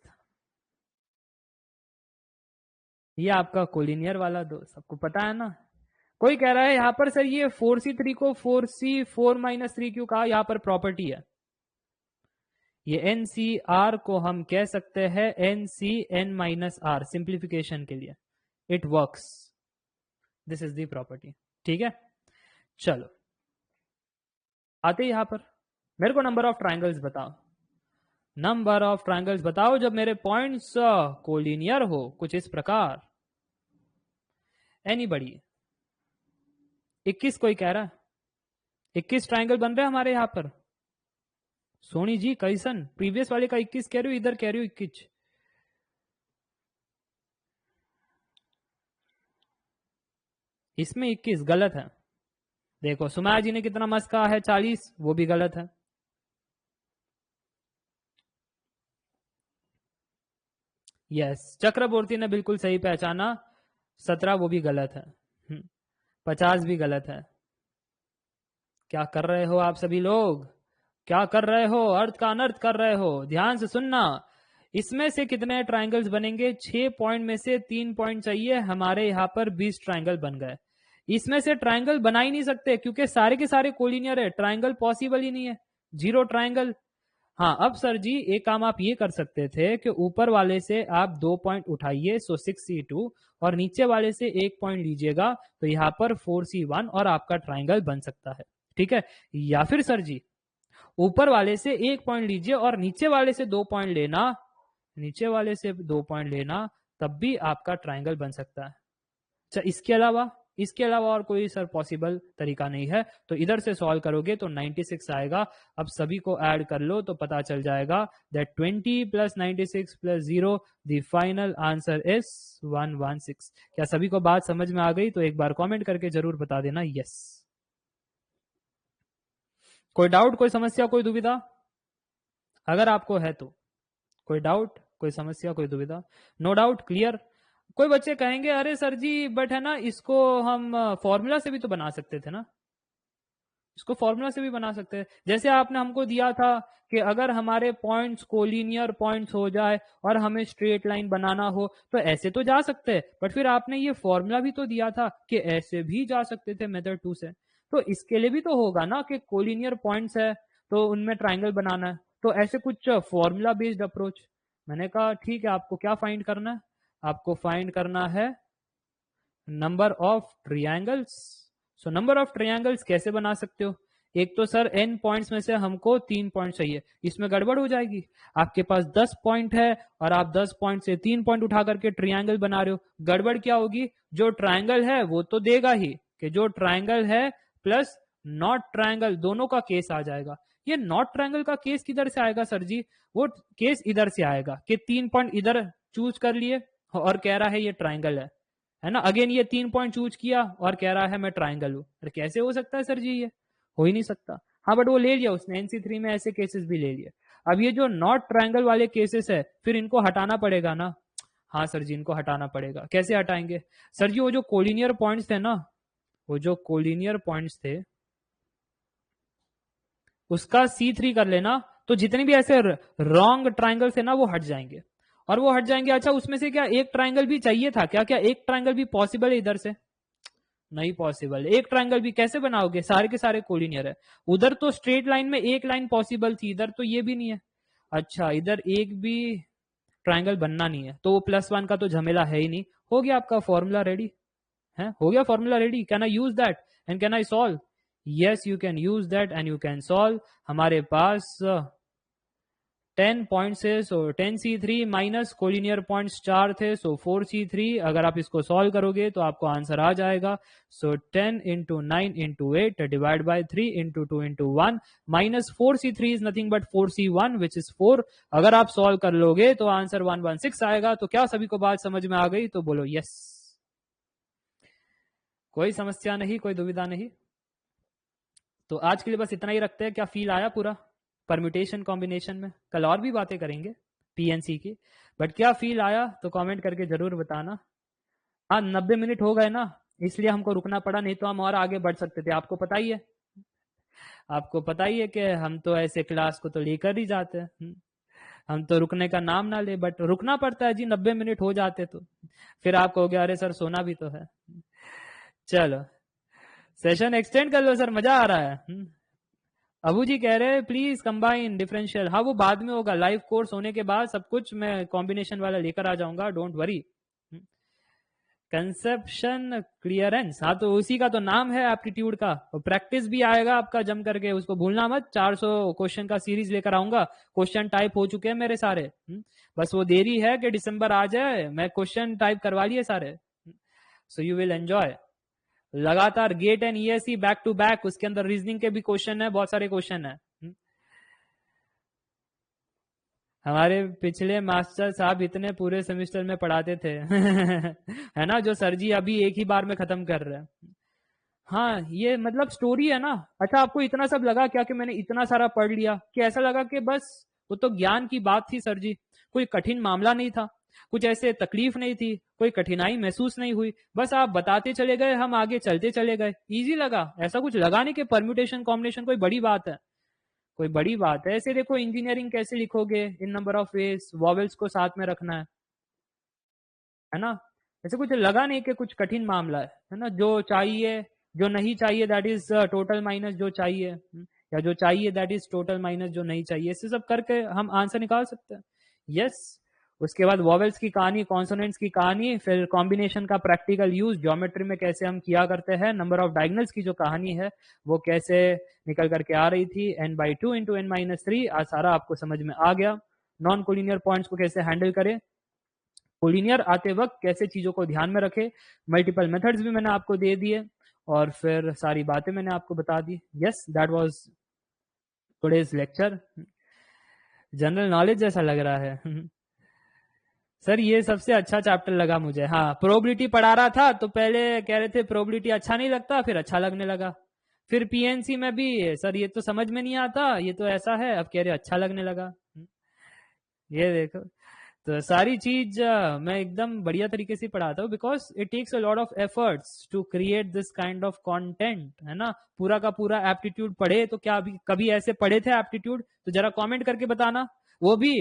ये आपका कोलिनियर वाला दोस्त, आपको पता है ना? कोई कह रहा है यहां पर सर ये 4C3 को 4C4-3 क्यों कहा? यहां पर प्रॉपर्टी है, ये NCR को हम कह सकते हैं NCN-R, सिंप्लीफिकेशन के लिए it works, this is the property. ठीक है, चलो आते यहां पर, मेरे को नंबर ऑफ ट्राइंगल्स बताओ। नंबर ऑफ ट्राइंगल्स बताओ जब मेरे पॉइंट्स कोलिनियर हो, कुछ इस प्रकार। एनीबडी? 21 कोई कह रहा है? 21 ट्राइंगल बन रहे हैं हमारे यहां पर। सोनी जी कैसन, प्रीवियस वाले का 21 कह रही हो, इधर कह रही हो 21? इसमें 21 गलत है। देखो सुमाया जी ने कितना मस्त कहा है 40, वो भी गलत है। यस, चक्रवर्ती ने बिल्कुल सही पहचाना, 17 वो भी गलत है। 50 भी गलत है। क्या कर रहे हो आप सभी लोग? क्या कर रहे हो? अर्थ का अनर्थ कर रहे हो, ध्यान से सुनना। इसमें से कितने ट्राइंगल्स बनेंगे? 6 पॉइंट में से 3 पॉइंट चाहिए, हमारे यहाँ पर 20 ट्राइंगल बन गए। इसमें से ट्राइंगल बना ही नहीं सकते क्योंकि सारे के सारे कोलिनियर है, ट्राइंगल पॉसिबल ही नहीं है, 0 ट्राइंगल। हाँ, अब सर जी एक काम आप ये कर सकते थे कि ऊपर वाले से आप 2 पॉइंट उठाइए, सो 6C2, और नीचे वाले से 1 पॉइंट लीजिएगा, तो यहाँ पर 4C1 और आपका ट्राइंगल बन सकता है। ठीक है, या फिर सर जी ऊपर वाले से 1 पॉइंट लीजिए और नीचे वाले से 2 पॉइंट लेना, नीचे वाले से 2 पॉइंट लेना, तब भी आपका ट्राइंगल बन सकता है। इसके अलावा और कोई सर पॉसिबल तरीका नहीं है। तो इधर से सॉल्व करोगे तो 96 आएगा। अब सभी को ऐड कर लो तो पता चल जाएगा that 20 + 96 + 0 the final answer is 116। क्या सभी को बात समझ में आ गई? तो एक बार कमेंट करके जरूर बता देना यस। कोई डाउट, कोई समस्या, कोई दुविधा अगर आपको है तो? कोई डाउट, कोई समस्या, कोई दुविधा? No doubt, clear. कोई बच्चे कहेंगे अरे सर जी बट है ना, इसको हम फॉर्मूला से भी तो बना सकते थे ना, इसको फॉर्मूला से भी बना सकते हैं। जैसे आपने हमको दिया था कि अगर हमारे पॉइंट्स कोलिनियर पॉइंट्स हो जाए और हमें स्ट्रेट लाइन बनाना हो तो ऐसे तो जा सकते हैं, बट फिर आपने ये फॉर्मूला भी तो दिया था कि ऐसे भी जा सकते थे मेथड 2 से। तो इसके लिए भी तो होगा ना कि कोलिनियर पॉइंट्स है तो उनमें ट्राइंगल बनाना है, तो ऐसे कुछ फॉर्मूला बेस्ड अप्रोच। मैंने कहा ठीक है, आपको क्या फाइंड करना है? आपको फाइंड करना है number of triangles. So number of triangles कैसे बना सकते हो? एक तो सर n पॉइंट्स में से हमको 3 पॉइंट चाहिए, इसमें गड़बड़ हो जाएगी। आपके पास 10 पॉइंट है और आप 10 पॉइंट से 3 पॉइंट उठा करके ट्रायंगल बना रहे हो। गड़बड़ क्या होगी? जो ट्रायंगल है वो तो देगा ही कि जो ट्रायंगल है प्लस नॉट ट्रायंगल दोनों का केस आ जाएगा। ये नॉट ट्रायंगल का केस किधर से आएगा सर जी? वो केस इधर से आएगा कि 3 पॉइंट इधर चूज कर लिए और कह रहा है ये ट्रायंगल है ना। अगेन ये 3 पॉइंट चूज किया और कह रहा है मैं ट्राइंगल हूं। अरे कैसे हो सकता है सर जी? ये हो ही नहीं सकता। हाँ बट वो ले लिया उसने, NC3 में ऐसे केसेस भी ले लिए। अब ये जो नॉट ट्राइंगल वाले केसेस है फिर इनको हटाना पड़ेगा ना। हाँ सर जी इनको हटाना पड़ेगा। कैसे हटाएंगे सर जी? वो जो कोलिनियर पॉइंट्स थे ना, वो जो कोलिनियर पॉइंट्स थे उसका C3 कर लेना, तो जितने भी ऐसे रॉन्ग ट्राइंगल थे ना वो हट जाएंगे। और वो हट जाएंगे। अच्छा उसमें से क्या एक ट्राइंगल भी चाहिए था क्या? क्या एक ट्राइंगल भी पॉसिबल है इधर से? नहीं पॉसिबल। एक ट्राइंगल भी कैसे बनाओगे? सारे के सारे कोलिनियर है। उधर तो स्ट्रेट लाइन में एक लाइन पॉसिबल थी, इधर तो ये भी नहीं है। अच्छा इधर एक भी ट्राइंगल बनना नहीं है, तो वो +1 का तो झमेला है ही नहीं। हो गया आपका फॉर्मूला रेडी है, हो गया formula ready. Can I use that and can I solve? Yes you can use that and you can solve. हमारे पास 10 पॉइंट्स है, सो 10C3 माइनस कोलिनियर पॉइंट्स 4 थे, सो 4C3। अगर आप इसको सॉल्व करोगे तो आपको आंसर आ जाएगा। सो 10 × 9 × 8 divide by 3 × 2 × 1 minus 4C3 is nothing but 4C1 which is 4। अगर आप सॉल्व कर लोगे तो आंसर 116 आएगा। तो क्या सभी को बात समझ में आ गई? तो बोलो यस। कोई समस्या नहीं, कोई दुविधा नहीं। तो आज के लिए बस इतना ही रखते हैं। क्या फील आया पूरा परम्यूटेशन कॉम्बिनेशन में? कल और भी बातें करेंगे PNC की, बट क्या फील आया तो कमेंट करके जरूर बताना। हाँ 90 मिनट हो गए ना, इसलिए हमको रुकना पड़ा, नहीं तो हम और आगे बढ़ सकते थे। आपको पता ही है, आपको पता ही है कि हम तो ऐसे क्लास को तो लेकर ही जाते हैं। हम तो रुकने का नाम ना ले, बट रुकना पड़ता है जी। 90 मिनट हो जाते तो फिर आप कहोगे अरे सर सोना भी तो है। चलो सेशन एक्सटेंड कर लो सर, मजा आ रहा है। अबू जी कह रहे हैं प्लीज कंबाइन डिफरेंशियल। हाँ वो बाद में होगा, लाइव कोर्स होने के बाद सब कुछ मैं कॉम्बिनेशन वाला लेकर आ जाऊंगा, डोंट वरी। कंसेप्शन क्लियरेंस, हाँ तो उसी का तो नाम है एप्टीट्यूड का। प्रैक्टिस भी आएगा आपका जम करके, उसको भूलना मत। 400 क्वेश्चन का सीरीज लेकर आऊंगा। क्वेश्चन टाइप हो चुके हैं मेरे सारे, बस वो देरी है कि दिसंबर आ जाए, मैं क्वेश्चन टाइप करवा लिए सारे। सो यू विल एंजॉय लगातार GATE and ESE back to back. उसके अंदर रीजनिंग के भी क्वेश्चन है, बहुत सारे क्वेश्चन है। हमारे पिछले मास्टर साहब इतने पूरे सेमेस्टर में पढ़ाते थे है ना, जो सर जी अभी एक ही बार में खत्म कर रहे हैं। हाँ ये मतलब स्टोरी है ना। अच्छा आपको इतना सब लगा क्या कि मैंने इतना सारा पढ़ लिया? कि ऐसा लगा कि बस वो तो ज्ञान की बात थी सर जी, कोई कठिन मामला नहीं था, कुछ ऐसे तकलीफ नहीं थी, कोई कठिनाई महसूस नहीं हुई, बस आप बताते चले गए, हम आगे चलते चले गए, इजी लगा? ऐसा कुछ लगा नहीं कि परम्यूटेशन कॉम्बिनेशन कोई बड़ी बात है, कोई बड़ी बात है। ऐसे देखो इंजीनियरिंग कैसे लिखोगे, इन नंबर ऑफ वेज, वॉवेल्स को साथ में रखना है ना। ऐसे कुछ लगा नहीं कि कुछ कठिन मामला है ना। जो चाहिए जो नहीं चाहिए दैट इज टोटल माइनस जो चाहिए, या जो चाहिए दैट इज टोटल माइनस जो नहीं चाहिए, इससे सब करके हम आंसर निकाल सकते हैं। यस उसके बाद वॉवेल्स की कहानी, कॉन्सोनेंट्स की कहानी, फिर कॉम्बिनेशन का प्रैक्टिकल यूज ज्योमेट्री में कैसे हम किया करते हैं, नंबर ऑफ डायगोनल्स की जो कहानी है वो कैसे निकल करके आ रही थी, n/2 × n-3। आज सारा आपको समझ में आ गया। नॉन कोलिनियर पॉइंट्स को कैसे हैंडल करें, कोलिनियर आते वक्त कैसे चीजों को ध्यान में रखे, मल्टीपल मेथड्स भी मैंने आपको दे दिए और फिर सारी बातें मैंने आपको बता दी। Yes, that was today's lecture. General knowledge जैसा लग रहा है। सर ये सबसे अच्छा चैप्टर लगा मुझे। हाँ, प्रोबेबिलिटी पढ़ा रहा था तो पहले कह रहे थे प्रोबेबिलिटी अच्छा नहीं लगता, फिर अच्छा लगने लगा। फिर पीएनसी में भी सर ये तो समझ में नहीं आता, ये तो ऐसा है, अब कह रहे अच्छा लगने लगा। ये देखो, तो सारी चीज मैं एकदम बढ़िया तरीके से पढ़ाता हूँ, because it takes a lot of efforts to create this kind of content, है ना। पूरा का पूरा एप्टीट्यूड पढ़े तो क्या अभी कभी ऐसे पढ़े थे एप्टीट्यूड? तो जरा कमेंट करके बताना, वो भी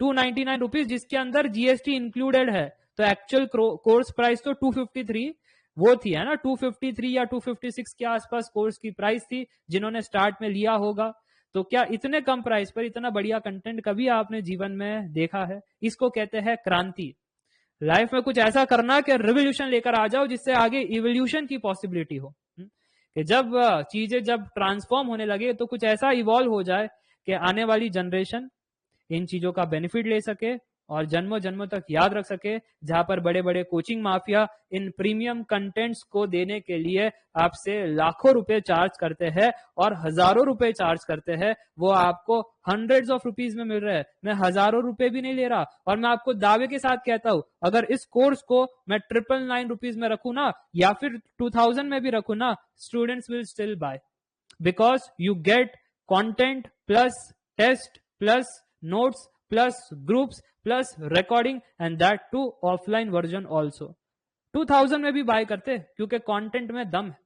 299 रुपीज, जिसके अंदर जीएसटी इंक्लूडेड है। तो एक्चुअल कोर्स प्राइस तो 253 वो थी, है ना, 253 या 256 के आसपास कोर्स की प्राइस थी, जिन्होंने स्टार्ट में लिया होगा। तो क्या इतने कम प्राइस पर इतना बढ़िया कंटेंट कभी आपने जीवन में देखा है? इसको कहते हैं क्रांति। लाइफ में कुछ ऐसा करना कि रिवोल्यूशन लेकर आ जाओ, जिससे आगे इवोल्यूशन की पॉसिबिलिटी हो। कि जब चीजें जब ट्रांसफॉर्म होने लगे तो कुछ ऐसा इवॉल्व हो जाए कि आने वाली जनरेशन इन चीजों का बेनिफिट ले सके और जन्मों जन्मों तक याद रख सके। जहां पर बड़े बड़े कोचिंग माफिया इन प्रीमियम कंटेंट्स को देने के लिए आपसे लाखों रुपए चार्ज करते हैं और हजारों रुपए चार्ज करते हैं, वो आपको हंड्रेड्स ऑफ रुपीज में मिल रहा है। मैं हजारों रुपए भी नहीं ले रहा, और मैं आपको दावे के साथ कहता हूं, अगर इस कोर्स को मैं 999 रुपीज में रखू ना, या फिर 2000 में भी रखू ना, students will still buy, because you get content plus test plus notes plus groups plus recording and that too offline version also। 2000 में भी बाय करते क्योंकि कंटेंट में दम है,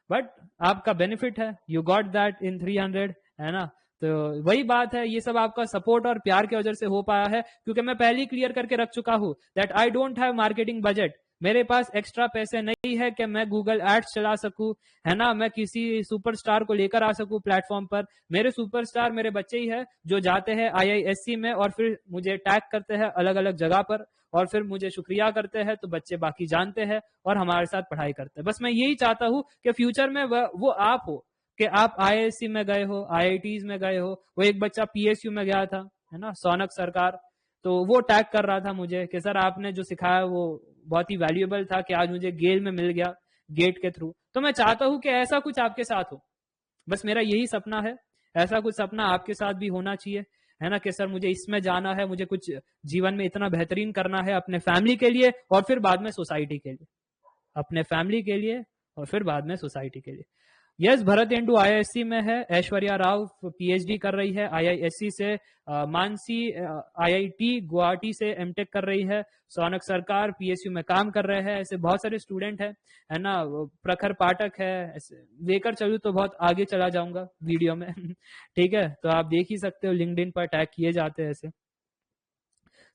बट आपका बेनिफिट है, यू गॉट दैट इन 300, है ना। तो वही बात है, ये सब आपका सपोर्ट और प्यार की वजह से हो पाया है, क्योंकि मैं पहले ही क्लियर करके रख चुका हूं that I don't have marketing budget. मेरे पास एक्स्ट्रा पैसे नहीं है कि मैं गूगल एड्स चला सकूं, है ना, मैं किसी सुपरस्टार को लेकर आ सकूं प्लेटफॉर्म पर। मेरे सुपरस्टार मेरे बच्चे ही है, जो जाते हैं आईआईएससी में और फिर मुझे टैग करते हैं अलग अलग जगह पर, और फिर मुझे शुक्रिया करते हैं, तो बच्चे बाकी जानते हैं और हमारे साथ पढ़ाई करते हैं। बस मैं यही चाहता हूं कि फ्यूचर में वो आप हो, कि आप आईआईएससी में गए हो, आईआईटीज में गए हो। वो एक बच्चा पीएसयू में गया था, है ना, सौनक सरकार, तो वो टैग कर रहा था मुझे कि सर आपने जो सिखाया वो बहुत ही वैल्यूएबल था, कि आज मुझे गेल में मिल गया गेट के थ्रू। तो मैं चाहता हूं कि ऐसा कुछ आपके साथ हो, बस मेरा यही सपना है। ऐसा कुछ सपना आपके साथ भी होना चाहिए, है ना, कि सर मुझे इसमें जाना है, मुझे कुछ जीवन में इतना बेहतरीन करना है अपने फैमिली के लिए और फिर बाद में सोसाइटी के लिए, अपने फैमिली के लिए और फिर बाद में सोसाइटी के लिए। यस, भरत इंडू आईआईएससी में है, ऐश्वर्या राव पीएचडी कर रही है आईआईएससी से, मानसी आईआईटी गुवाहाटी से एमटेक कर रही है, सौनक सरकार पीएसयू में काम कर रहे हैं। ऐसे बहुत सारे स्टूडेंट है ना, प्रखर पाठक है, ऐसे लेकर चलूँ तो बहुत आगे चला जाऊंगा वीडियो में। ठीक है, तो आप देख ही सकते हो, लिंक्डइन पर टैग किए जाते हैं ऐसे।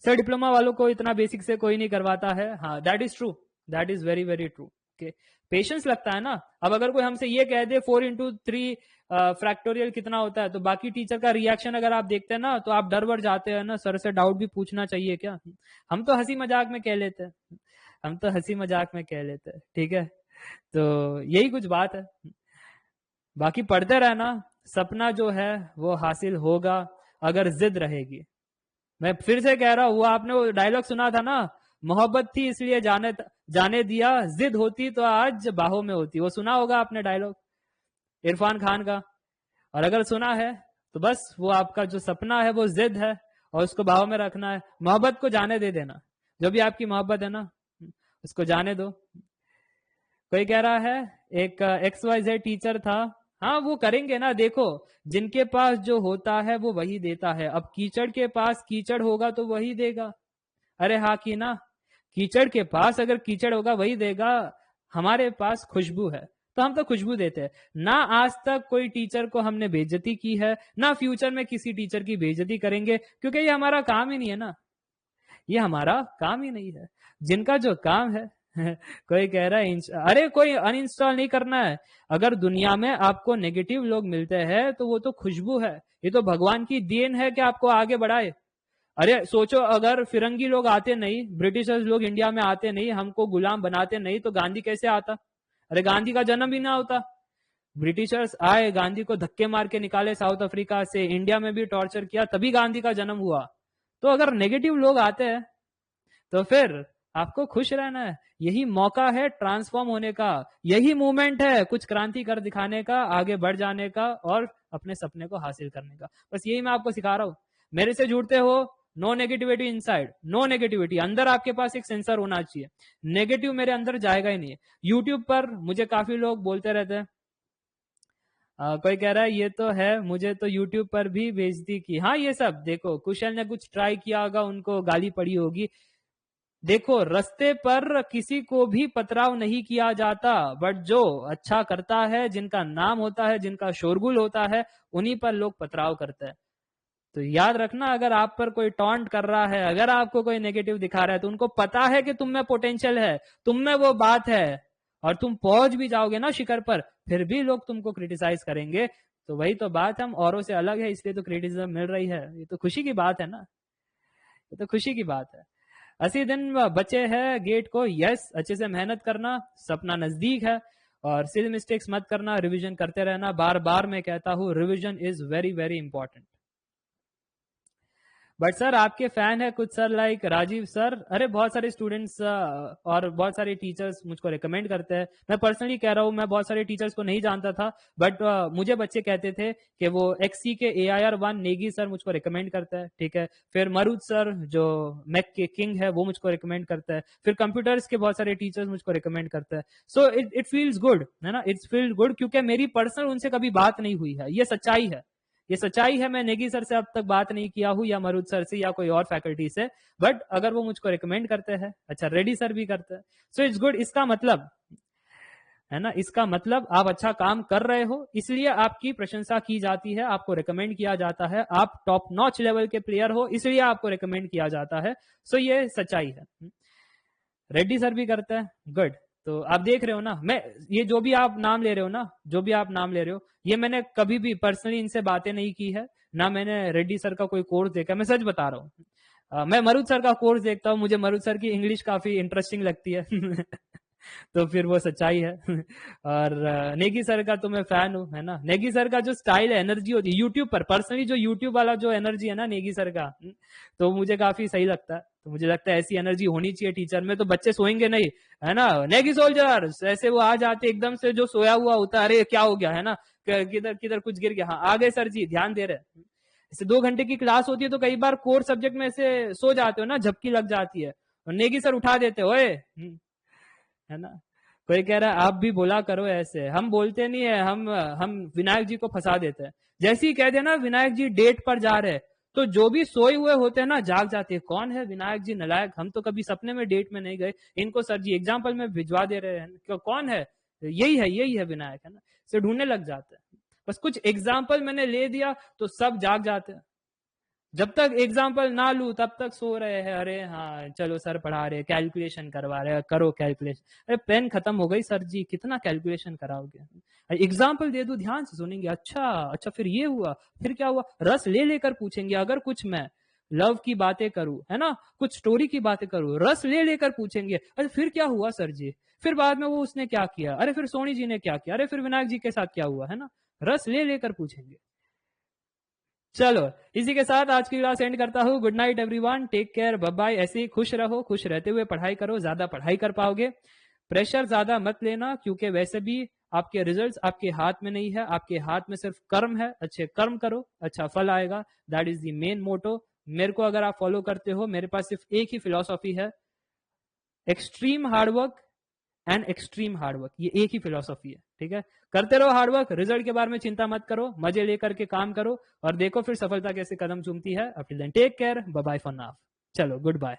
सर डिप्लोमा वालों को इतना बेसिक से कोई नहीं करवाता है। हाँ, that is true, that is very very true. Okay, patience लगता है ना। अब अगर कोई हमसे ये कह दे 4x3 फैक्टोरियल कितना होता है, तो बाकी टीचर का रिएक्शन अगर आप देखते हैं ना, तो आप डर बर जाते हैं ना, सर से डाउट भी पूछना चाहिए क्या। हम तो हंसी मजाक में कह लेते हैं, हम तो हंसी मजाक में कह लेते हैं, ठीक है। तो यही कुछ बात है, बाकी पढ़ते रहना, सपना जो है वो हासिल होगा अगर जिद रहेगी। मैं फिर से कह रहा हूं, वो आपने वो डायलॉग सुना था ना, मोहब्बत थी इसलिए जाने दिया, जिद होती तो आज बाहों में होती। वो सुना होगा आपने डायलॉग इरफान खान का, और अगर सुना है तो बस वो आपका जो सपना है वो जिद है, और उसको बाहों में रखना है। मोहब्बत को जाने दे देना, जो भी आपकी मोहब्बत है ना, उसको जाने दो। कोई कह रहा है एक XYZ टीचर था, हाँ वो करेंगे ना, देखो जिनके पास जो होता है वो वही देता है। अब कीचड़ के पास कीचड़ होगा तो वही देगा। अरे हाँ की ना, कीचड़ के पास अगर कीचड़ होगा वही देगा। हमारे पास खुशबू है तो हम तो खुशबू देते हैं ना। आज तक कोई टीचर को हमने बेइज्जती की है ना, फ्यूचर में किसी टीचर की बेइज्जती करेंगे, क्योंकि ये हमारा काम ही नहीं है ना, ये हमारा काम ही नहीं है। जिनका जो काम है कोई कह रहा है अरे कोई अनइंस्टॉल नहीं करना है। अगर दुनिया में आपको नेगेटिव लोग मिलते हैं तो वो तो खुशबू है, ये तो भगवान की देन है कि आपको आगे बढ़ाए। अरे सोचो, अगर फिरंगी लोग आते नहीं, ब्रिटिशर्स लोग इंडिया में आते नहीं, हमको गुलाम बनाते नहीं, तो गांधी कैसे आता? अरे गांधी का जन्म भी ना होता। ब्रिटिशर्स आए, गांधी को धक्के मार के निकाले साउथ अफ्रीका से, इंडिया में भी टॉर्चर किया, तभी गांधी का जन्म हुआ। तो अगर नेगेटिव लोग आते हैं, तो फिर आपको खुश रहना है, यही मौका है ट्रांसफॉर्म होने का, यही मूवमेंट है कुछ क्रांति कर दिखाने का, आगे बढ़ जाने का और अपने सपने को हासिल करने का। बस यही मैं आपको सिखा रहा हूं। मेरे से जुड़ते हो, no negativity inside, no negativity. अंदर आपके पास एक सेंसर होना चाहिए, नेगेटिव मेरे अंदर जाएगा ही नहीं है। यूट्यूब पर मुझे काफी लोग बोलते रहते हैं, कोई कह रहा है ये तो है, मुझे तो यूट्यूब पर भी बेइज्जती की। हाँ, ये सब देखो, कुशल ने कुछ ट्राई किया होगा, उनको गाली पड़ी होगी। देखो, रास्ते पर किसी को भी पथराव नहीं किया जाता, बट जो अच्छा करता है, जिनका नाम होता है, जिनका शोरगुल होता है, उन्हीं पर लोग पथराव करते हैं। तो याद रखना, अगर आप पर कोई टॉन्ट कर रहा है, अगर आपको कोई नेगेटिव दिखा रहा है, तो उनको पता है कि तुम में पोटेंशियल है, तुम में वो बात है, और तुम पहुंच भी जाओगे ना शिखर पर, फिर भी लोग तुमको क्रिटिसाइज करेंगे। तो वही तो बात, हम औरों से अलग है, इसलिए तो क्रिटिसिज्म मिल रही है। ये तो खुशी की बात है ना, ये तो खुशी की बात है। 80 दिन बचे हैं गेट को, यस, अच्छे से मेहनत करना, सपना नजदीक है, और सिली मिस्टेक्स मत करना, रिवीजन करते रहना। बार बार मैं कहता हूं, revision is very very important. But sir आपके फैन है कुछ सर लाइक राजीव सर। अरे बहुत सारे स्टूडेंट्स और बहुत सारे टीचर्स मुझको रिकमेंड करते हैं। मैं पर्सनली कह रहा हूँ, मैं बहुत सारे टीचर्स को नहीं जानता था, बट मुझे बच्चे कहते थे कि वो एक्सी के AIR1 नेगी सर मुझको रिकमेंड करता है, ठीक है। फिर मरुद सर जो मैक के किंग है, वो मुझको रिकमेंड करता है। फिर कंप्यूटर्स के बहुत सारे टीचर्स मुझको रिकमेंड करते हैं। सो इट फील्स गुड, है ना, इट्स फील गुड, क्योंकि मेरी पर्सनल उनसे कभी बात नहीं हुई है। ये सच्चाई है, ये सच्चाई है। मैं नेगी सर से अब तक बात नहीं किया हूं, या मरुद सर से, या कोई और फैकल्टी से, बट अगर वो मुझको रिकमेंड करते हैं, अच्छा रेड्डी सर भी करते हैं, सो इट्स गुड। इसका मतलब है ना, इसका मतलब आप अच्छा काम कर रहे हो, इसलिए आपकी प्रशंसा की जाती है, आपको रिकमेंड किया जाता है। आप टॉप नॉच लेवल के प्लेयर हो, इसलिए आपको रिकमेंड किया जाता है। सो ये सच्चाई है। रेड्डी सर भी करते हैं, गुड। तो आप देख रहे हो ना, मैं ये जो भी आप नाम ले रहे हो ना, जो भी आप नाम ले रहे हो, ये मैंने कभी भी पर्सनली इनसे बातें नहीं की है, ना मैंने रेड्डी सर का कोई कोर्स देखा। मैं सच बता रहा हूँ, मैं मरुद सर का कोर्स देखता हूँ, मुझे मरुद सर की इंग्लिश काफी इंटरेस्टिंग लगती है तो फिर वो सच्चाई है और नेगी सर का तो मैं फैन हूँ, है ना। नेगी सर का जो स्टाइल है, एनर्जी होती है यूट्यूब पर, पर्सनली जो यूट्यूब वाला जो एनर्जी है ना नेगी सर का, तो मुझे काफी सही लगता है। तो मुझे लगता है ऐसी एनर्जी होनी चाहिए टीचर में, तो बच्चे सोएंगे नहीं, है ना। नेगी सोल्जर ऐसे वो आ जाते एकदम से, जो सोया हुआ होता है, अरे क्या हो गया, है ना, किधर किधर कुछ गिर गया, हाँ आ गए सर जी, ध्यान दे रहे। ऐसे 2 घंटे की क्लास होती है, तो कई बार कोर सब्जेक्ट में ऐसे सो जाते हो ना, झपकी लग जाती है, और नेगी सर उठा देते हो, है ना। कोई कह रहा है आप भी बोला करो ऐसे, हम बोलते नहीं है, हम विनायक जी को फंसा देते हैं। जैसे ही कह देना विनायक जी डेट पर जा रहे हैं, तो जो भी सोए हुए होते हैं ना, जाग जाते हैं, कौन है विनायक जी नलायक, हम तो कभी सपने में डेट में नहीं गए, इनको सर जी एग्जाम्पल में भिजवा दे रहे हैं, क्यों, कौन है, यही है विनायक, है ना। से ढूंढने लग जाते हैं। बस कुछ एग्जाम्पल मैंने ले दिया तो सब जाग जाते हैं। जब तक एग्जाम्पल ना लू तब तक सो रहे हैं, अरे हाँ चलो सर पढ़ा रहे, कैलकुलेशन करवा रहे, करो कैलकुलेशन। अरे पेन खत्म हो गई सर जी, कितना कैलकुलेशन कराओगे। एग्जाम्पल दे दो, ध्यान से सुनेंगे, अच्छा अच्छा फिर ये हुआ, फिर क्या हुआ, रस ले लेकर पूछेंगे। अगर कुछ मैं लव की बातें करूं, है ना, कुछ स्टोरी की बातें करूं, रस ले लेकर पूछेंगे, अरे फिर क्या हुआ सर जी, फिर बाद में वो उसने क्या किया, अरे फिर सोनी जी ने क्या किया, अरे फिर विनायक जी के साथ क्या हुआ, है ना, रस ले लेकर पूछेंगे। चलो, इसी के साथ आज की क्लास एंड करता हूँ। Good night everyone, take care, bye bye. ऐसे ही खुश रहो, खुश रहते हुए पढ़ाई करो, ज्यादा पढ़ाई कर पाओगे। प्रेशर ज्यादा मत लेना, क्योंकि वैसे भी आपके रिजल्ट्स आपके हाथ में नहीं है, आपके हाथ में सिर्फ कर्म है। अच्छे कर्म करो, अच्छा फल आएगा, that is the main motto. मेरे को अगर आप फॉलो करते हो, मेरे पास सिर्फ एक ही फिलॉसफी है, extreme hard work and extreme hard work, ये एक ही फिलॉसफी है, ठीक है। करते रहो हार्डवर्क, रिजल्ट के बारे में चिंता मत करो, मजे लेकर के काम करो, और देखो फिर सफलता कैसे कदम चूमती है। Up till then take care, bye bye for now. चलो गुड बाय।